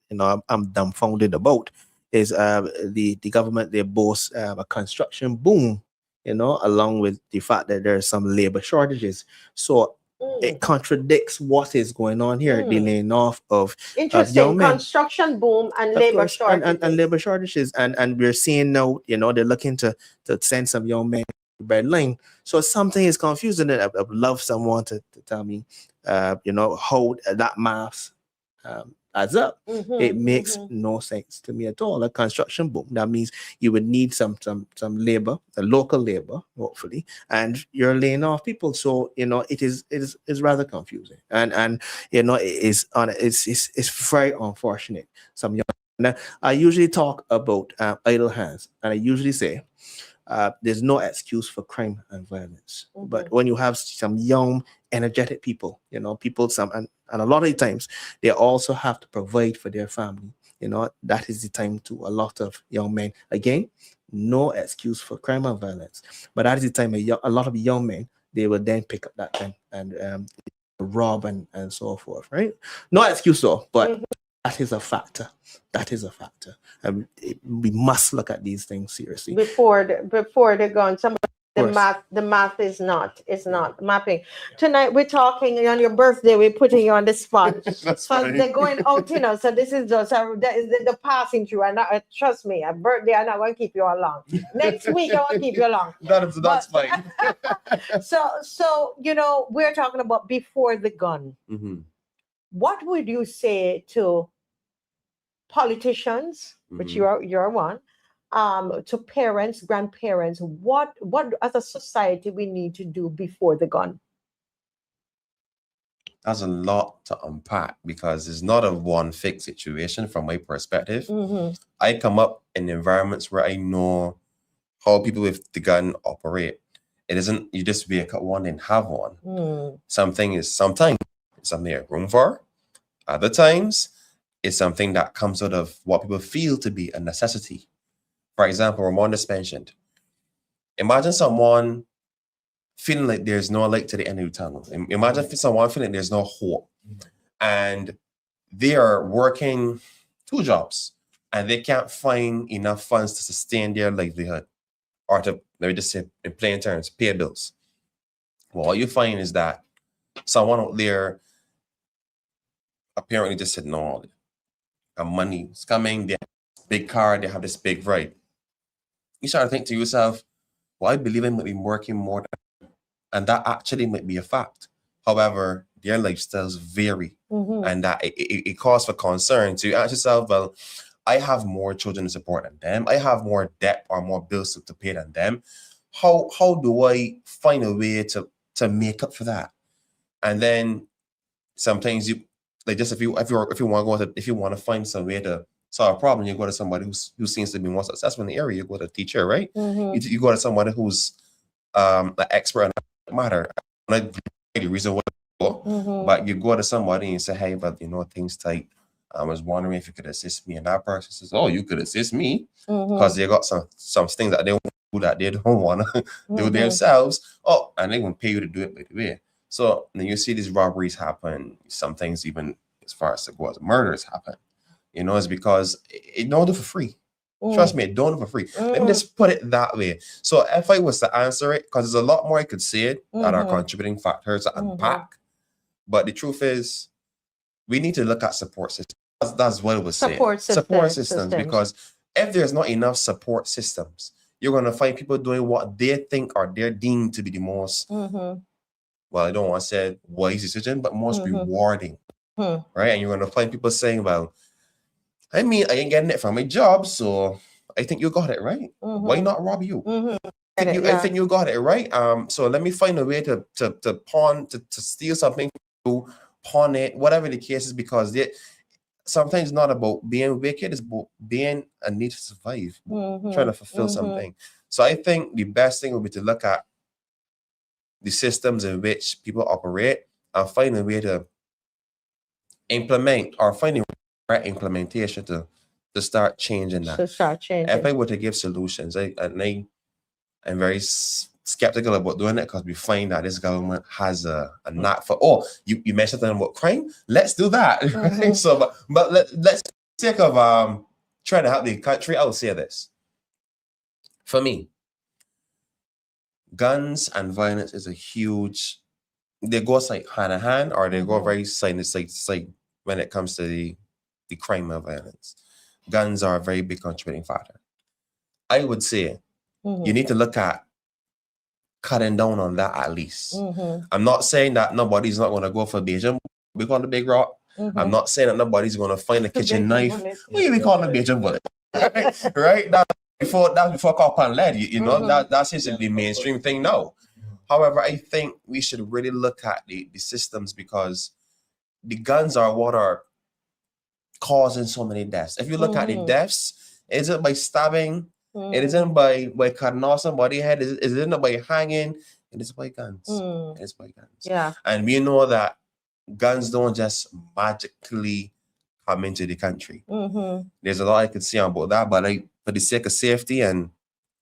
I'm dumbfounded about, is the government, they boast a construction boom, along with the fact that there are some labor shortages. So it contradicts what is going on here, the laying off of young men. Construction boom and labor shortages. And labor shortages. And we're seeing now, they're looking to send some young men to breadline. So something is confusing. I would love someone to tell me, how that math adds up. It makes no sense to me at all. A construction boom, that means you would need some labor, a local labor, hopefully, and you're laying off people. So it is rather confusing, and it's very unfortunate. Some young Now, I usually talk about idle hands, and I usually say there's no excuse for crime and violence. But when you have some young, energetic people, people and a lot of the times they also have to provide for their family. That is the time to a lot of young men. Again, no excuse for crime and violence. But that is the time a lot of young men, they will then pick up that gun and rob and so forth, right? No excuse though, but that is a factor. That is a factor. And we must look at these things seriously. Before the gun, the math is not mapping. Tonight we're talking on your birthday, we're putting you on the spot. So they're going out, so this is just the passing through. And trust me, a birthday, I'm not going to keep you all long. Next week I won't keep you long. That's fine. So we're talking about before the gun. What would you say to politicians, which you're one, to parents, grandparents? What as a society we need to do before the gun? That's a lot to unpack because it's not a one fixed situation from my perspective. I come up in environments where I know how people with the gun operate. It isn't you just wake up one and have one. Sometimes it's something you have room for. Other times it's something that comes out of what people feel to be a necessity. For example, Ramon just mentioned, imagine someone feeling like there's no light to the end of the tunnel. Imagine someone feeling there's no hope. And they are working 2 jobs and they can't find enough funds to sustain their livelihood or to, let me just say in plain terms, pay bills. Well, all you find is that someone out there apparently just said, no, money is coming, they have this big car, they have this big ride. You start to think to yourself, well, I believe I might be working more than, and that actually might be a fact. However, their lifestyles vary, and that it calls for concern. So you ask yourself, well, I have more children to support than them. I have more debt or more bills to pay than them. How do I find a way to make up for that? And then sometimes you like just if you want to find some way to solve a problem, you go to somebody who seems to be more successful in the area. You go to a teacher, right? You go to somebody who's an expert on that matter. Not the reason why, but you go to somebody and say, hey, but things tight. I was wondering if you could assist me. And that person says, oh, you could assist me because they got some things that they want to do that they don't want to do themselves. Oh, and they won't pay you to do it by the way. So then you see these robberies happen. Some things even as far as it goes, murders happen. It's because it don't do for free. Trust me, it don't do for free. Let me just put it that way. So if I was to answer it, because there's a lot more I could say that are contributing factors to unpack. But the truth is, we need to look at support systems. That's what I was saying. Support systems. Because if there's not enough support systems, you're going to find people doing what they think or they're deemed to be the most, well, I don't want to say wise decision, but most rewarding. Right? And you're going to find people saying, well, I mean, I ain't getting it from my job, so I think you got it, right? Why not rob you? I think you got it, right? So let me find a way to steal something, to pawn it, whatever the case is, because sometimes it's not about being wicked, it's about being a need to survive, trying to fulfill something. So I think the best thing would be to look at the systems in which people operate and find a way to implement or find a right implementation to start changing that. If I were to give solutions, I'm very skeptical about doing it because we find that this government has a knack for, you mentioned something about crime, let's do that. Right? So but let's take of trying to help the country. I will say this. For me, guns and violence is a huge, they go hand in hand, or they go very side to side when it comes to the crime and violence. Guns are a very big contributing factor. I would say you need to look at cutting down on that at least. I'm not saying that nobody's not going to go for Beijing. We call it Big Rock. I'm not saying that nobody's going to find a kitchen knife. We call it Beijing bullet. Right? That's before copper and lead. That seems to be the mainstream thing now. However, I think we should really look at the systems, because the guns are what are causing so many deaths. If you look at the deaths, is it by stabbing? It Mm. isn't by cutting off somebody's head. It isn't by hanging. It is by guns. It is by guns. Yeah. And we know that guns don't just magically come into the country. There's a lot I could say about that, but for the sake of safety and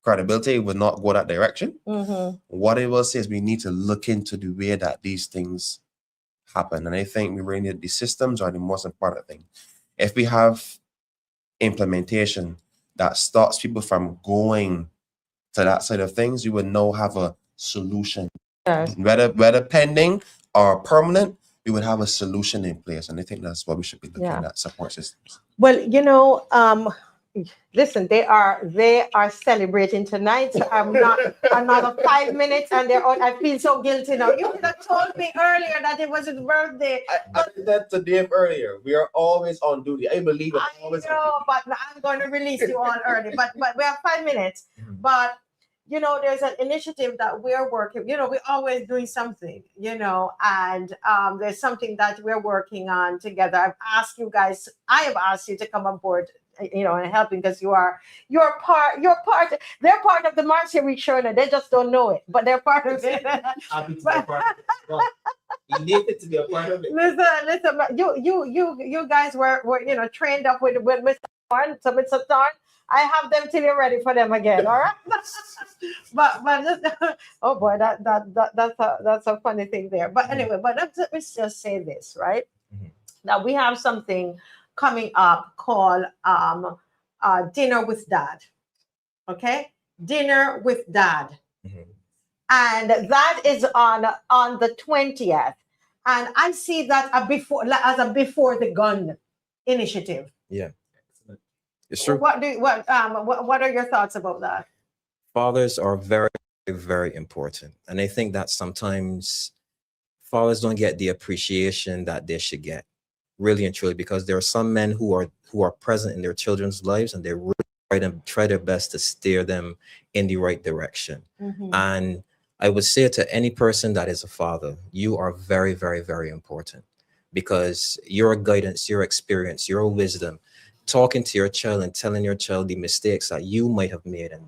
credibility, would not go that direction. What I will say is we need to look into the way that these things happen. And I think we really need the systems are the most important thing. If we have implementation that stops people from going to that side of things, you would now have a solution. Yes. Whether pending or permanent, we would have a solution in place. And I think that's what we should be looking at, support systems. Well, listen, they are celebrating tonight. So I'm not another 5 minutes and they're on. I feel so guilty now. You could have told me earlier that it was his birthday. I did that to Dave earlier. We are always on duty. I believe it. Always know, but I'm going to release you on early. But we have 5 minutes. But there's an initiative that we're working. We're always doing something. And there's something that we're working on together. I have asked you to come on board. And helping because you're part. They're part of the Marcia Weekes Show, and they just don't know it, but they're part of it. Happy to be part of it. You need it to be a part of it. Listen. You guys were trained up with Mr. Thorne. So Mr. Thorne, I have them till you're ready for them again. All right. but oh boy, that's a funny thing there. But anyway, let's just say this, right? Now we have something coming up called Dinner with Dad. Okay? Dinner with Dad. And that is on the 20th. And I see that as a before the gun initiative. Yeah. It's true. What are your thoughts about that? Fathers are very, very important. And I think that sometimes fathers don't get the appreciation that they should get. Really and truly, because there are some men who are present in their children's lives and they really try their best to steer them in the right direction. And I would say to any person that is a father, you are very, very, very important because your guidance, your experience, your wisdom, talking to your child and telling your child the mistakes that you might have made and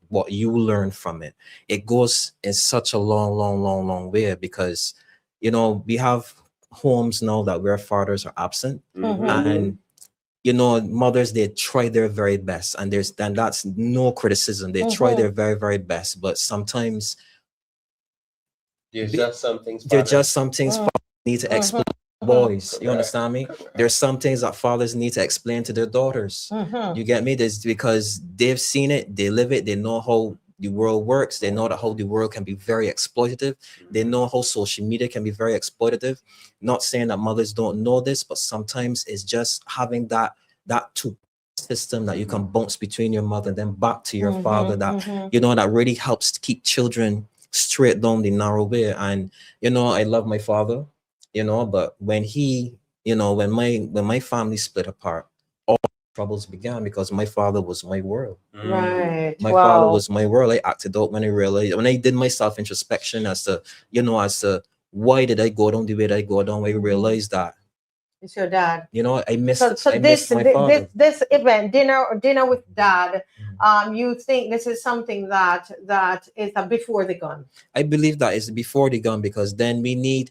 what you learn from it. It goes in such a long way because we have homes now that where fathers are absent and mothers, they try their very best and that's no criticism. They try their very, very best, but sometimes there's just some things fathers need to explain to boys. You understand me? There's some things that fathers need to explain to their daughters. You get me? This because they've seen it, they live it, they know how the world works. They know that how the world can be very exploitative. They know how social media can be very exploitative. Not saying that mothers don't know this, but sometimes it's just having that two system that you can bounce between your mother and then back to your father that that really helps to keep children straight down the narrow way. And I love my father, but when when my family split apart, all troubles began because my father was my world. Right. My father was my world. I acted out when I did my self-introspection as to why did I go down the way that I go down. I realized that it's your dad. I missed my father. This event, dinner with dad, you think this is something that is a before the gun? I believe that is before the gun because then we need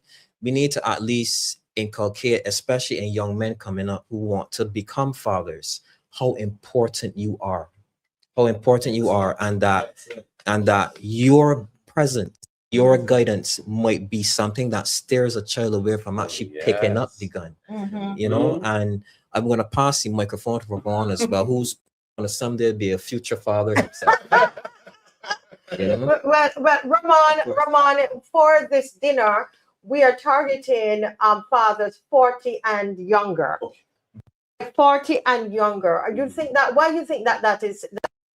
to at least inculcate, especially in young men coming up who want to become fathers, how important you are, and that your presence, your guidance might be something that steers a child away from actually picking up the gun. And I'm going to pass the microphone to Ramon as well, who's going to someday be a future father himself. Well, Ramon, for this dinner, we are targeting fathers 40 and younger. 40 and younger. You think that? Why do you think that is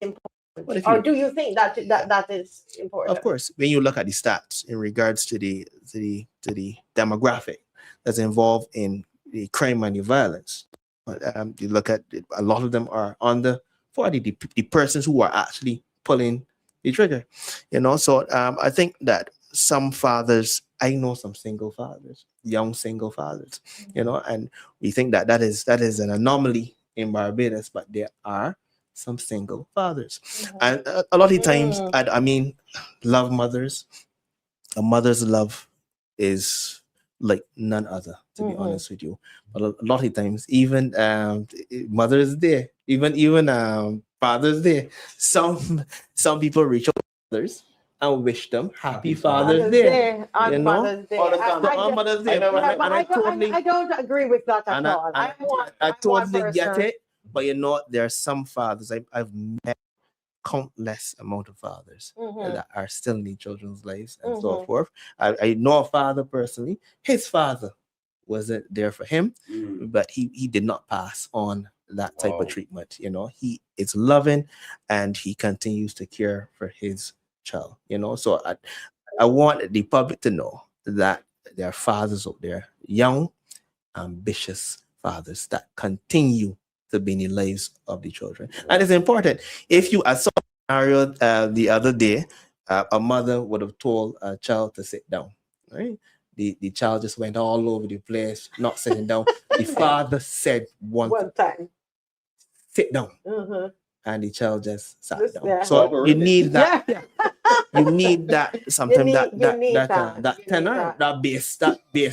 important? Or do you think that is important? Of course, when you look at the stats in regards to the demographic that's involved in the crime and the violence, you look at it, a lot of them are under 40. The persons who are actually pulling the trigger, So I think that some fathers, I know some single fathers young single fathers, you know, and we think that that is an anomaly in Barbados, but there are some single fathers, and a lot of times, I mean, love mothers. A mother's love is like none other, to be honest with you. But a lot of times, even Mother's Day, even Father's Day, some people reach out to others and wish them happy Father's Day. On You know, Mother's Day. on Mother's Day. I don't agree with that at all. I totally get it, but you know, there are some fathers I've met countless amount of fathers that are still in children's lives and so forth. I know a father personally. His father wasn't there for him, but he did not pass on that type of treatment. You know, he is loving and he continues to care for his child. You know, so I want the public to know that there are fathers out there, young, ambitious fathers that continue to be in the lives of the children. And it's important. If you, I saw a scenario the other day, a mother would have told a child to sit down, right? The child just went all over the place, not sitting down. The father said one time, sit down. And the child just sat down. So you need that. You need that sometimes that tenor, that bass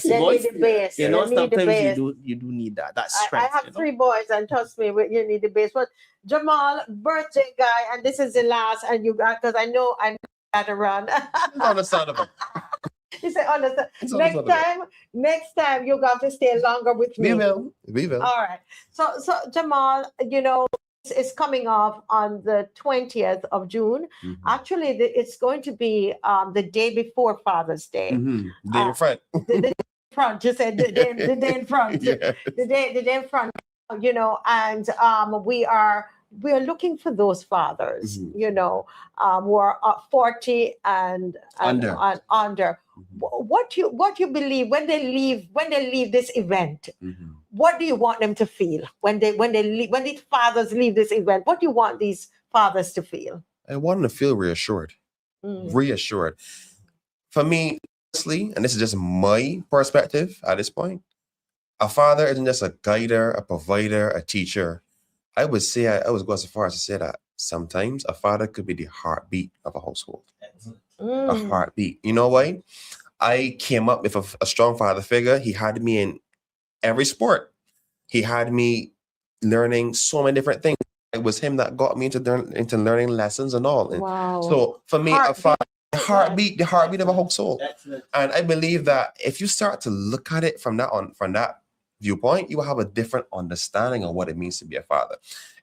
voice. You know, sometimes you do need that. That strength. I have 3 boys, and trust me, you need the bass. But Jamal, birthday guy, and this is the last, and you got, because I know got to run. Understandable. He said, understand. Next time you got to stay longer with me. We will. All right. So Jamal, you know, is coming off on the 20th of June. Actually, it's going to be the day before Father's Day. The day in front. The day in front. Just said the day in front. Yeah. The day in front. You know, and we are looking for those fathers. You know, who are 40 and under. What you believe when they leave this event? What do you want them to feel when these fathers leave this event? What do you want these fathers to feel? I want them to feel reassured. Reassured. For me, honestly, and this is just my perspective at this point, a father isn't just a guider, a provider, a teacher. I would say, I was going so far as to say that sometimes a father could be the heartbeat of a household. A heartbeat. You know why? I came up with a strong father figure. He had me in every sport. He had me learning so many different things. It was him that got me into learning lessons and all. Wow. So for me, a father, the heartbeat of a household. And I believe that if you start to look at it from that viewpoint, you will have a different understanding of what it means to be a father.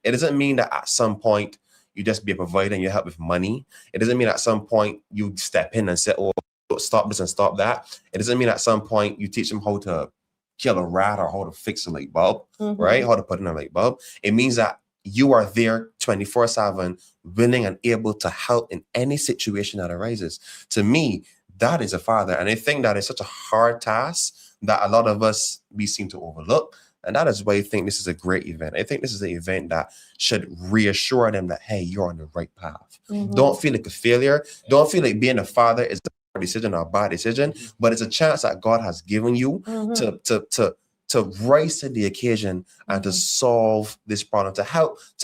It doesn't mean that at some point you just be a provider and you help with money. It doesn't mean at some point you step in and say, oh, stop this and stop that. It doesn't mean at some point you teach them how to kill a rat or how to fix a light bulb, right? How to put in a light bulb. It means that you are there 24/7, willing and able to help in any situation that arises. To me, that is a father. And I think that is such a hard task that a lot of us, we seem to overlook. And that is why I think this is a great event. I think this is an event that should reassure them that, hey, you're on the right path. Don't feel like a failure. Don't feel like being a father is a decision or a bad decision, but it's a chance that God has given you to rise to the occasion and to solve this problem, to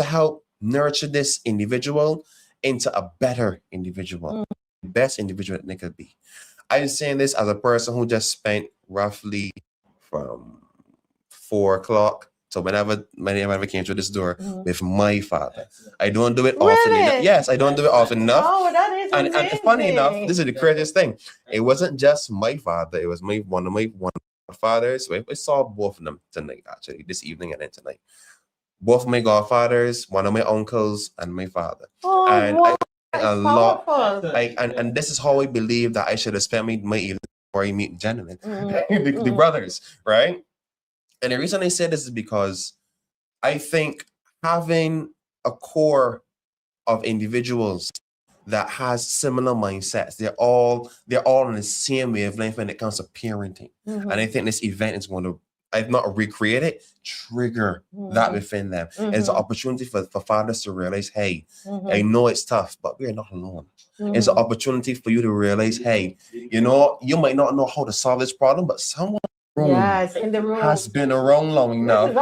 help nurture this individual into a better individual, the best individual that they could be. I'm saying this as a person who just spent roughly from 4 o'clock to whenever came through this door with my father. I don't do it often enough. Yes, I don't do it often enough. Oh, that is amazing. And funny enough, this is the craziest thing. It wasn't just my father. It was one of my fathers. So I saw both of them tonight, actually, this evening and then tonight. Both of my godfathers, one of my uncles, and my father. Oh, and wow. a lot. And this is how I believe that I should have spent my evening before I meet gentlemen, the brothers, right? And the reason I say this is because I think having a core of individuals that has similar mindsets, they're all on the same wavelength when it comes to parenting. And I think this event is going to I've not recreated, trigger that within them. It's an opportunity for fathers to realize, hey, I know it's tough, but we're not alone. It's an opportunity for you to realize, hey, you know, you might not know how to solve this problem, but someone in the room has been around long enough.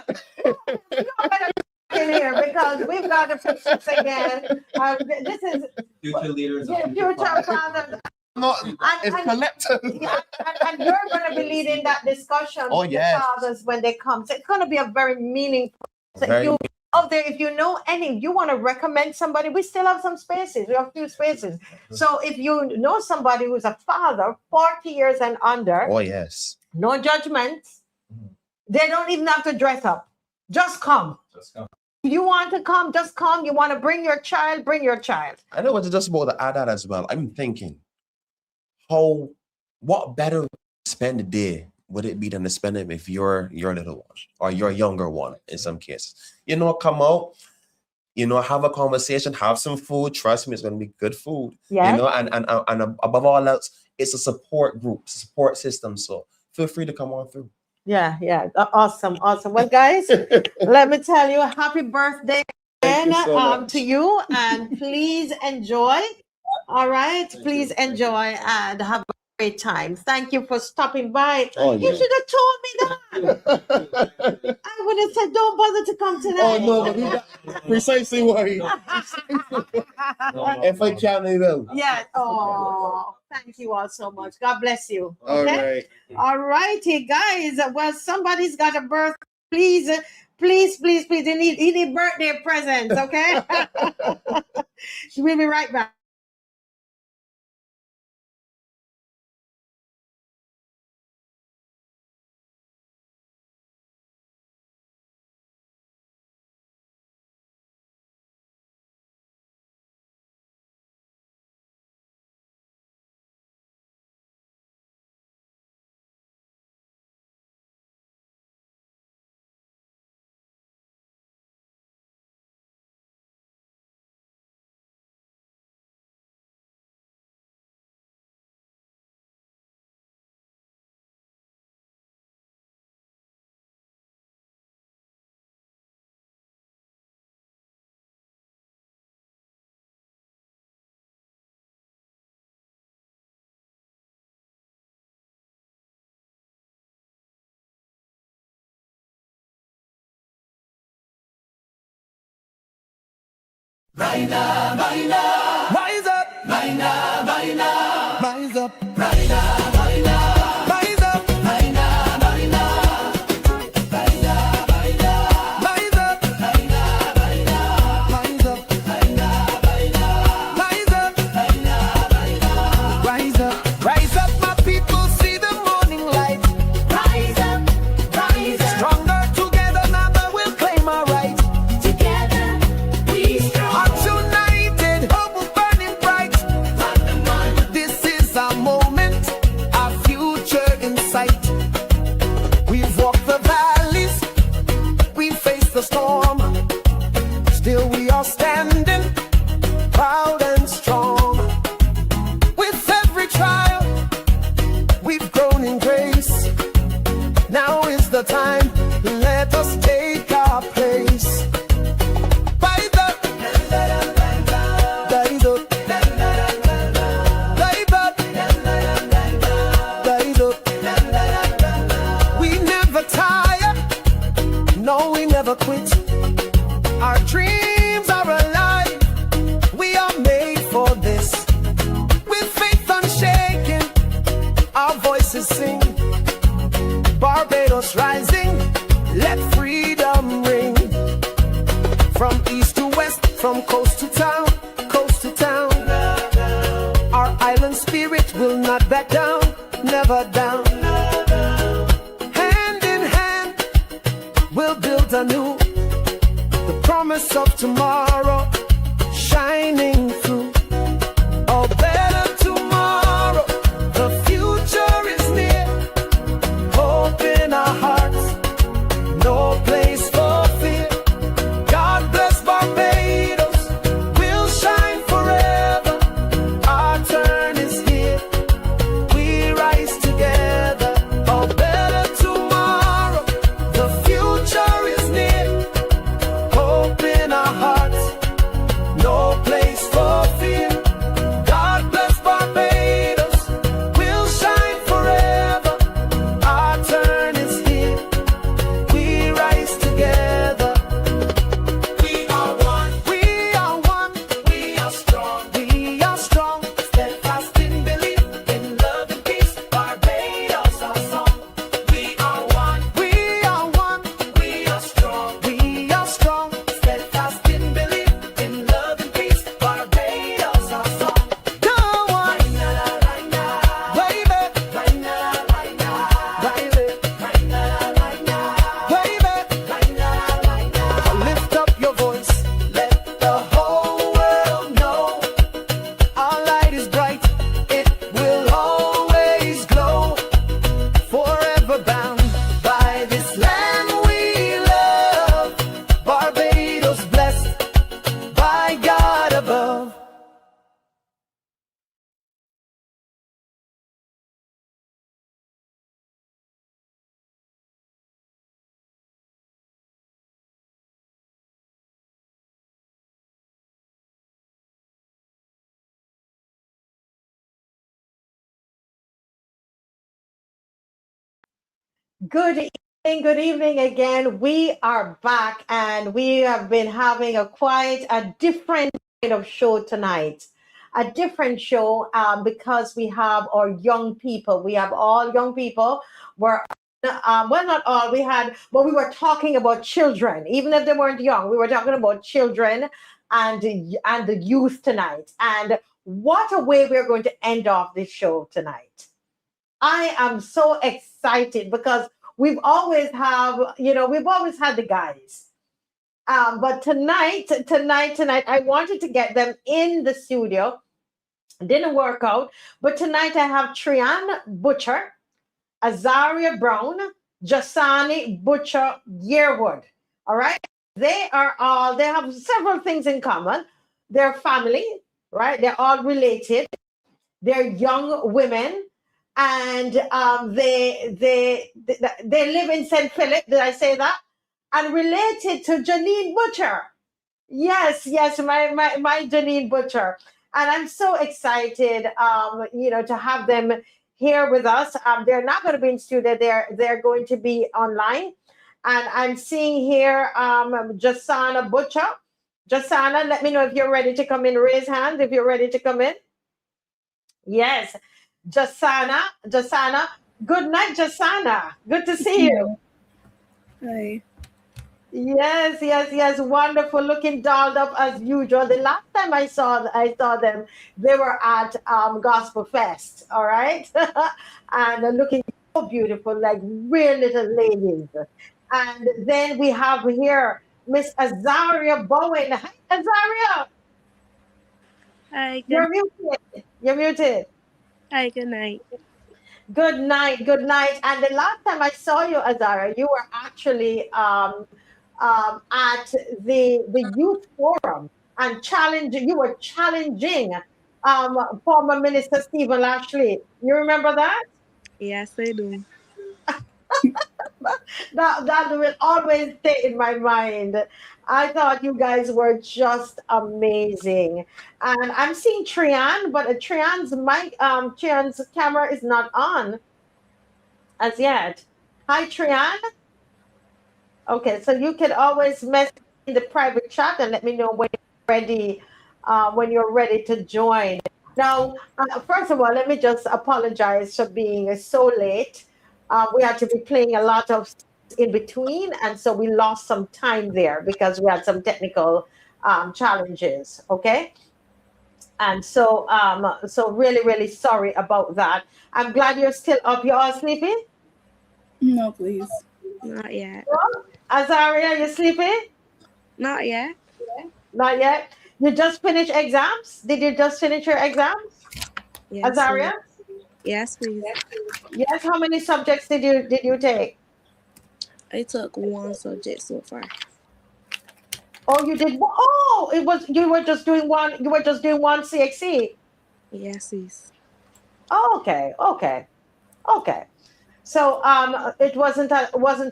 Listen, in here because we've got to fix this again. This is Future leaders. future fathers. It's collective. And you're going to be leading that discussion with the fathers when they come. So it's going to be a very meaningful. If you know any, you want to recommend somebody, we still have some spaces. We have a few spaces. So if you know somebody who's a father, 40 years and under. No judgment. They don't even have to dress up. Just come. If you want to come, just come. You want to bring your child, bring your child. I know what to just about to add that as well. I'm thinking, what better spend the day would it be than to spend it with your little one or your younger one in some cases? You know, come out, you know, have a conversation, have some food. Trust me, it's going to be good food. You know, and above all else, it's a support group, support system. So feel free to come on through. Yeah. Awesome. Well, guys, let me tell you, happy birthday again to you, and please enjoy. All right, please enjoy and have a great time. Thank you for stopping by. You should have told me that. I would have said, don't bother to come tonight. No, precisely why. If I can, I will. Yeah. Oh, thank you all so much. God bless you. All right. All righty, guys. Well, somebody's got a birthday. Please. You need birthday presents, okay? We'll be right back. Rise up, rise up, rise up, rise up, rise up, rise up, rise up, rise up, rise up, rise up, rise up, rise up, rise up, rise up, rise up, rise up, rise up, my people, see the morning light. Rise up, rise up, stronger together, now we'll claim our right. Together we strong. United, hope burning bright. This is our moment, our future in sight. We've walked the valleys, we faced the storm. Still we are standing, proud and strong. With every trial, we've grown in grace. Now is the time, let us take our place. Quit. Our dreams are alive. We are made for this. With faith unshaken, our voices sing. Barbados rising, let freedom ring. From east to west, from coast to town, coast to town. Our island spirit will not back down, never down. Hand in hand, we'll build anew. The promise of tomorrow shining through. A better tomorrow, the future is near. Hope in our hearts, no place for fear. God bless Barbados, we'll shine forever. Our turn is here, we rise together. A better tomorrow. Good evening again. We are back and we have been having a different kind of show tonight. A different show because we have our young people. We have all young people. We're well, not all. But we were talking about children, even if they weren't young. We were talking about children and the youth tonight. And what a way we're going to end off this show tonight. I am so excited because we've always had the guys. But tonight, I wanted to get them in the studio. Didn't work out. But tonight I have Trian Butcher, Azaria Brown, Jasani Butcher Yearwood. All right. They have several things in common. They're family, right? They're all related. They're young women. And they live in St. Philip. Did I say that? And related to Janine Butcher. Yes, my Janine Butcher. And I'm so excited, to have them here with us. They're not going to be in studio. They're going to be online. And I'm seeing here Jasana Butcher. Jasana, let me know if you're ready to come in. Raise hand if you're ready to come in. Yes. Jasana. Good night, Jasana. Good to see you. Hi. Yes. Wonderful, looking dolled up as usual. The last time I saw them, they were at Gospel Fest. All right, and looking so beautiful, like real little ladies. And then we have here Miss Azaria Bowen. Hi, Azaria. Hi. You're muted. Hi. Good night. Good night. And the last time I saw you, Azara, you were actually at the youth forum and you were challenging former Minister Stephen Lashley. You remember that? Yes, I do. That will always stay in my mind. I thought you guys were just amazing. And I'm seeing Trian, but Trian's camera is not on as yet. Hi, Trian. Okay, so you can always message in the private chat and let me know when you're ready to join. Now, first of all, let me just apologize for being so late. We had to be playing a lot of in between, and so we lost some time there because we had some technical challenges. Okay, and so really, really sorry about that. I'm glad you're still up. You're all sleepy? No, please. Not yet. Azaria, you sleepy? Not yet. Not yet. You just finished exams? Did you just finish your exams? Yes, Azaria? please. Yes, please. Yes. How many subjects did you take? I took one subject so far. Oh, you did. Oh, you were just doing one. You were just doing one CXC. Yes, please. Oh, okay. So it wasn't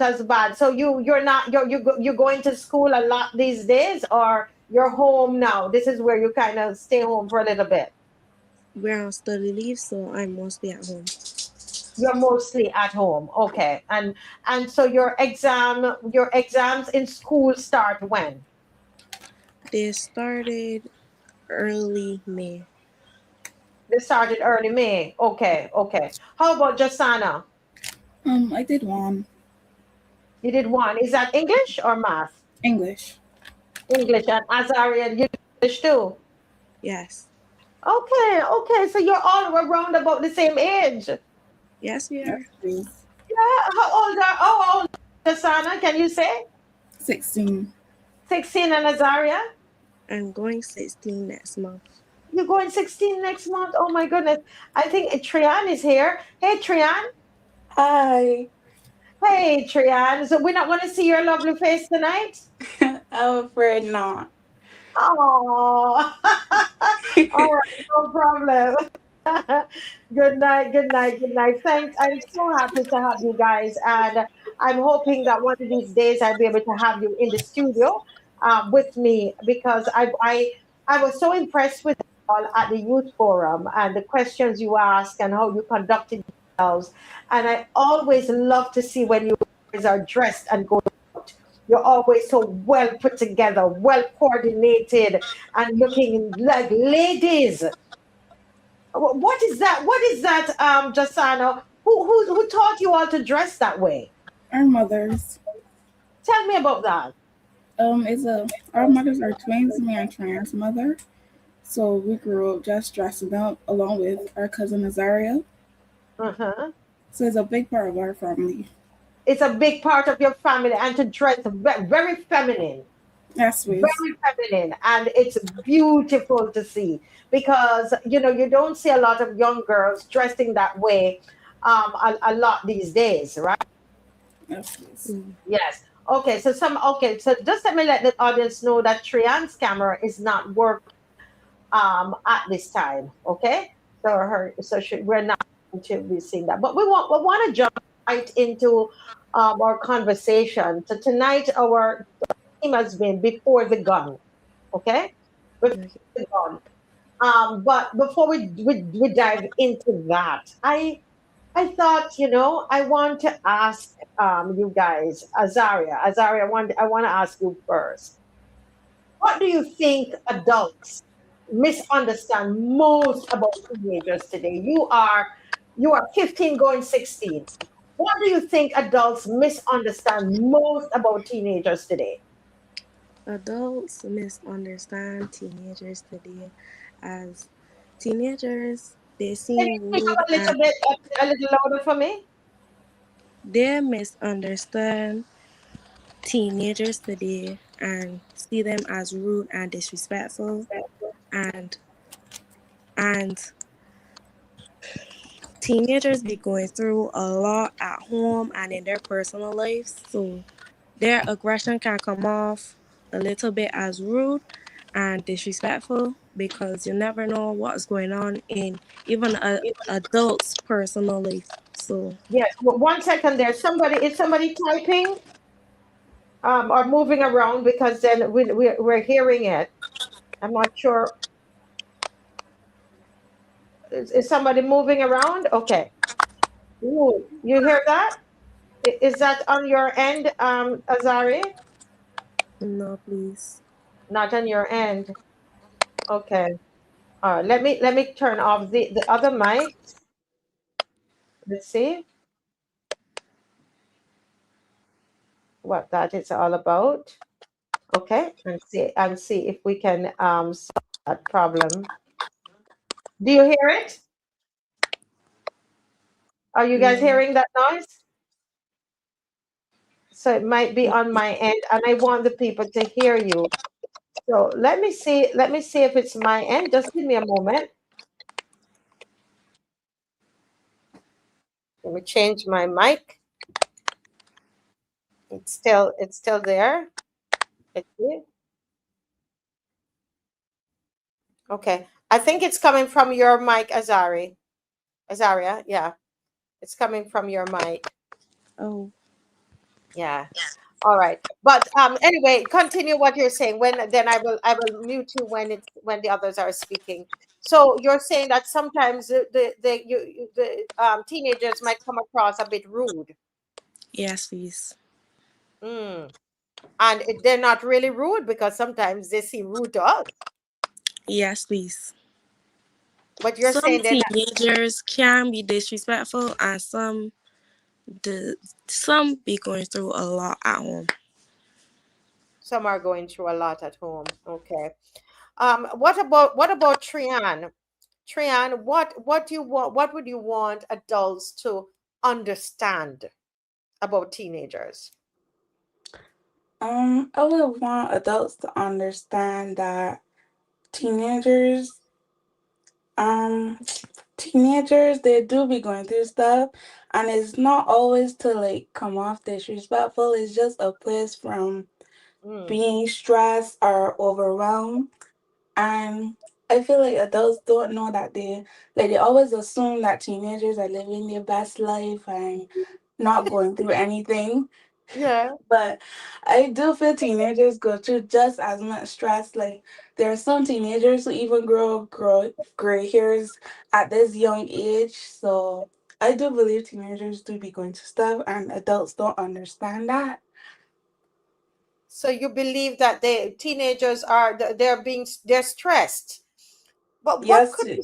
as bad. So you're going to school a lot these days, or you're home now? This is where you kind of stay home for a little bit. We're on study leave, so I'm mostly at home. You're mostly at home, okay. And so your exams in school start when? They started early May. They started early May. Okay. How about Jasana? I did one. You did one. Is that English or math? English. English. And Azaria, you did English too? Yes. Okay. So you're all around about the same age. Yes, we are. Yeah. How old Jasana, can you say? 16. 16 and Azaria? I'm going 16 next month. You're going 16 next month? Oh my goodness. I think Trian is here. Hey, Trian. Hi. Hey, Trian. So we're not going to see your lovely face tonight? I'm afraid not. Oh. All right, no problem. Good night. Thanks. I'm so happy to have you guys. And I'm hoping that one of these days I'll be able to have you in the studio with me, because I was so impressed with you all at the youth forum and the questions you asked and how you conducted themselves. And I always love to see when you guys are dressed and go out. You're always so well put together, well coordinated, and looking like ladies. What is that? What is that, Jasano? Who taught you all to dress that way? Our mothers. Tell me about that. Our mothers are twins, me and Trian's mother. So we grew up just dressing up along with our cousin Azaria. Uh-huh. So it's a big part of our family. It's a big part of your family, and to dress very feminine. Yes, please. Very feminine, and it's beautiful to see because you don't see a lot of young girls dressing that way a lot these days, right? Yes, please. Yes. Okay, so just let me let the audience know that Trian's camera is not working at this time. Okay, we're not going to be seeing that, but we want to jump right into our conversation. So tonight our theme has been before the gun. Okay, before the gun. But before we dive into that, I thought, I want to ask you guys, Azaria, I want to ask you first. What do you think adults misunderstand most about teenagers today? You are 15 going 16. What do you think adults misunderstand most about teenagers today? Adults misunderstand teenagers today as teenagers, they Can seem you speak rude up a little and bit, a little louder for me? they misunderstand teenagers today and see them as rude and disrespectful and and teenagers be going through a lot at home and in their personal lives, so their aggression can come off a little bit as rude and disrespectful because you never know what's going on in even a adult's personal life. So Yes. 1 second there. Is somebody typing or moving around because then we're hearing it. I'm not sure. Is somebody moving around? Okay. Ooh, you hear that? Is that on your end, Azari? no, please. Not on your end. Okay. All right. Let me turn off the other mic. Let's see what that is all about. Okay, and see if we can solve that problem. Do you hear it? Are you guys No. hearing that noise? So it might be on my end, and I want the people to hear you. So let me see. Let me see if it's my end. Just give me a moment. Let me change my mic. It's still there. Let's see. Okay. I think it's coming from your mic, Azaria. Yeah. It's coming from your mic. Oh. Yeah. All right. But anyway, continue what you're saying. Then I will mute you when the others are speaking. So you're saying that sometimes the teenagers might come across a bit rude. Yes, please. Mm. And they're not really rude because sometimes they seem rude to us. Yes, please. But you're Some saying that teenagers can be disrespectful and some be going through a lot at home. some are going through a lot at home. Okay. What about Trian? Trian, what do you want? What would you want adults to understand about teenagers? I would want adults to understand that teenagers, um, teenagers, they do be going through stuff, and it's not always to like come off disrespectful. It's just a place from being stressed or overwhelmed. And I feel like adults don't know that they always assume that teenagers are living their best life and not going through anything. Yeah. But I do feel teenagers go through just as much stress. Like there are some teenagers who even grow gray hairs at this young age. So I do believe teenagers do be going to stuff, and adults don't understand that. So you believe that the teenagers are they're stressed. But what Yes, could be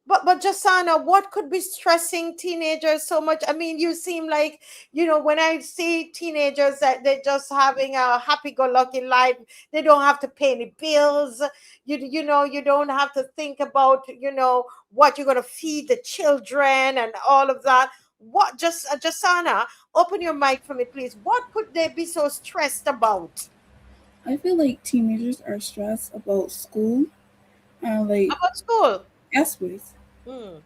but Jasana, what could be stressing teenagers so much? I mean, you seem like, when I see teenagers that they're just having a happy-go-lucky life, they don't have to pay any bills. You don't have to think about, what you're gonna feed the children and all of that. What Jasana, open your mic for me, please. What could they be so stressed about? I feel like teenagers are stressed about school and like About school? yes, please. Hmm.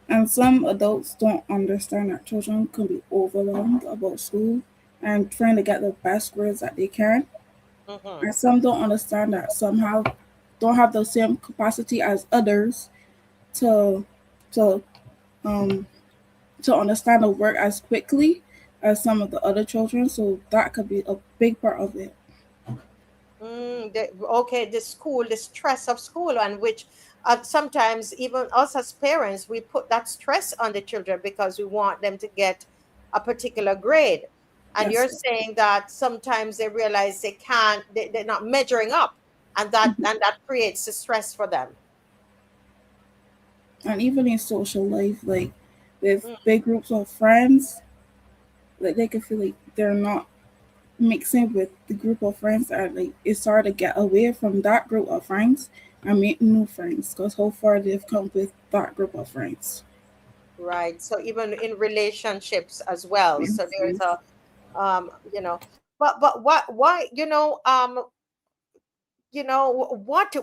And some adults don't understand that children can be overwhelmed about school and trying to get the best grades that they can. Mm-hmm. And some don't understand that somehow don't have the same capacity as others to to um to understand the work as quickly as some of the other children. So that could be a big part of it. Okay, the stress of school, and which sometimes even us as parents, we put that stress on the children because we want them to get a particular grade. And Yes. you're saying that sometimes they realize they can't, they're not measuring up, and that creates the stress for them. And even in social life, like with Mm. big groups of friends, like they can feel like they're not mixing with the group of friends, and like it's hard to get away from that group of friends and make new friends because how far they've come with that group of friends. Right. So even in relationships as well. So Yes, there's yes. a, um, you know, but what why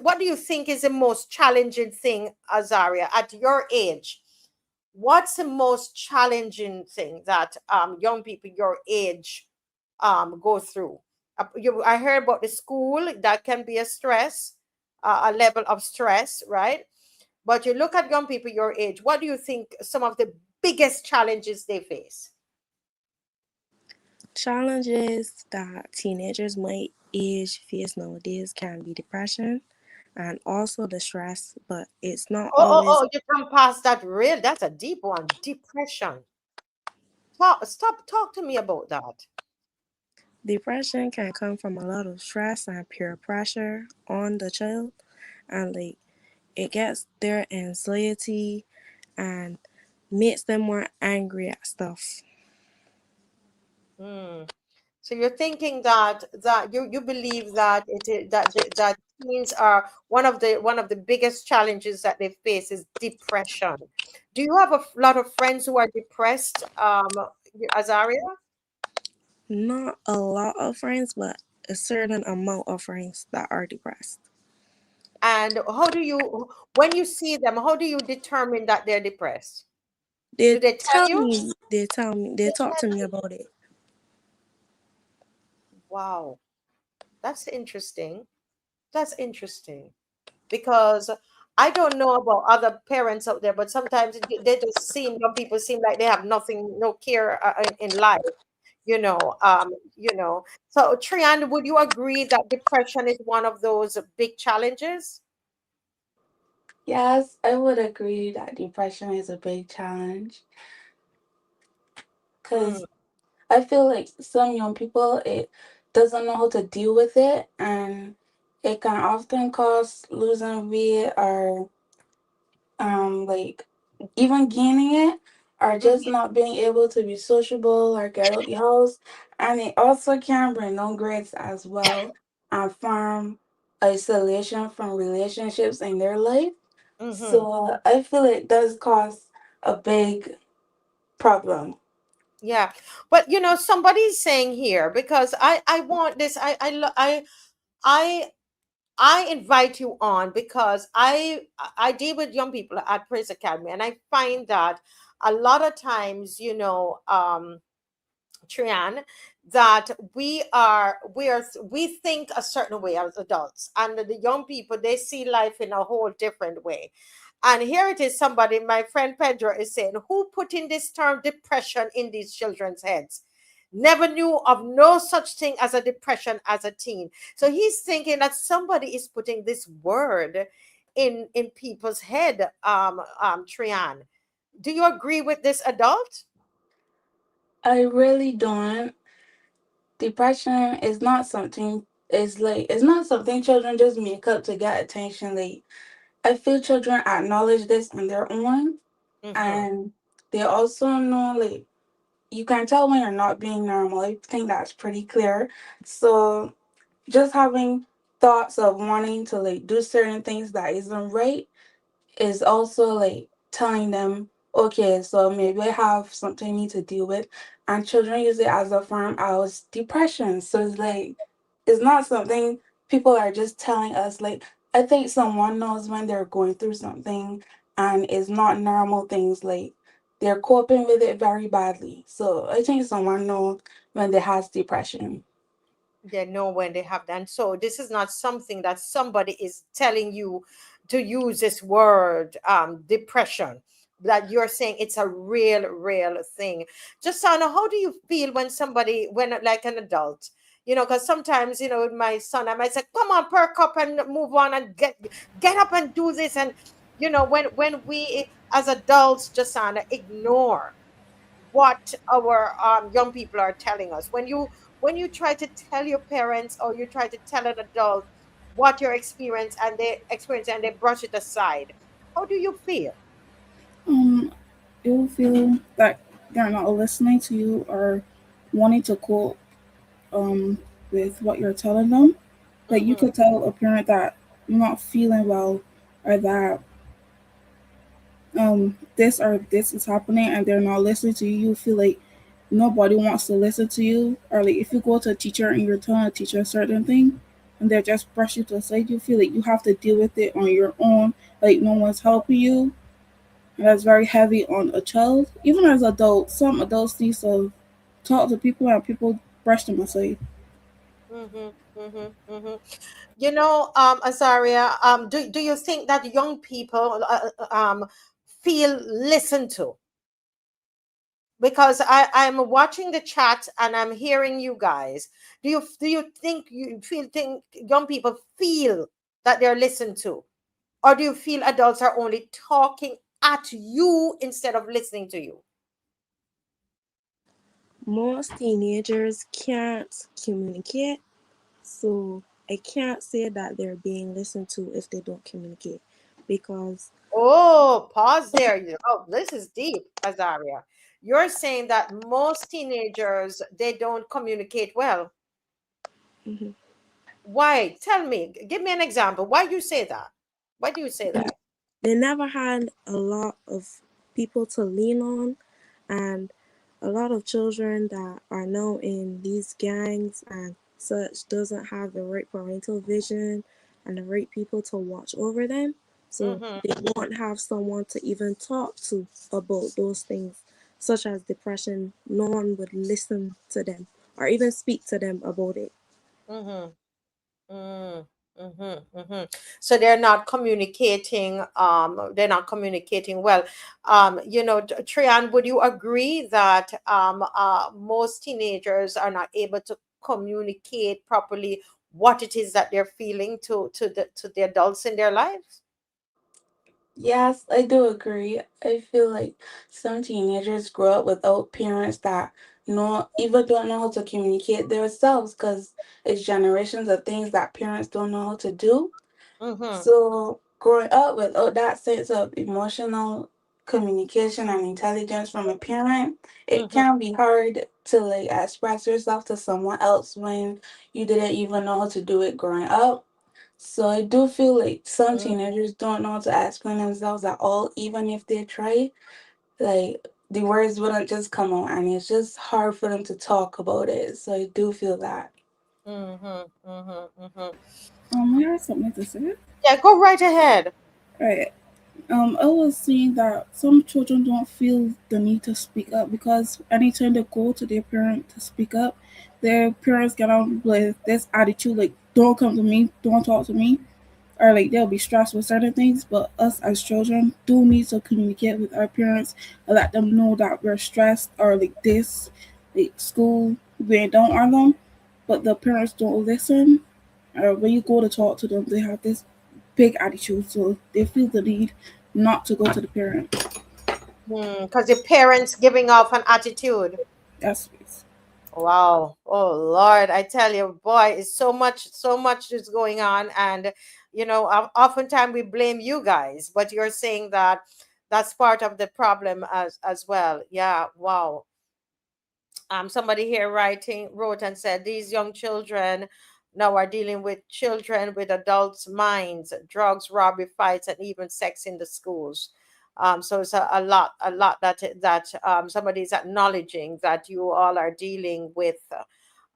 what do you think is the most challenging thing, Azaria, at your age? What's the most challenging thing that young people your age go through? I heard about the school that can be a stress, a level of stress, right? But you look at young people your age, what do you think some of the biggest challenges they face? Challenges that teenagers my age face nowadays can be depression and also the stress, but it's not always. You come past that real, that's a deep one. Depression. Talk to me about that. Depression can come from a lot of stress and peer pressure on the child, and like it gets their anxiety and makes them more angry at stuff. Hmm. So you're thinking that you believe that that teens are one of the biggest challenges that they face is depression. Do you have a lot of friends who are depressed, Azaria? Not a lot of friends, but a certain amount of friends that are depressed. And when you see them, how do you determine that they're depressed? They Do they tell tell you? me, they talk to me about it. Wow, that's interesting. That's interesting because I don't know about other parents out there, but sometimes young people seem like they have nothing, no care in life, you know. So Trian, would you agree that depression is one of those big challenges? Yes, I would agree that depression is a big challenge Mm, because I feel like some young people it doesn't know how to deal with it, and it can often cause losing weight or like even gaining it, or just mhm. not being able to be sociable or get out the house. And it also can bring down grades as well and form isolation from relationships in their life. Mhm. So I feel it does cause a big problem. Yeah, but somebody's saying here, because I want this. I invite you on because I deal with young people at Praise Academy, and I find that a lot of times, Trian, that we think a certain way as adults, and the young people, they see life in a whole different way. And here it is, somebody, my friend Pedro is saying, who put in this term depression in these children's heads? Never knew of no such thing as a depression as a teen. So he's thinking that somebody is putting this word in people's head, Trian. Do you agree with this adult? I really don't. Depression is not something. It's not something children just make up to get attention. Like I feel children acknowledge this on their own, and they also know like you can tell when you're not being normal. I think that's pretty clear. So just having thoughts of wanting to like do certain things that isn't right is also like telling them, okay, so maybe I have something I need to deal with. And children use it as a form as depression. So it's like, it's not something people are just telling us. Like, I think someone knows when they're going through something and it's not normal things. Like, they're coping with it very badly. So I think someone knows when they has depression. They know when they have that. So this is not something that somebody is telling you to use this word, depression, that you're saying it's a real thing. Just Sana, how do you feel when somebody, when like an adult, because sometimes, with my son, I might say, come on, perk up and move on and get up and do this. And, when we as adults, just Sana, ignore what our young people are telling us. When you try to tell your parents or you try to tell an adult what your experience and they brush it aside, how do you feel? You'll feel that they're not listening to you or wanting to cope um, with what you're telling them. Like you could tell a parent that you're not feeling well or that this or this is happening and they're not listening to you. You feel like nobody wants to listen to you. Or like if you go to a teacher and you're telling a teacher a certain thing and they just brush you to the side, you feel like you have to deal with it on your own. Like no one's helping you. And that's very heavy on a child. Even as adults, some adults need to talk to people and people brush them aside. Azaria, do you think that young people feel listened to? Because I'm watching the chat and I'm hearing you guys. Do you think young people feel that they're listened to, or do you feel adults are only talking at you instead of listening to you? Most teenagers can't communicate, so I can't say that they're being listened to if they don't communicate because Oh, pause there. Oh, this is deep, Azaria. You're saying that most teenagers, they don't communicate well. Why? Tell me. Give me an example. Why do you say that? Why do you say that? they never had a lot of people to lean on, and a lot of children that are now in these gangs and such doesn't have the right parental vision and the right people to watch over them, so they won't have someone to even talk to about those things such as depression. No one would listen to them or even speak to them about it. Mm-hmm. So they're not communicating. They're not communicating well. Trian, would you agree that most teenagers are not able to communicate properly what it is that they're feeling to the adults in their lives? Yes, I do agree. I feel like some teenagers grow up without parents that even don't know how to communicate themselves because it's generations of things that parents don't know how to do. So growing up without that sense of emotional communication and intelligence from a parent, it can be hard to like express yourself to someone else when you didn't even know how to do it growing up. So I do feel like some teenagers don't know how to explain themselves at all, even if they try. Like the words wouldn't just come out, and it's just hard for them to talk about it. So I do feel that. I have something to say. Yeah, go right ahead. Right. I was saying that some children don't feel the need to speak up because anytime they go to their parent to speak up, their parents get on with this attitude like, don't come to me, don't talk to me, or like they'll be stressed with certain things. But us as children do need to communicate with our parents and let them know that we're stressed or like this, like school, we don't on them, but the parents don't listen. Or when you go to talk to them, they have this big attitude, so they feel the need not to go to the parent. Because your parents giving off an attitude. Yes, please. Wow. Oh Lord, I tell you, boy, it's so much is going on. And oftentimes we blame you guys, but you're saying that that's part of the problem as well. Yeah, wow. Somebody here wrote and said these young children now are dealing with children with adults' minds, drugs, robbery, fights, and even sex in the schools. So it's a lot that somebody's acknowledging that you all are dealing with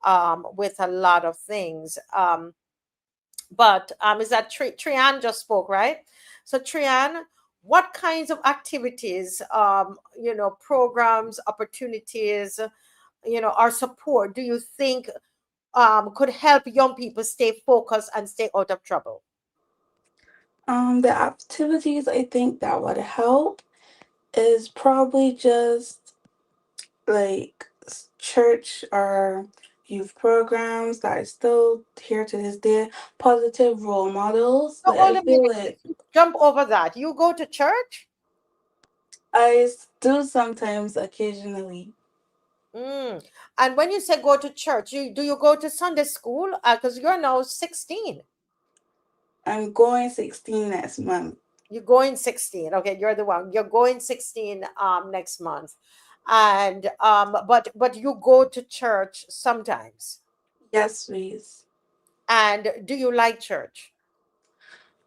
a lot of things. But is that Trian just spoke, right? So Trian, what kinds of activities, programs, opportunities, our support do you think could help young people stay focused and stay out of trouble? The activities I think that would help is probably just like church or youth programs that are still here to this day. Positive role models. So Like hold I a feel minute, like jump over that. You go to church? do sometimes occasionally. And when you say go to church, do you go to Sunday school? Because you're now 16. I'm going 16 next month. You're going 16. Okay, you're the one. You're going 16 next month. And but you go to church sometimes. Yes, please. And do you like church?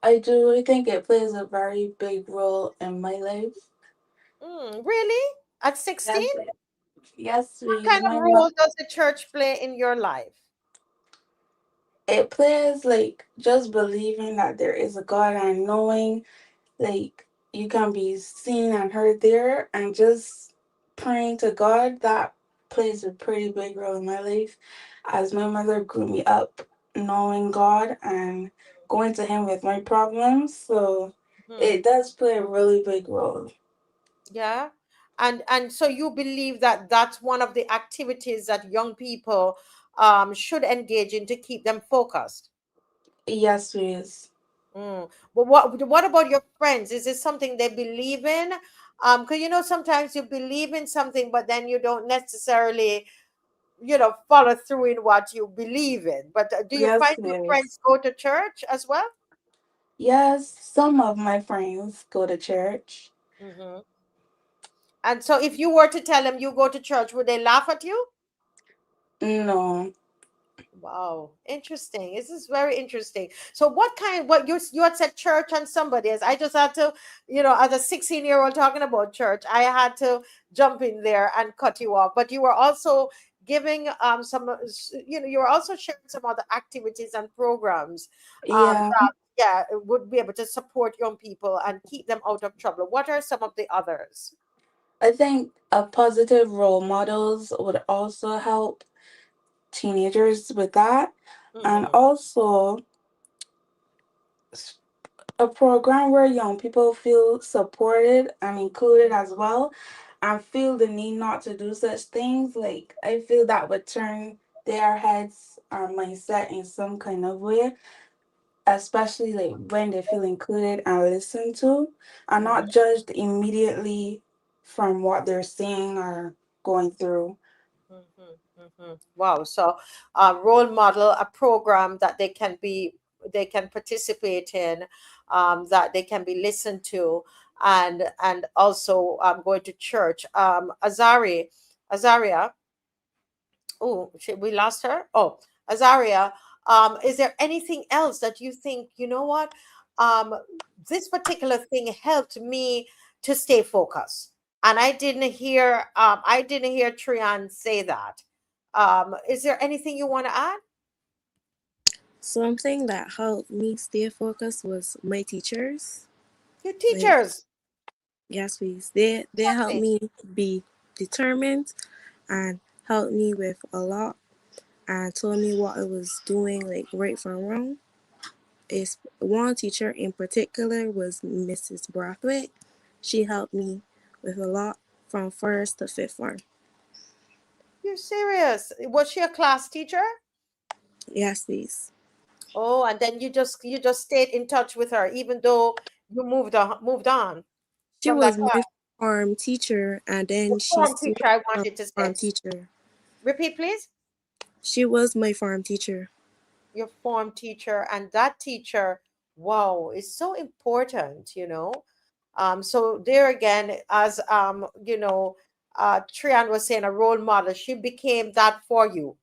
I do. I think it plays a very big role in my life. Really? At 16? Yes, yes, What please. kind of role does the church play in your life? It plays like just believing that there is a God and knowing like you can be seen and heard there and just praying to God. That plays a pretty big role in my life as my mother grew me up knowing God and going to him with my problems. So it does play a really big role. Yeah. And so you believe that that's one of the activities that young people should engage in to keep them focused? Yes, please. But what about your friends? Is this something they believe in? Because sometimes you believe in something, but then you don't necessarily, follow through in what you believe in. But do you Yes, find your please. friends go to church as well? Yes, some of my friends go to church. Hmm. And so if you were to tell them you go to church, would they laugh at you? No. Wow, interesting. This is very interesting. So what you had said church and somebody else. I just had to, as a 16-year-old talking about church, I had to jump in there and cut you off. But you were also giving some you were also sharing some other activities and programs Yeah. that would be able to support young people and keep them out of trouble. What are some of the others? I think a positive role models would also help teenagers with that. And also a program where young people feel supported and included as well and feel the need not to do such things. Like I feel that would turn their heads or mindset in some kind of way, especially like when they feel included and listened to and not judged immediately from what they're seeing or going through. Wow. So a role model, a program that they can participate in, that they can be listened to, and also going to church. Azaria. Oh, we lost her. Oh, Azaria. Is there anything else that you think, what? Um, this particular thing helped me to stay focused. And I didn't hear Trian say that. Is there anything you want to add? Something that helped me stay focused was my teachers. Your Like, teachers. yes, please. They helped me be determined and helped me with a lot and told me what I was doing, like right from wrong. Is one teacher in particular was Mrs. Brathwaite. She helped me with a lot from first to fifth form. You're serious? Was she a class teacher? Yes, please. Oh, and then you just stayed in touch with her, even though you moved on She from that was my class. form teacher, and then she Form teacher, switched I want from you to form say. teacher. Repeat, please. She was my form teacher. Your form teacher, and that teacher, wow, is so important, so there again, as Trian was saying, a role model, she became that for you.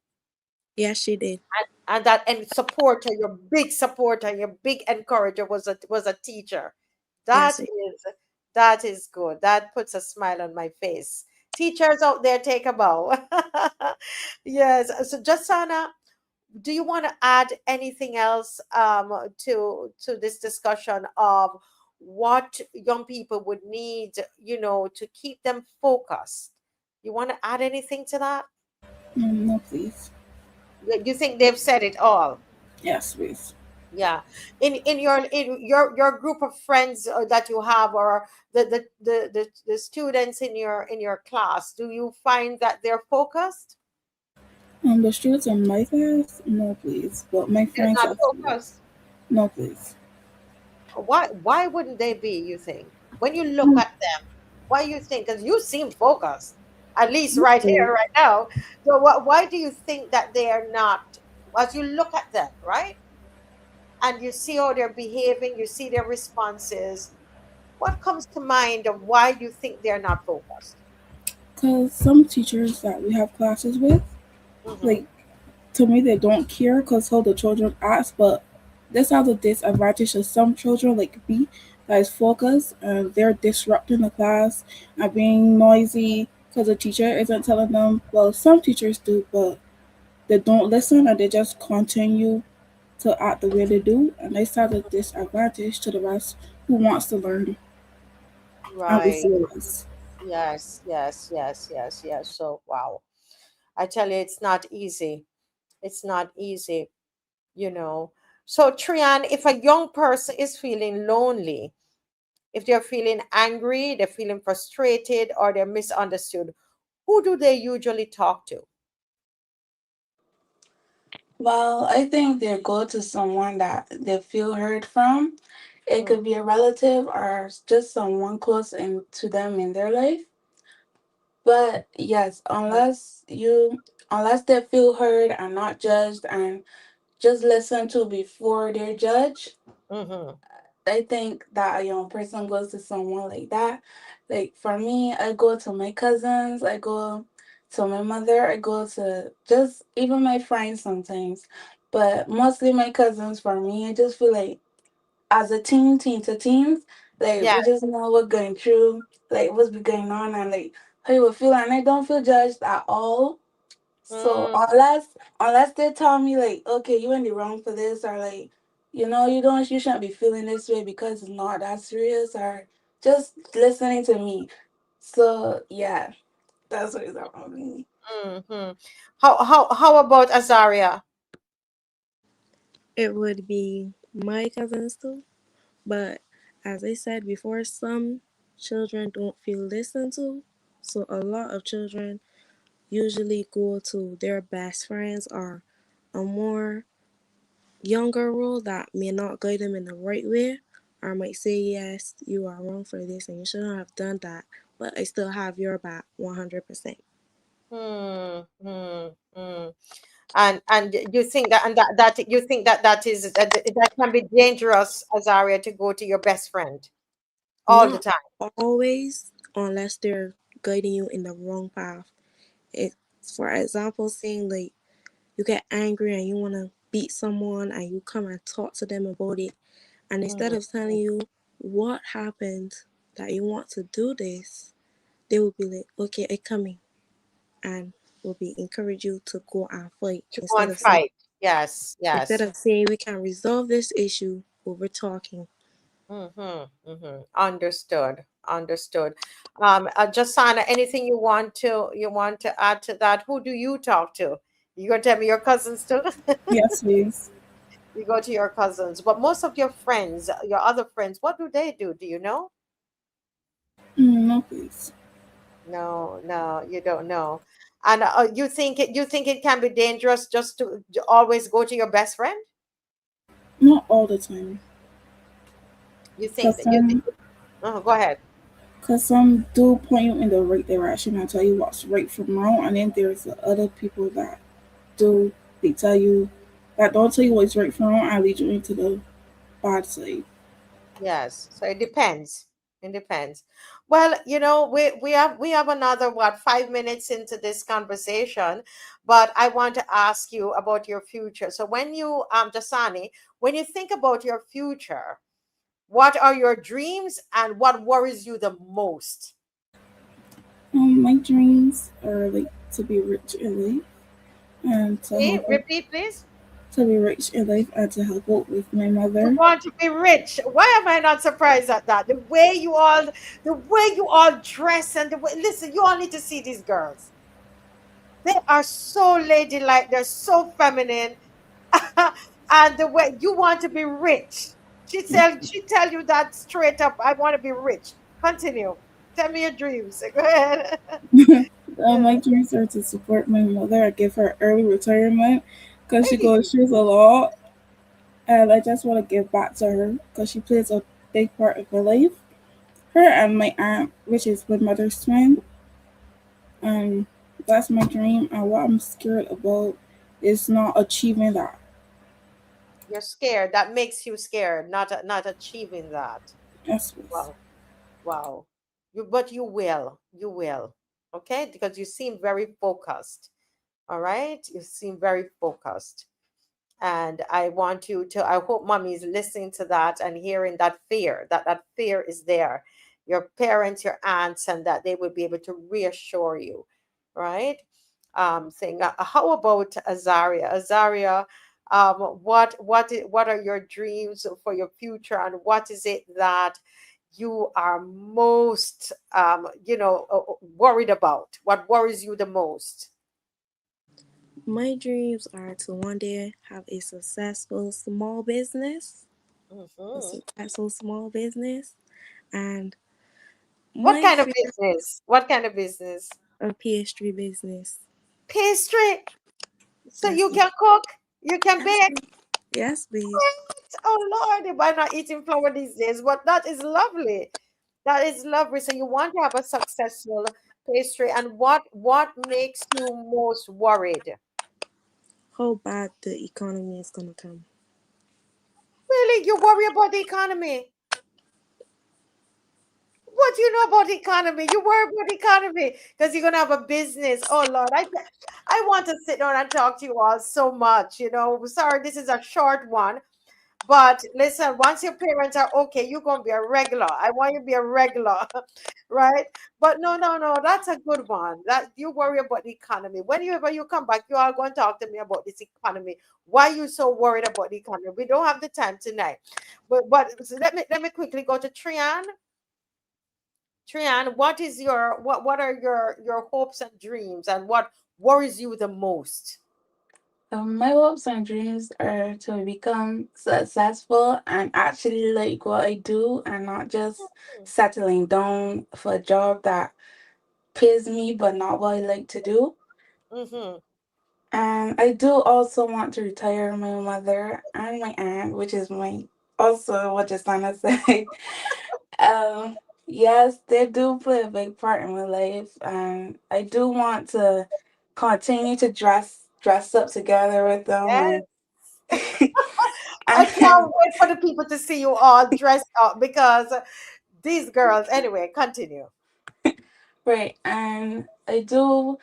Yes, she did. And supporter, your big supporter, your big encourager was a teacher. Yes. That is good. That puts a smile on my face. Teachers out there, take a bow. Yes. So Jasana, do you want to add anything else to this discussion of what young people would need, to keep them focused? You want to add anything to that? No, please. You think they've said it all? Yes, please. Yeah. In your group of friends that you have, or the students in your class, do you find that they're focused? The students in my class, no, please. But my They're friends, not absolutely. focused. No, please. Why wouldn't they be, you think? When you look at them, why you think? Because you seem focused, at least right here, right now. So why do you think that they are not? As you look at them, right? And you see how they're behaving, you see their responses. What comes to mind of why you think they're not focused? Because some teachers that we have classes with, like, to me, they don't care because how the children act, but this has a disadvantage of some children, like me, that is focused and they're disrupting the class and being noisy because the teacher isn't telling them. Well, some teachers do, but they don't listen and they just continue to act the way they do, and they set a disadvantage to the rest who wants to learn and be Right. serious. Yes, yes, yes, yes, yes. So, wow. I tell you, it's not easy. It's not easy, you know. So, Trian, if a young person is feeling lonely, if they're feeling angry, they're feeling frustrated, or they're misunderstood, who do they usually talk to? Well, I think they go to someone that they feel heard from. It could be a relative or just someone close to them in their life. But yes, unless they feel heard and not judged and just listen to before they're judged, I think that a young person goes to someone like that. Like for me, I go to my cousins, I go to my mother, I go to just even my friends sometimes. But mostly my cousins for me. I just feel like as a teen to teens, like we just know what going through, like what's been going on and like how you would feel and I don't feel judged at all. So unless they tell me like, okay, you in the wrong for this, or like, you shouldn't be feeling this way because it's not that serious, or just listening to me. So yeah, that's what it's about me. How about Azaria? It would be my cousins too. But as I said before, some children don't feel listened to. So a lot of children usually go to their best friends or a more younger role that may not guide them in the right way, or might say, yes, you are wrong for this and you shouldn't have done that, but I still have your back 100%. And you think that you think that can be dangerous, Azaria, to go to your best friend all the Not time? always, unless they're guiding you in the wrong path. It's, for example, saying like you get angry and you want to beat someone and you come and talk to them about it, and instead of telling you what happened that you want to do this, they will be like, okay, I coming, and will be encourage you to go and fight To go instead and of saying fight. Yes, instead yes. of saying we can resolve this issue over talking. Understood. Understood. Jasana, anything you want to add to that? Who do you talk to? You gonna tell me your cousins too? Yes, please. You go to your cousins, but most of your friends, your other friends, what do they do? Do you know? No, please. No, no, you don't know. And you think it can be dangerous just to always go to your best friend? Not all the time. You think Cause that you think? some, Go ahead. Because some do point you in the right direction and tell you what's right from wrong, and then there's the other people that do, they tell you, that don't tell you what's right from wrong and lead you into the bad side. Yes, so it depends. It depends. Well, we have another 5 minutes into this conversation, but I want to ask you about your future. So when you Dasani, when you think about your future, what are your dreams and what worries you the most? My dreams are like to be rich in life and to See, help out, repeat, please. to be rich in life and to help out with my You mother. want to be rich. Why am I not surprised at that? The way you all dress and the way, listen, you all need to see these girls. They are so ladylike. They're so feminine. And the way you want to be rich. She tell you that straight up. I want to be rich. Continue. Tell me your dreams. Go ahead. My dreams are to support my mother and give her early retirement because she Hey, goes through a lot, and I just want to give back to her because she plays a big part of my life. Her and my aunt, which is my mother's twin. Um, that's my dream, and what I'm scared about is not achieving that. you're scared. That makes you scared, not achieving that. Yes, please. Wow. Wow. But you will. You will. Okay? Because you seem very focused. All right? You seem very focused. And I want you to, I hope mommy is listening to that and hearing that fear, that fear is there. Your parents, your aunts, and that they will be able to reassure you, right? Thing. How about Azaria? Azaria, what are your dreams for your future, and what is it that you are most worried about? What worries you the most? My dreams are to one day have a successful small business, Hmm. and What my kind of fear business? What kind of business? a pastry business. Pastry. So Yes, you please. can cook, you can Yes, bake. please. Yes, please. What? Oh Lord, if I'm not eating flour these days, but that is lovely. That is lovely. So you want to have a successful pastry, and what makes you most worried? How bad the economy is gonna come. Really, you worry about the economy? What do you know about the economy? You worry about the economy because you're gonna have a business. Oh Lord, I want to sit down and talk to you all so much. Sorry, this is a short one. But listen, once your parents are okay, you're gonna be a regular. I want you to be a regular, right? But no, no, no, that's a good one. That you worry about the economy. Whenever you come back, you are going to talk to me about this economy. Why you so worried about the economy? We don't have the time tonight. But so let me quickly go to Trian. Trian, what are your hopes and dreams, and what worries you the most? My hopes and dreams are to become successful and actually like what I do and not just settling down for a job that pays me but not what I like to do. Mm-hmm. And I do also want to retire my mother and my aunt, which is my also what Jasana said. um, yes, they do play a big part in my life, and I do want to continue to dress up together with them Yes. I and can't wait for the people to see you all dressed up because these girls. Anyway, continue. right, and I do.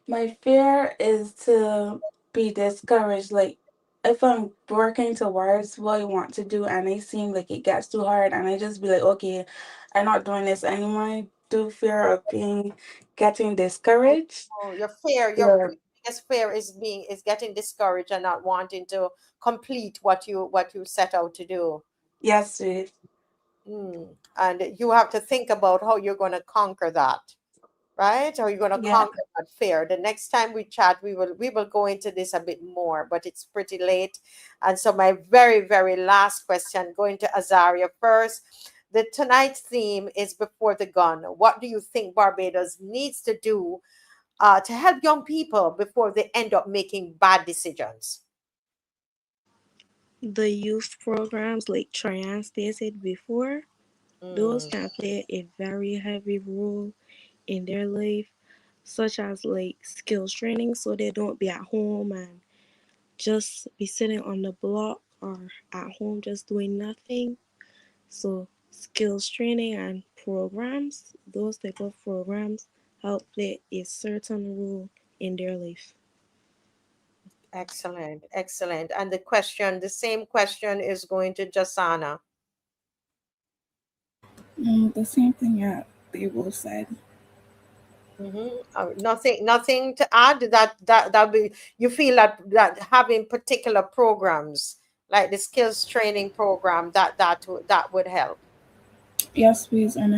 My fear is to be discouraged. Like, if I'm working towards what I want to do and it seems like it gets too hard, and I just be like, okay, I'm not doing this anymore. I do fear of getting discouraged. Oh, your Yeah. biggest fear is getting discouraged and not wanting to complete what you set out to do. Yes, sweet. And you have to think about how you're going to conquer that, right? How you're going to Yeah. conquer that fear. The next time we chat, we will go into this a bit more, but it's pretty late. And so my very, very last question, going to Azaria first. The tonight's theme is before the gun. What do you think Barbados needs to do to help young people before they end up making bad decisions? The youth programs, like Tryon stated before, Those can play a very heavy role in their life, such as like skills training, so they don't be at home and just be sitting on the block or at home just doing nothing. So skills training and programs, those type of programs help play a certain role in their life. Excellent, excellent. And the same question is going to Jasana. The same thing that they both said. Nothing to add. That be, you feel that having particular programs like the skills training program that would help. Yes, please. And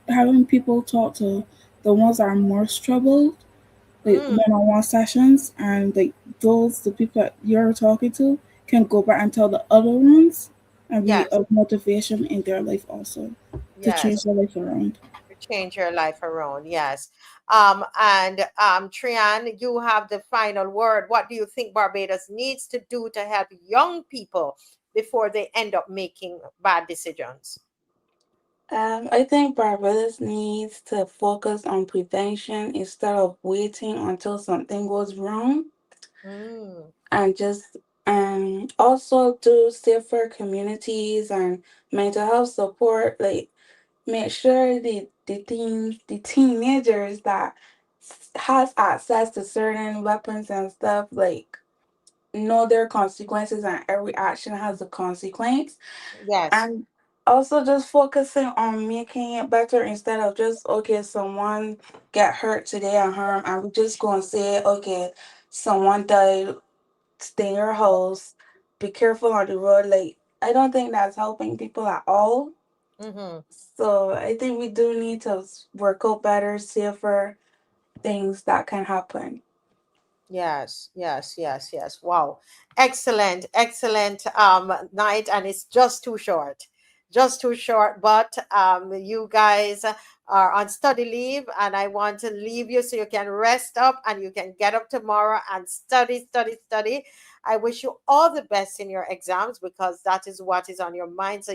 having people talk to the ones that are more troubled, like one-on-one sessions, and like the people that you're talking to can go back and tell the other ones and be of motivation in their life also to change their life around. Change your life around. Yes. And Trian, you have the final word. What do you think Barbados needs to do to help young people before they end up making bad decisions? I think Barbados needs to focus on prevention instead of waiting until something goes wrong, and just also do safer communities and mental health support. Like, make sure the teenagers that has access to certain weapons and stuff, like, know their consequences, and every action has a consequence. Yes. And also just focusing on making it better instead of just, okay, someone get hurt today and harm, and we just go and say, okay, someone died, stay in your house, be careful on the road. Like, I don't think that's helping people at all. So I think we do need to work out better, safer things that can happen. Yes. Wow. Excellent night, and it's just too short. But you guys are on study leave, and I want to leave you so you can rest up and you can get up tomorrow and study. I wish you all the best in your exams, because that is what is on your mind. So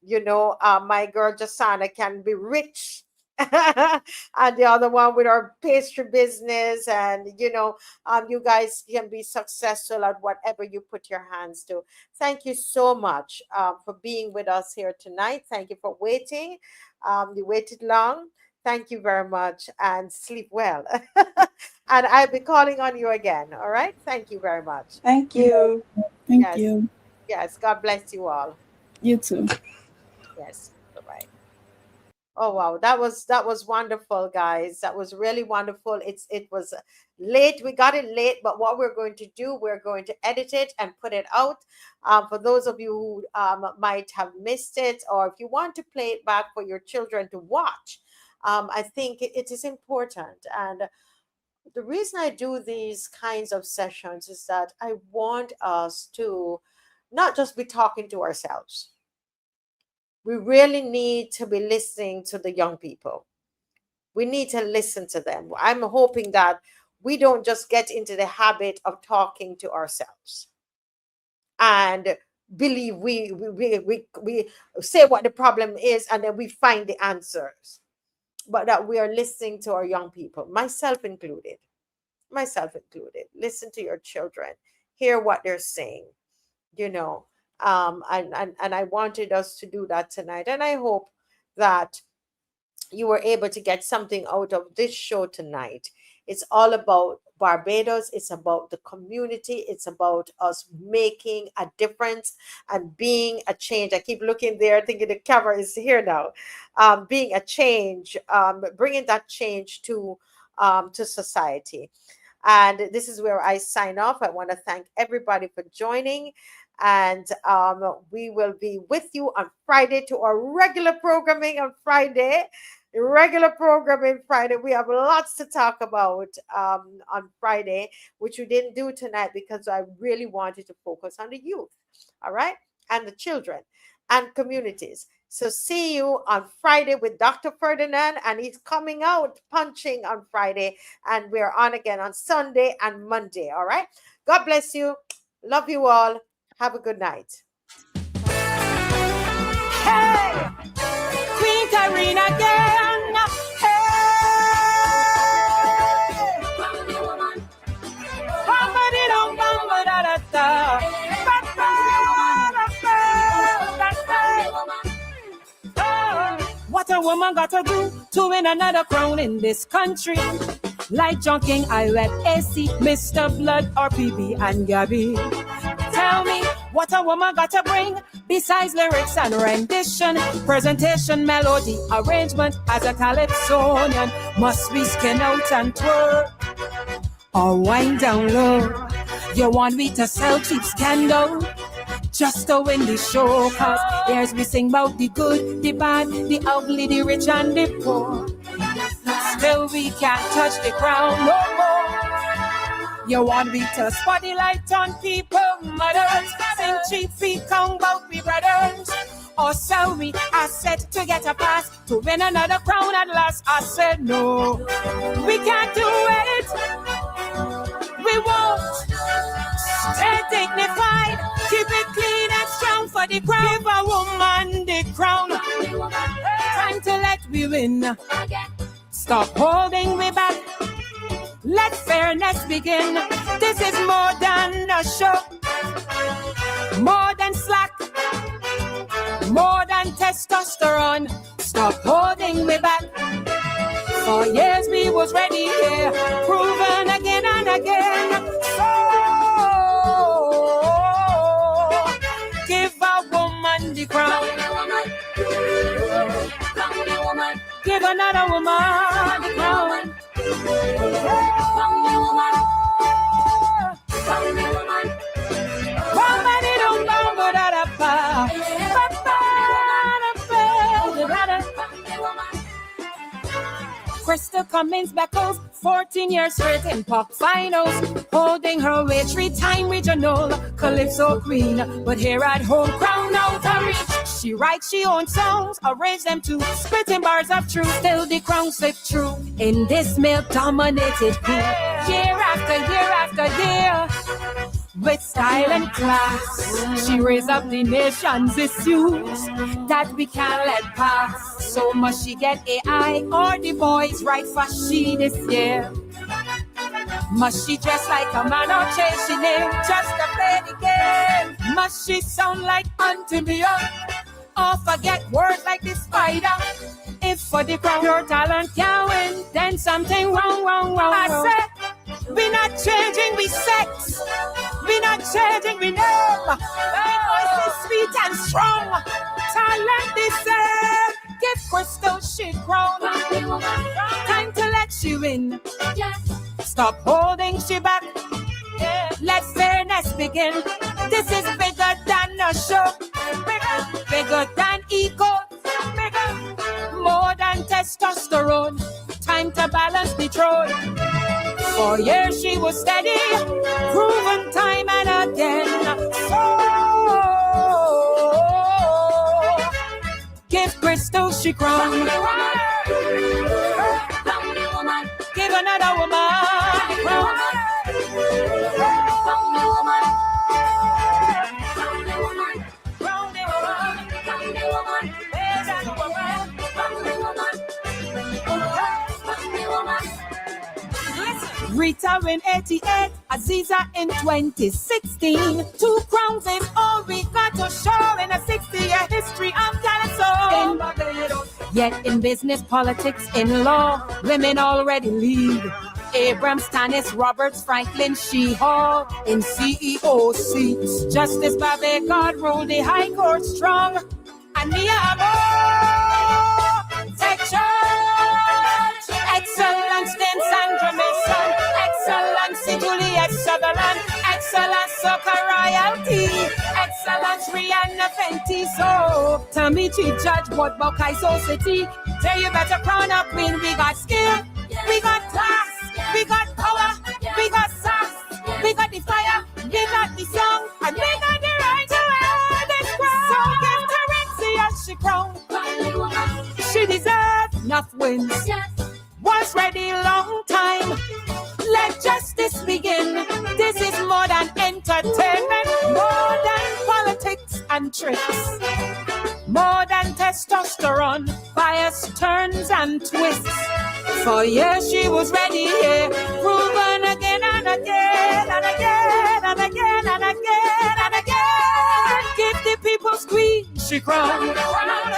my girl Jasana can be rich. And the other one with our pastry business, and you guys can be successful at whatever you put your hands to. Thank you so much for being with us here tonight. Thank you for waiting. You waited long. Thank you very much, and sleep well. And I'll be calling on you again. All right. Thank you very much. Thank you. Thank you. Yes. God bless you all. You too. Yes. Bye-bye. Oh wow, that was wonderful, guys. That was really wonderful. It was late. We got it late, but what we're going to do, we're going to edit it and put it out. For those of you who might have missed it, or if you want to play it back for your children to watch, I think it is important. And the reason I do these kinds of sessions is that I want us to not just be talking to ourselves. We really need to be listening to the young people. We need to listen to them. I'm hoping that we don't just get into the habit of talking to ourselves and believe we say what the problem is and then we find the answers, but that we are listening to our young people, myself included. Listen to your children, hear what they're saying, and I wanted us to do that tonight. And I hope that you were able to get something out of this show tonight. It's all about Barbados. It's about the community. It's about us making a difference and being a change. I keep looking there, thinking the camera is here now. Being a change, bringing that change to society. And this is where I sign off. I want to thank everybody for joining. And we will be with you on Friday to our regular programming on Friday. We have lots to talk about on Friday, which we didn't do tonight because I really wanted to focus on the youth, all right, and the children and communities. So see you on Friday with Dr. Ferdinand, and he's coming out punching on Friday, and we're on again on Sunday and Monday, all right? God bless you. Love you all. Have a good night. Hey, Queen Karina again. Hey, bamba-di-dum, bamba-da-da-da. What a woman got to do to win another crown in this country? Like John King, I read AC, Mr. Blood, or PB and Gabby. Tell me what a woman got to bring besides lyrics and rendition, presentation, melody, arrangement. As a calypsonian, must we skin out and twirl or wind down low? You want me to sell cheap scandal just to win the show? Cause there's we sing about the good, the bad, the ugly, the rich and the poor. Still we can't touch the crown no more. You want me to spot the light on people, mothers, sing cheap feet, come about me brothers, or sell me assets to get a pass to win another crown at last? I said no, we can't do it. We won't. Stay dignified, keep it clean and strong for the crown. Give a woman the crown. Time to let we win. Stop holding me back. Let fairness begin. This is more than a show, more than slack, more than testosterone. Stop holding me back. For years we was ready here, proven again and again. So give a woman the crown. Give another woman the crown. Crystal Cummings Beckles, 14 years straight in pop finals, holding her way 3-time regional Calypso queen. But here at home, crown out her reach. She writes she own songs, arrange them to spitting bars of truth. Still the crown slip true in this male-dominated pool. Year after year after year, with style and class, she raised up the nation's issues that we can't let pass. So must she get AI or the boys right for she this year? Must she dress like a man or change she name just to play the game? Must she sound like Antimia or forget words like the spider? If for the crown your talent can win, then something wrong. I said, we not changing, we sex. We not changing, we name. My voice is sweet and strong. Talent is same. Give Crystal she crown. Time to let she win. Stop holding she back. Let fairness begin. This is bigger than a show. Bigger than ego. More than testosterone. Time to balance the throne. For years she was steady, proven time and again. So give Crystal she crown. Give another woman the crown. Rita in 88, Aziza in 2016. 2 crowns is all we got to show in a 60-year history of Calypso in Barbados. Yet in business, politics, in law, women already lead. Abram, Stannis, Roberts, Franklin, She-Hall in CEO seats. Justice Babe God ruled the High Court strong. And Mia Amor, take charge. Excellence, then Sandra Mason. Excellency, Juliet Sutherland. Excellence, Soccer Royalty. Excellence, Rihanna Fenty. So, Tommy Chief Judge, what Buckeye City. Tell you better crown up queen. We got skill, we got class, we got power, we got sass, we got the fire, we got the song, and we got the right to wear this crown. So give Terency as she crown. She deserves enough wins. Was ready long time. Let justice begin. This is more than entertainment, more than politics and tricks. more than testosterone, bias turns and twists. For years she was ready, yeah, proven again and again and again and again and again and again. Give the people squeeze, she cried.